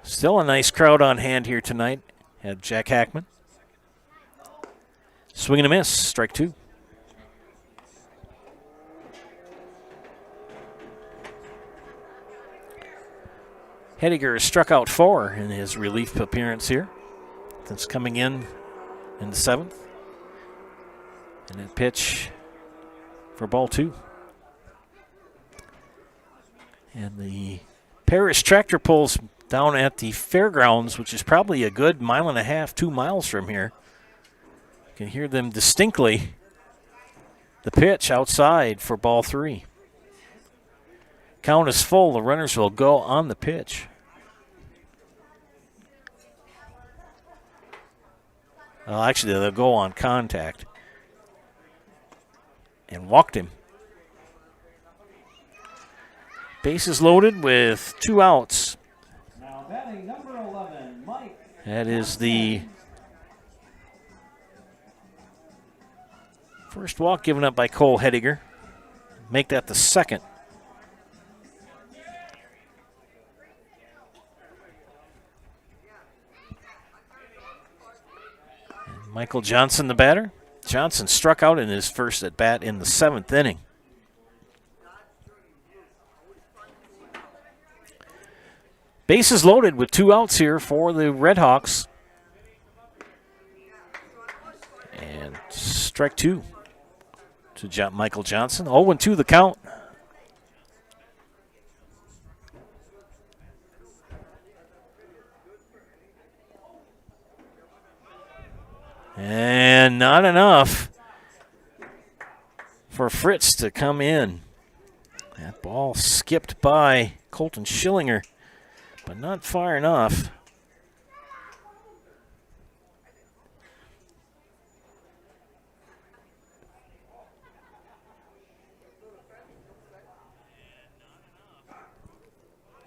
Still a nice crowd on hand here tonight. Had Jack Hackman. Swing and a miss, strike 2. Hediger has struck out 4 in his relief appearance here since coming in the 7th. And that pitch for ball 2. And the Parrish tractor pulls down at the fairgrounds, which is probably a good 1.5 miles, 2 miles from here. You can hear them distinctly. The pitch outside for ball 3. Count is full. The runners will go on the pitch. Well, actually, they'll go on contact. And walked him. Bases loaded with 2 outs. Now batting number 11, Mike. That is the first walk given up by Cole Hediger. Make that the second. And Michael Johnson, the batter. Johnson struck out in his first at bat in the 7th inning. Bases loaded with 2 outs here for the Redhawks. And strike 2 to Michael Johnson. 0-2 the count. And not enough for Fritz to come in. That ball skipped by Colton Schillinger, but not far enough.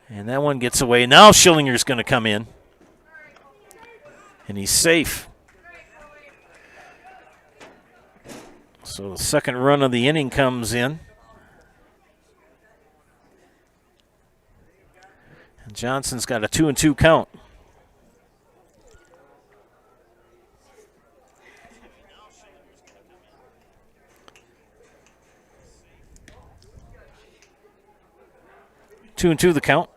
And that one gets away. Now Schillinger's going to come in. And he's safe. So the second run of the inning comes in. And Johnson's got a 2-2 count. Two and two the count.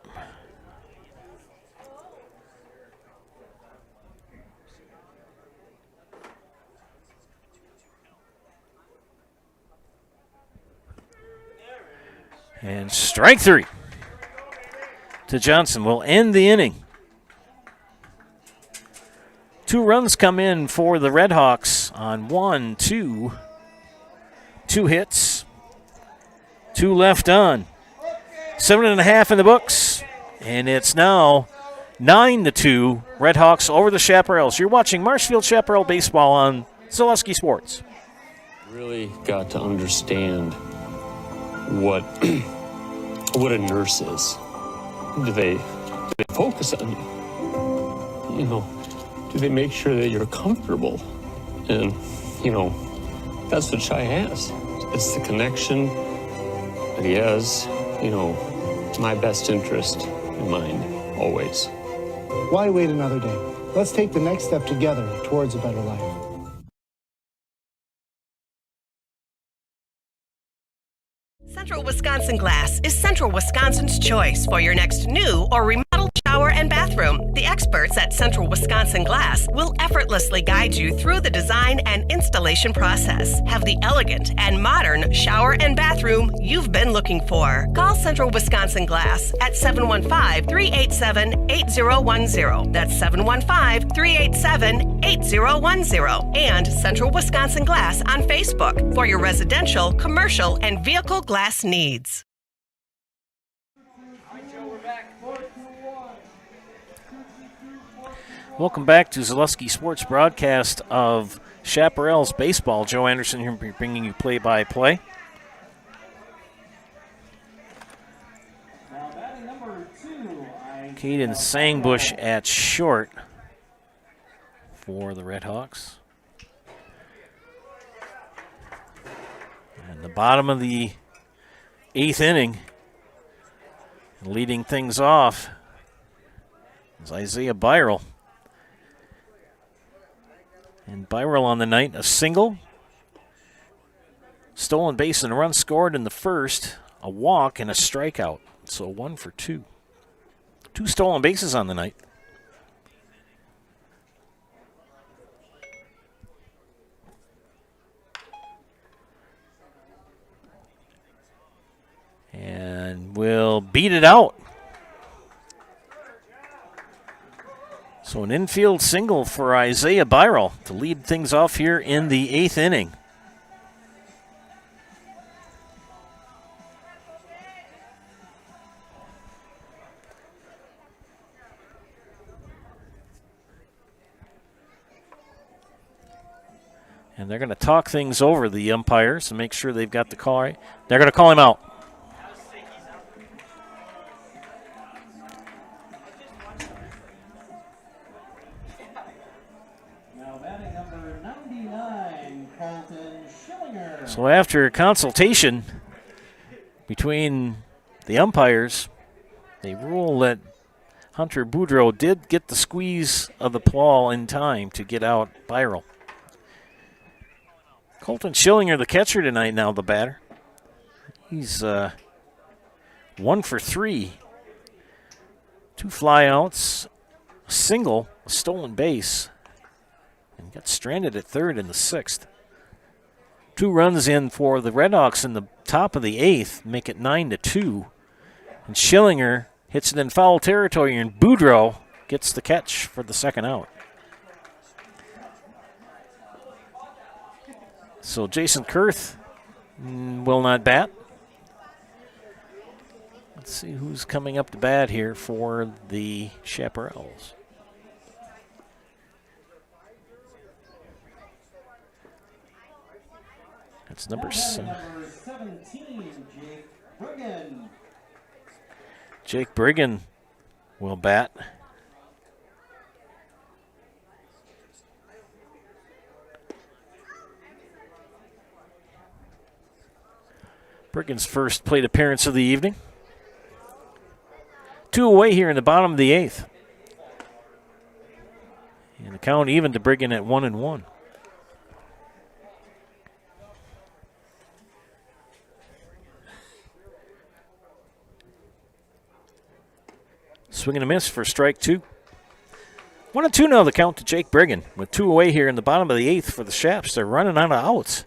And strike 3 to Johnson will end the inning. 2 runs come in for the Redhawks on 2 hits, 2 left on. 7.5 in the books, and it's now 9-2 Redhawks over the Chaparrals. You're watching Marshfield Chaparral baseball on Zaleski Sports. Really got to understand what a nurse is. Do they focus on you? You know, do they make sure that you're comfortable? And, you know, that's what Shai has. It's the connection that he has, you know, my best interest in mind, always. Why wait another day? Let's take the next step together towards a better life. Central Wisconsin Glass is Central Wisconsin's choice for your next new or remodeled shower and bathroom. The experts at Central Wisconsin Glass will effortlessly guide you through the design and installation process. Have the elegant and modern shower and bathroom you've been looking for. Call Central Wisconsin Glass at 715-387-8010. That's 715-387-8010. And Central Wisconsin Glass on Facebook for your residential, commercial, and vehicle glass needs. Welcome back to Zaleski Sports broadcast of Chaparrals baseball. Joe Anderson here bringing you play-by-play. Caden Sangbush at short for the Redhawks. And the bottom of the 8th inning, leading things off is Isaiah Byrell. And Byrell on the night, a single, stolen base and a run scored in the first, a walk and a strikeout. So 1 for 2. 2 stolen bases on the night. And will beat it out. So an infield single for Isaiah Byrell to lead things off here in the 8th inning. And they're going to talk things over, the umpires, and make sure they've got the call right. They're going to call him out. So after a consultation between the umpires, they rule that Hunter Boudreau did get the squeeze of the ball in time to get out viral. Colton Schillinger, the catcher tonight, now the batter. He's 1 for 3. 2 flyouts, a single, a stolen base, and got stranded at third in the 6th. 2 runs in for the Redhawks in the top of the 8th, make it 9-2. And Schillinger hits it in foul territory, and Boudreau gets the catch for the second out. So Jason Kurth will not bat. Let's see who's coming up to bat here for the Chaparrals. That's number 17, Jake Briggan. Jake Briggan will bat. Briggan's first plate appearance of the evening. 2 away here in the bottom of the 8th. And the count even to Briggan at 1-1. Swing and a miss for strike 2. 1-2 now the count to Jake Briggan. With 2 away here in the bottom of the 8th for the Chaps. They're running out of outs.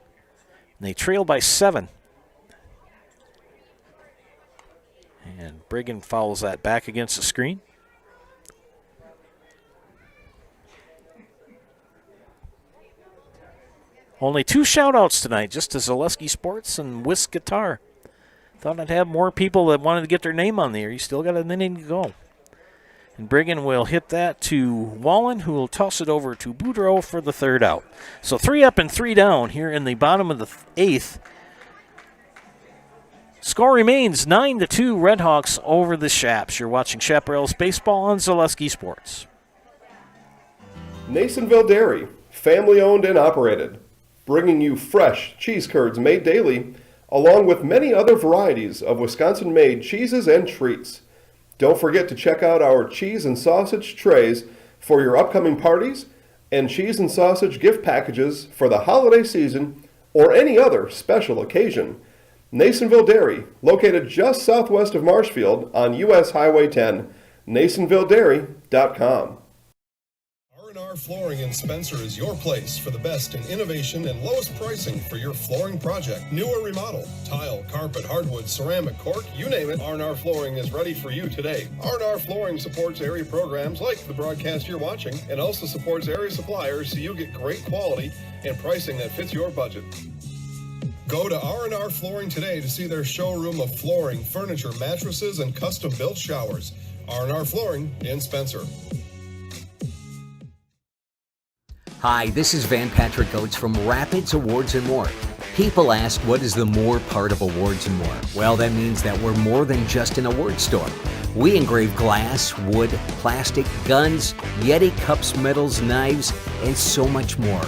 And they trail by 7. And Briggan fouls that back against the screen. Only 2 shout-outs tonight, just to Zaleski Sports and Whisk Guitar. Thought I'd have more people that wanted to get their name on there. You still got an inning to go. And Briggan will hit that to Wallen, who will toss it over to Boudreau for the third out. So 3 up and 3 down here in the bottom of the 8th. Score remains 9-2 Redhawks over the Chaps. You're watching Chaparrals Baseball on Zaleski Sports. Nasonville Dairy, family owned and operated, bringing you fresh cheese curds made daily, along with many other varieties of Wisconsin-made cheeses and treats. Don't forget to check out our cheese and sausage trays for your upcoming parties and cheese and sausage gift packages for the holiday season or any other special occasion. Nasonville Dairy, located just southwest of Marshfield on U.S. Highway 10, NasonvilleDairy.com. R&R Flooring in Spencer is your place for the best in innovation and lowest pricing for your flooring project. New or remodel, tile, carpet, hardwood, ceramic, cork, you name it, R&R Flooring is ready for you today. R&R Flooring supports area programs like the broadcast you're watching and also supports area suppliers so you get great quality and pricing that fits your budget. Go to R&R Flooring today to see their showroom of flooring, furniture, mattresses, and custom-built showers. R&R Flooring in Spencer. Hi, this is Van Patrick Oates from Rapids Awards and More. People ask, what is the more part of Awards and More? Well, that means that we're more than just an award store. We engrave glass, wood, plastic, guns, Yeti cups, medals, knives, and so much more.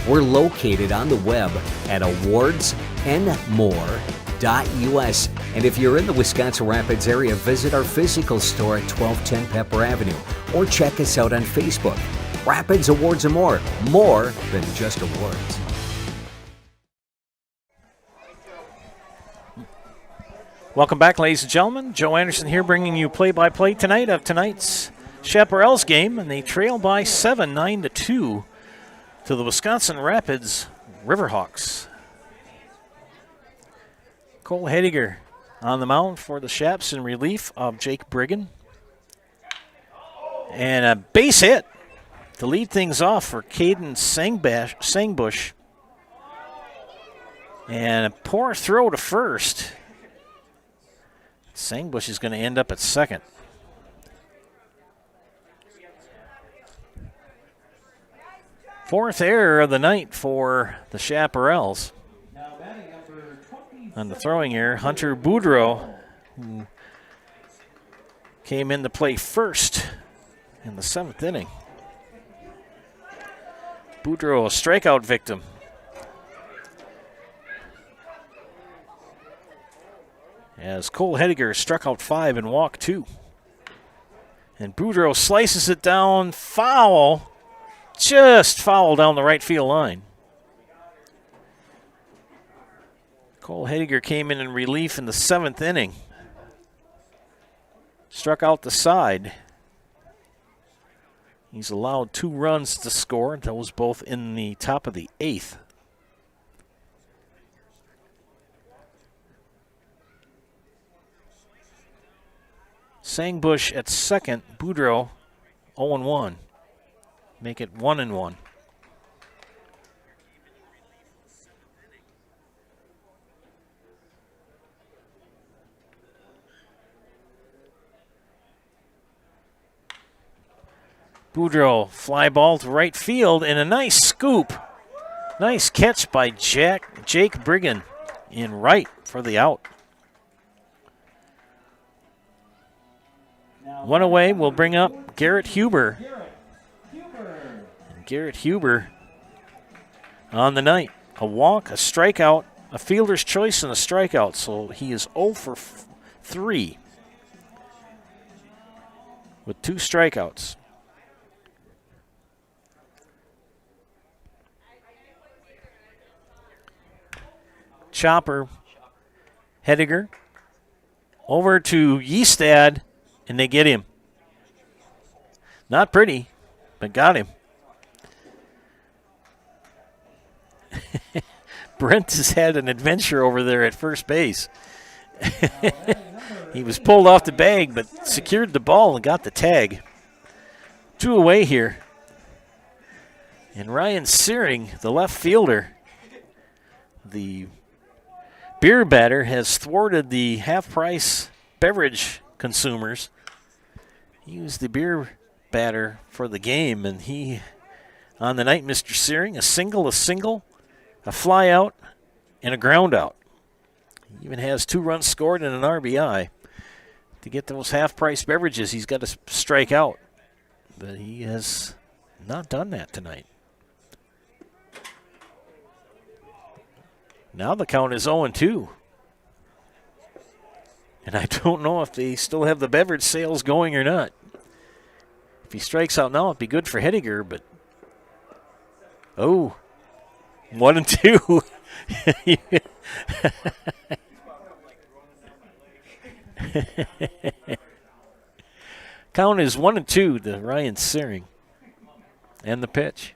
We're located on the web at awardsandmore.us. And if you're in the Wisconsin Rapids area, visit our physical store at 1210 Pepper Avenue or check us out on Facebook. Rapids Awards and More than just awards. Welcome back, ladies and gentlemen. Joe Anderson here bringing you play-by-play tonight of tonight's Chaparrals game, and they trail by 7, 9-2 to the Wisconsin Rapids Riverhawks. Cole Hediger on the mound for the Chaps in relief of Jake Briggan. And a base hit to lead things off for Caden Sangbush. And a poor throw to first. Sangbush is going to end up at second. Fourth error of the night for the Chaparrals. On the throwing error, Hunter Boudreau, who came into play first in the 7th inning. Boudreau, a strikeout victim. As Cole Hediger struck out 5 and walked 2. And Boudreau slices it down, foul, just foul down the right field line. Cole Hediger came in relief in the 7th inning. Struck out the side. He's allowed 2 runs to score. Those both in the top of the 8th. Sangbush at second. Boudreau 0-1. Make it 1-1. Boudreau, fly ball to right field, and a nice scoop. Nice catch by Jake Brigham in right for the out. One away will bring up Garrett Huber. And Garrett Huber on the night. A walk, a strikeout, a fielder's choice, and a strikeout. So he is 0 for 3 with 2 strikeouts. Chopper, Hediger, over to Yeastad, and they get him. Not pretty, but got him. Brent has had an adventure over there at first base. He was pulled off the bag, but secured the ball and got the tag. 2 away here. And Ryan Searing, the left fielder, the beer batter, has thwarted the half-price beverage consumers. He was the beer batter for the game, and he, on the night, Mr. Searing, a single, a fly out, and a ground out. He even has 2 runs scored and an RBI. To get those half-price beverages, he's got to strike out, but he has not done that tonight. Now the count is 0-2. And I don't know if they still have the beverage sales going or not. If he strikes out now, it'd be good for Hediger, but 1-2. Count is 1-2 to Ryan Searing. And the pitch.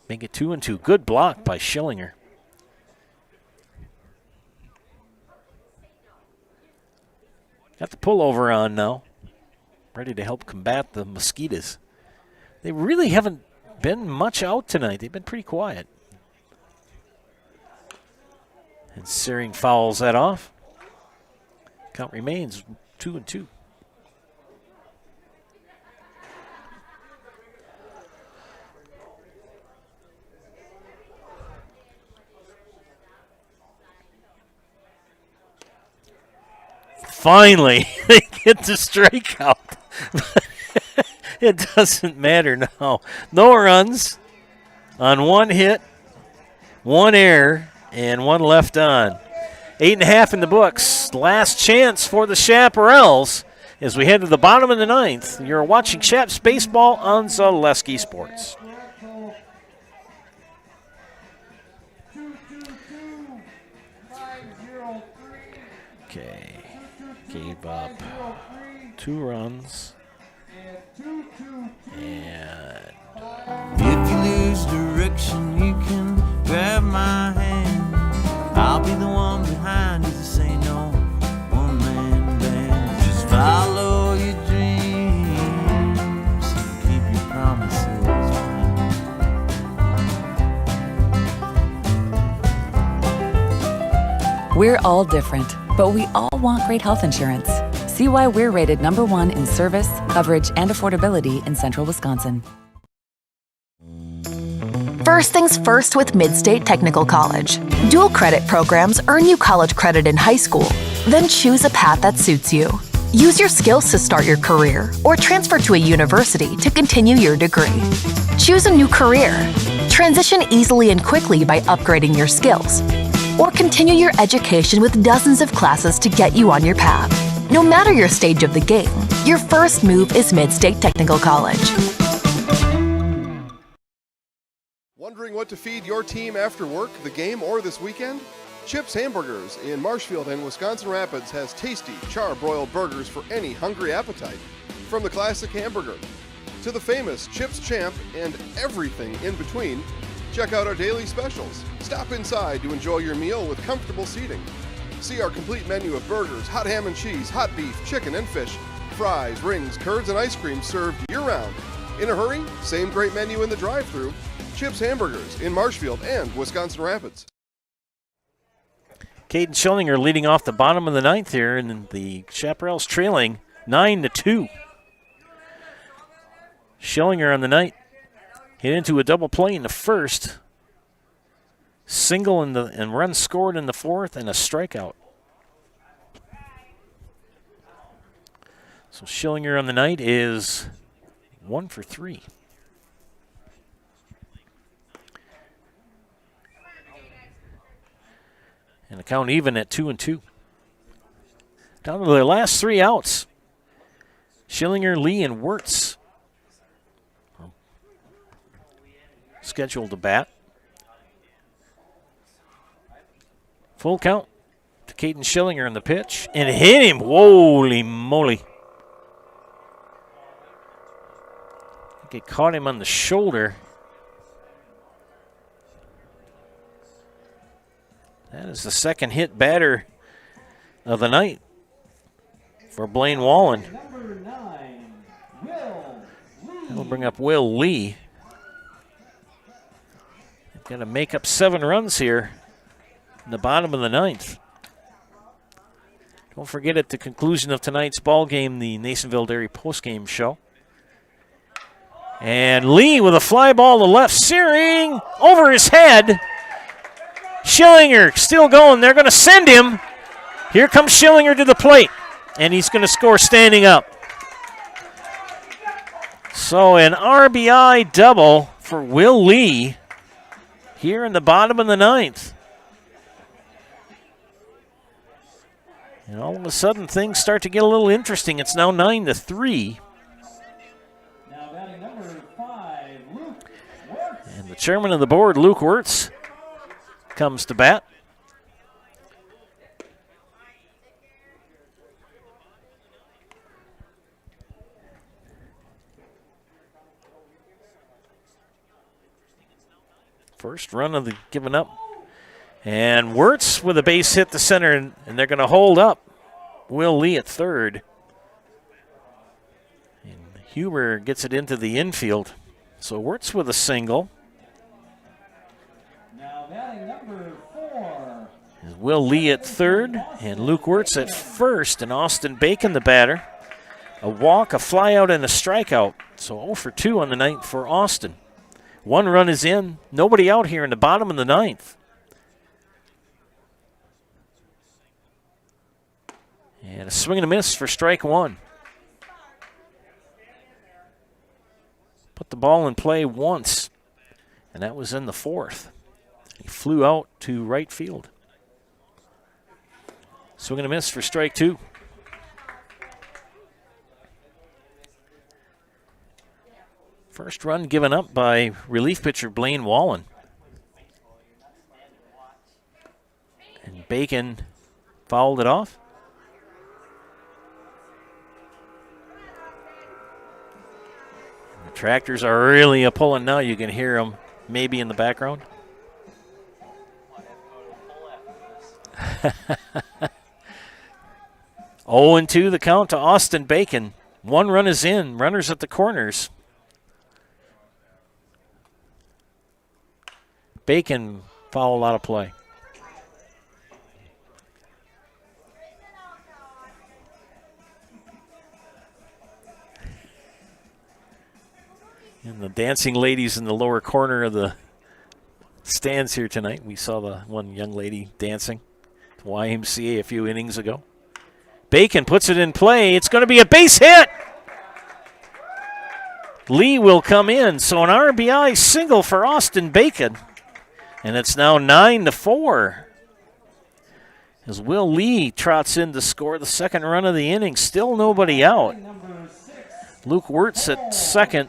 Make it 2-2. Good block by Schillinger. Got the pullover on now. Ready to help combat the mosquitoes. They really haven't been much out tonight. They've been pretty quiet. And Searing fouls that off. Count remains 2-2. Finally, they get the strikeout. It doesn't matter now. No runs on 1 hit, 1 error, and 1 left on. 8.5 in the books. Last chance for the Chaparrals as we head to the bottom of the 9th. You're watching Chaps Baseball on Zaleski Sports. Okay. Gave up 2 runs. And if you lose direction, you can grab my hand. I'll be the one behind you to say no. One-man band. Just follow your dreams and keep your promises. We're all different, but we all want great health insurance. See why we're rated #1 in service, coverage, and affordability in Central Wisconsin. First things first with Midstate Technical College. Dual credit programs earn you college credit in high school. Then choose a path that suits you. Use your skills to start your career or transfer to a university to continue your degree. Choose a new career. Transition easily and quickly by upgrading your skills. Or continue your education with dozens of classes to get you on your path. No matter your stage of the game, your first move is Midstate Technical College. Wondering what to feed your team after work, the game, or this weekend? Chips Hamburgers in Marshfield and Wisconsin Rapids has tasty, char-broiled burgers for any hungry appetite. From the classic hamburger to the famous Chips Champ and everything in between, check out our daily specials. Stop inside to enjoy your meal with comfortable seating. See our complete menu of burgers, hot ham and cheese, hot beef, chicken and fish, fries, rings, curds, and ice cream served year-round. In a hurry? Same great menu in the drive-thru. Chips Hamburgers in Marshfield and Wisconsin Rapids. Caden Schillinger leading off the bottom of the ninth here, and the Chaparrals trailing 9-2. Schillinger on the night hit into a double play in the first, single and run scored in the fourth, and a strikeout. So Schillinger on the night is 1 for 3. And the count even at 2-2. Down to the last 3 outs. Schillinger, Lee, and Wirtz scheduled to bat. Full count to Caden Schillinger in the pitch. And hit him. Holy moly. I think it caught him on the shoulder. That is the second hit batter of the night for Blaine Wallen. That'll bring up Will Lee. They've got to make up 7 runs here in the bottom of the ninth. Don't forget at the conclusion of tonight's ball game, the Nasonville Dairy postgame show. And Lee with a fly ball to left, searing over his head. Schillinger still going. They're going to send him. Here comes Schillinger to the plate, and he's going to score standing up. So an RBI double for Will Lee here in the bottom of the ninth. And all of a sudden, things start to get a little interesting. It's now 9-3. And the chairman of the board, Luke Wirtz, comes to bat. First run of the given up. And Wirtz with a base hit to center, and they're going to hold up Will Lee at third. And Huber gets it into the infield. So Wirtz with a single. Will Lee at third, and Luke Wirtz at first, and Austin Bacon the batter. A walk, a fly out, and a strikeout. So 0 for 2 on the night for Austin. 1 run is in. Nobody out here in the bottom of the ninth. And a swing and a miss for strike 1. Put the ball in play once, and that was in the fourth. He flew out to right field. Swing and a miss for strike 2. First run given up by relief pitcher Blaine Wallen. And Bacon fouled it off. And the tractors are really a-pulling now. You can hear them maybe in the background. Oh, 0-2 the count to Austin Bacon. 1 run is in. Runners at the corners. Bacon foul out of play. And the dancing ladies in the lower corner of the stands here tonight. We saw the one young lady dancing at YMCA a few innings ago. Bacon puts it in play. It's going to be a base hit. Lee will come in. So an RBI single for Austin Bacon. And it's now 9-4. As Will Lee trots in to score the second run of the inning. Still nobody out. Luke Wirtz at second.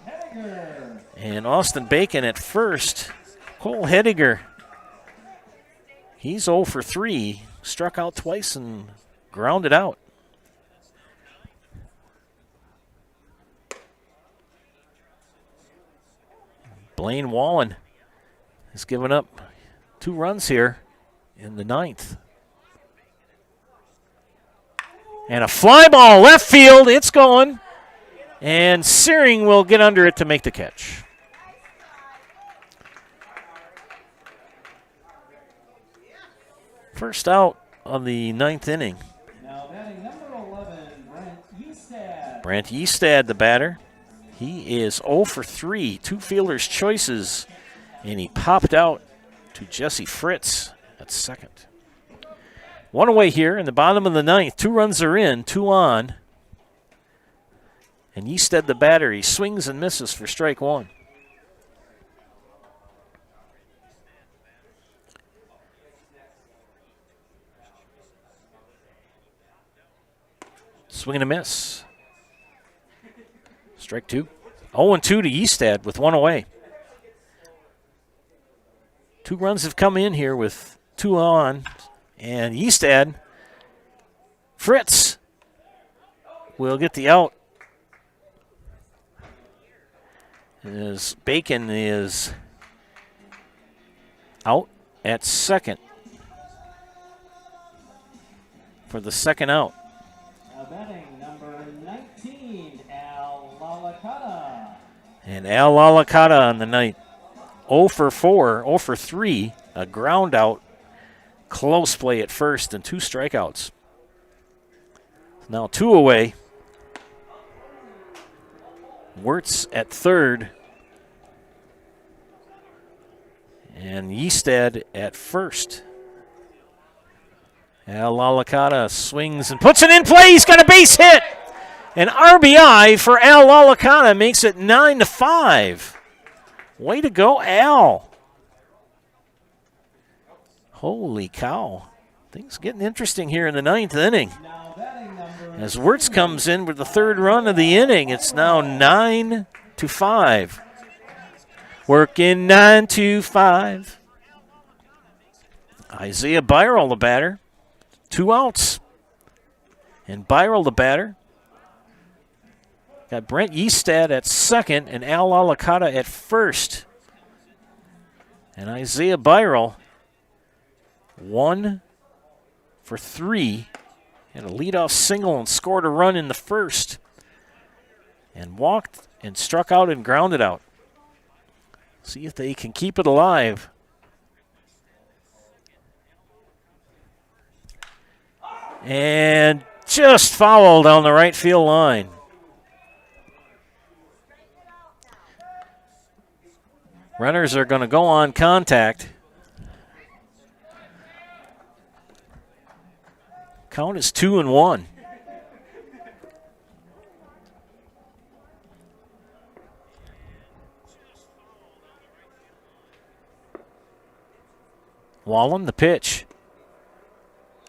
And Austin Bacon at first. Cole Hediger. He's 0 for 3. Struck out twice and grounded out. Blaine Wallen has given up 2 runs here in the 9th. And a fly ball left field. It's going. And Searing will get under it to make the catch. First out of the 9th inning. Now batting number 11, Brent Eastad. Brent Eastad, the batter. He is 0 for 3, 2 fielders' choices, and he popped out to Jesse Fritz at second. 1 away here in the bottom of the 9th. 2 runs are in, 2 on. And Eastad, the batter, he swings and misses for strike 1. Swing and a miss. Strike 2. 0-2 to Eastad with 1 away. 2 runs have come in here with 2 on. And Eastad, Fritz will get the out. As Bacon is out at second for the second out. Now batting number 19, Al Lalakata. And Al Lalakata on the night. 0 for 4, 0 for 3, a ground out, close play at first, and 2 strikeouts. Now 2 away. Wirtz at third. And Eastad at first. Al Lalakata swings and puts it in play. He's got a base hit. An RBI for Al Lalakata makes it 9-5. Way to go, Al. Holy cow. Things getting interesting here in the 9th inning. As Wirtz comes in with the 3rd run of the inning, it's now 9-5. Working 9-5. Isaiah Byrell, the batter. 2 outs. And Byrell, the batter. Got Brent Eastad at second and Al Lalakata at first. And Isaiah Byrell, 1 for 3. Had a leadoff single and scored a run in the first. And walked and struck out and grounded out. See if they can keep it alive. And just fouled down the right field line. Runners are going to go on contact. Count is 2-1. Wallen, the pitch.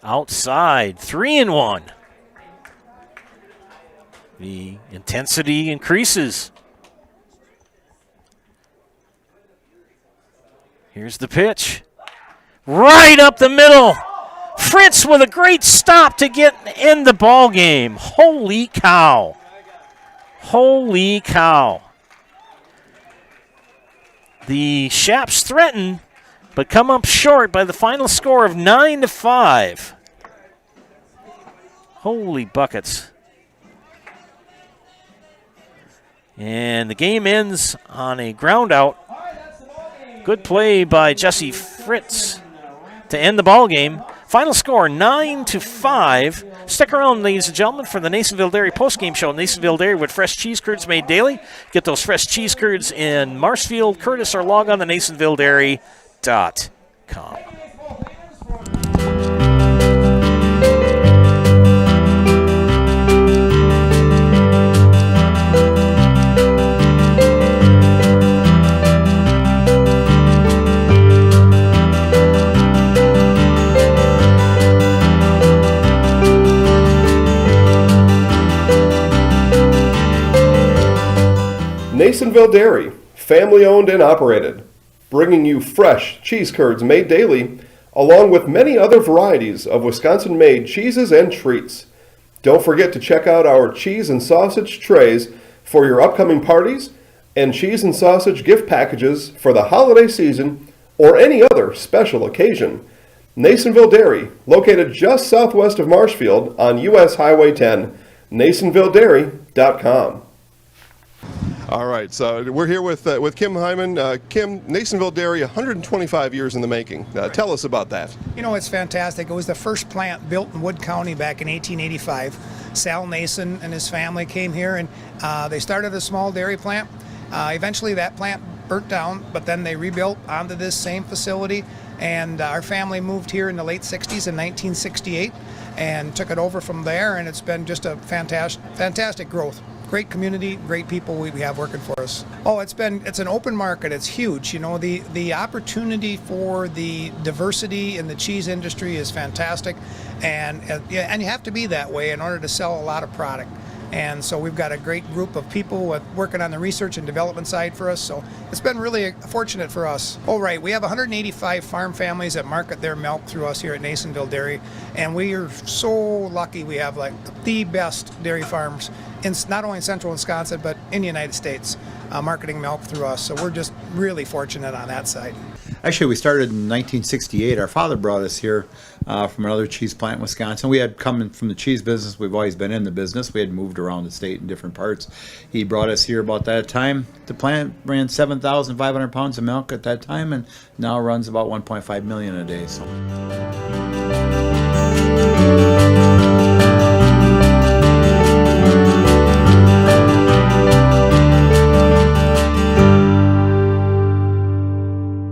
Outside, 3-1. The intensity increases. Here's the pitch. Right up the middle. Fritz with a great stop to end the ball game. Holy cow. Holy cow. The Shaps threaten, but come up short by the final score of 9-5. Holy buckets. And the game ends on a ground out. Good play by Jesse Fritz to end the ball game. Final score 9-5. Stick around, ladies and gentlemen, for the Nasonville Dairy postgame show. Nasonville Dairy with fresh cheese curds made daily. Get those fresh cheese curds in Marshfield, Curtis, or log on to NasonvilleDairy.com. Cheese.com. Nasonville Dairy, family owned and operated, bringing you fresh cheese curds made daily, along with many other varieties of Wisconsin-made cheeses and treats. Don't forget to check out our cheese and sausage trays for your upcoming parties and cheese and sausage gift packages for the holiday season or any other special occasion. Nasonville Dairy, located just southwest of Marshfield on US Highway 10, NasonvilleDairy.com. All right, so we're here with Kim Hyman. Kim, Nasonville Dairy, 125 years in the making. Tell us about that. You know, it's fantastic. It was the first plant built in Wood County back in 1885. Sal Nason and his family came here, and they started a small dairy plant. Eventually that plant burnt down, but then they rebuilt onto this same facility, and our family moved here in the late 60s in 1968 and took it over from there, and it's been just a fantastic growth. Great community, great people we have working for us. Oh, it's an open market. It's huge. You know, the opportunity for the diversity in the cheese industry is fantastic, and you have to be that way in order to sell a lot of product. And so we've got a great group of people working on the research and development side for us. So it's been really fortunate for us. Oh, right. We have 185 farm families that market their milk through us here at Nasonville Dairy. And we are so lucky we have like the best dairy farms in not only in central Wisconsin, but in the United States, marketing milk through us. So we're just really fortunate on that side. Actually, we started in 1968. Our father brought us here from another cheese plant in Wisconsin. We had come from the cheese business. We've always been in the business. We had moved around the state in different parts. He brought us here about that time. The plant ran 7,500 pounds of milk at that time, and now runs about 1.5 million a day. So.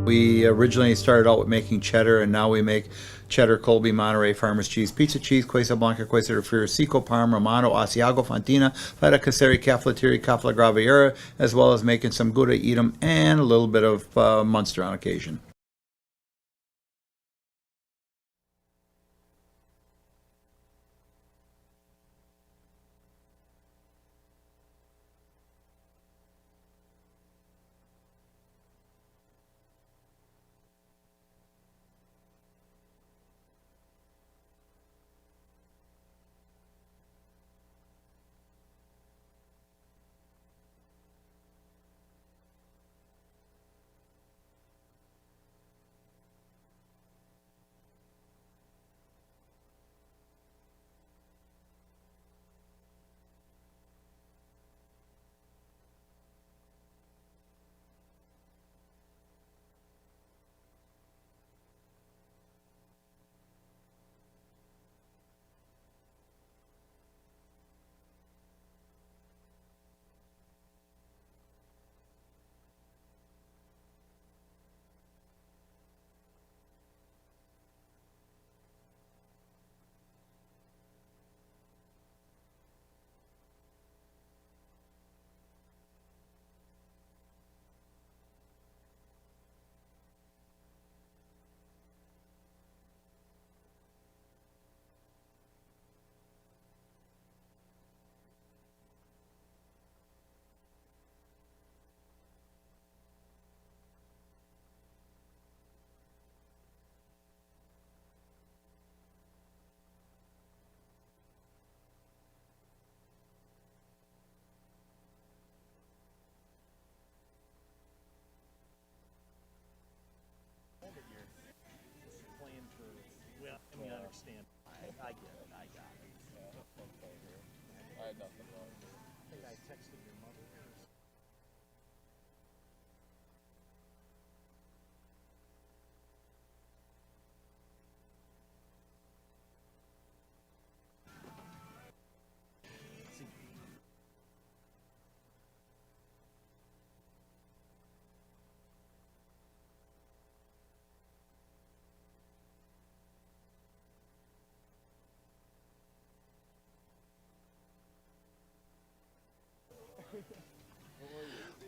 We originally started out with making cheddar, and now we make cheddar, Colby, Monterey, Farmers cheese, pizza cheese, Quesa Blanca, Quesa de Friar, Seco, Parma, Romano, Asiago, Fontina, Feta Caseri, Caflateri, Cafla Graviera, as well as making some Gouda, Edam, and a little bit of Munster on occasion.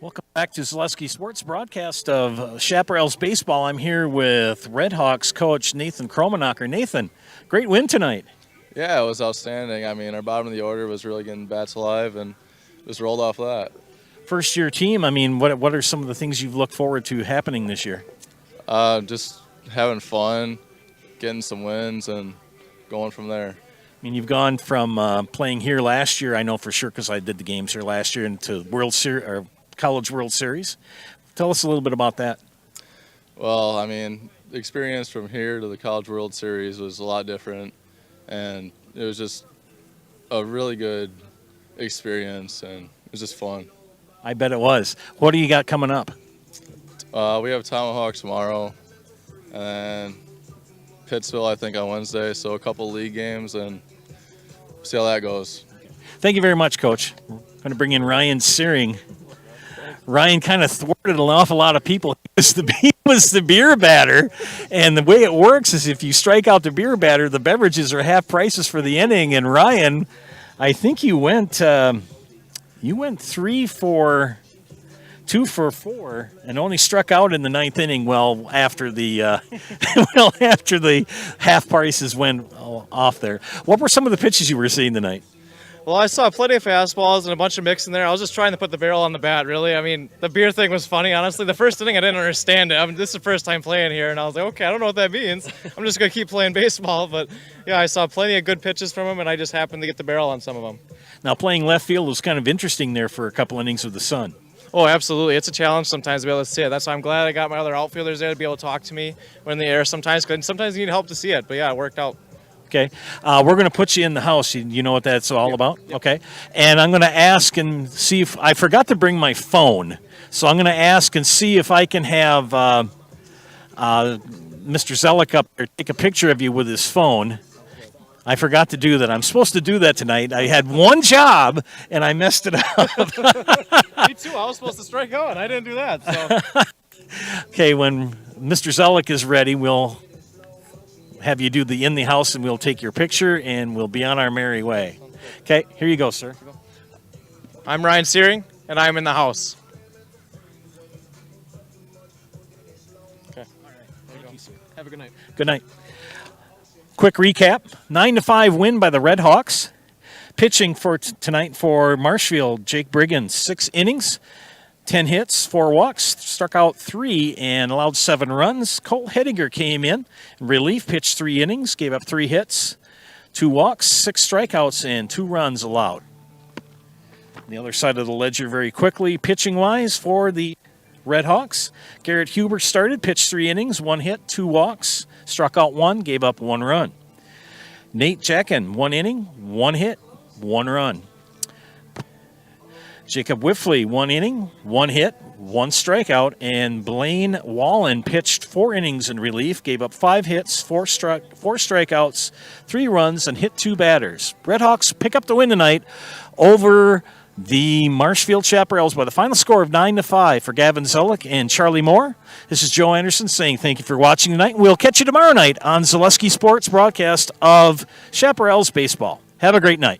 Welcome back to Zaleski Sports broadcast of Chaparrals baseball. I'm here with Red Hawks coach Nathan Kromenacher. Nathan, great win tonight. Yeah, it was outstanding. I mean, our bottom of the order was really getting bats alive and just rolled off of that. First-year team, I mean, what are some of the things you've looked forward to happening this year? Just having fun, getting some wins, and going from there. I mean, you've gone from playing here last year, I know for sure because I did the games here last year, into World Series or College World Series. Tell us a little bit about that. Well, I mean, the experience from here to the College World Series was a lot different, and it was just a really good experience, and it was just fun. I bet it was. What do you got coming up? We have Tomahawk tomorrow, and then Pittsville, I think, on Wednesday, so a couple league games, and see how that goes. Thank you very much, Coach. We're going to bring in Ryan Searing. Ryan kind of thwarted an awful lot of people. He was the beer batter, and the way it works is if you strike out the beer batter, the beverages are half prices for the inning. And Ryan, I think you went 2 for 4 and only struck out in the 9th inning. Well, after the after the half prices went off there. What were some of the pitches you were seeing tonight? Well, I saw plenty of fastballs and a bunch of mix in there. I was just trying to put the barrel on the bat, really. I mean, the beer thing was funny, honestly. The first inning, I didn't understand it. I mean, this is the first time playing here, and I was like, okay, I don't know what that means. I'm just going to keep playing baseball. But, yeah, I saw plenty of good pitches from him, and I just happened to get the barrel on some of them. Now, playing left field was kind of interesting there for a couple innings with the sun. Oh, absolutely. It's a challenge sometimes to be able to see it. That's why I'm glad I got my other outfielders there to be able to talk to me when in the air sometimes. Because sometimes you need help to see it. But, yeah, it worked out. Okay. We're going to put you in the house. You know what that's all about? Yep. Okay. And I'm going to ask and see if – I forgot to bring my phone. So I'm going to ask and see if I can have Mr. Zellick up there take a picture of you with his phone. I forgot to do that. I'm supposed to do that tonight. I had one job, and I messed it up. Me too. I was supposed to strike out, and I didn't do that. So. Okay, when Mr. Zellick is ready, we'll have you do the in the house, and we'll take your picture, and we'll be on our merry way. Okay, here you go, sir. I'm Ryan Searing, and I'm in the house. Okay. All right. Thank you, sir. Have a good night. Good night. Quick recap, 9-5 win by the Red Hawks. Pitching for tonight for Marshfield, Jake Briggins, 6 innings, 10 hits, 4 walks, struck out 3 and allowed 7 runs. Cole Hediger came in relief, pitched 3 innings, gave up 3 hits, 2 walks, 6 strikeouts, and 2 runs allowed. On the other side of the ledger very quickly, pitching-wise for the Red Hawks, Garrett Huber started, pitched 3 innings, 1 hit, 2 walks, struck out 1, gave up 1 run. Nate Jecken, 1 inning, 1 hit, 1 run. Jacob Whiffley, 1 inning, 1 hit, 1 strikeout, and Blaine Wallen pitched 4 innings in relief, gave up 5 hits, 4 strikeouts, 3 runs, and hit 2 batters. Red Hawks pick up the win tonight over the Marshfield Chaparrals by the final score of 9-5 for Gavin Zellick and Charlie Moore. This is Joe Anderson saying thank you for watching tonight. We'll catch you tomorrow night on Zaleski Sports broadcast of Chaparrals baseball. Have a great night.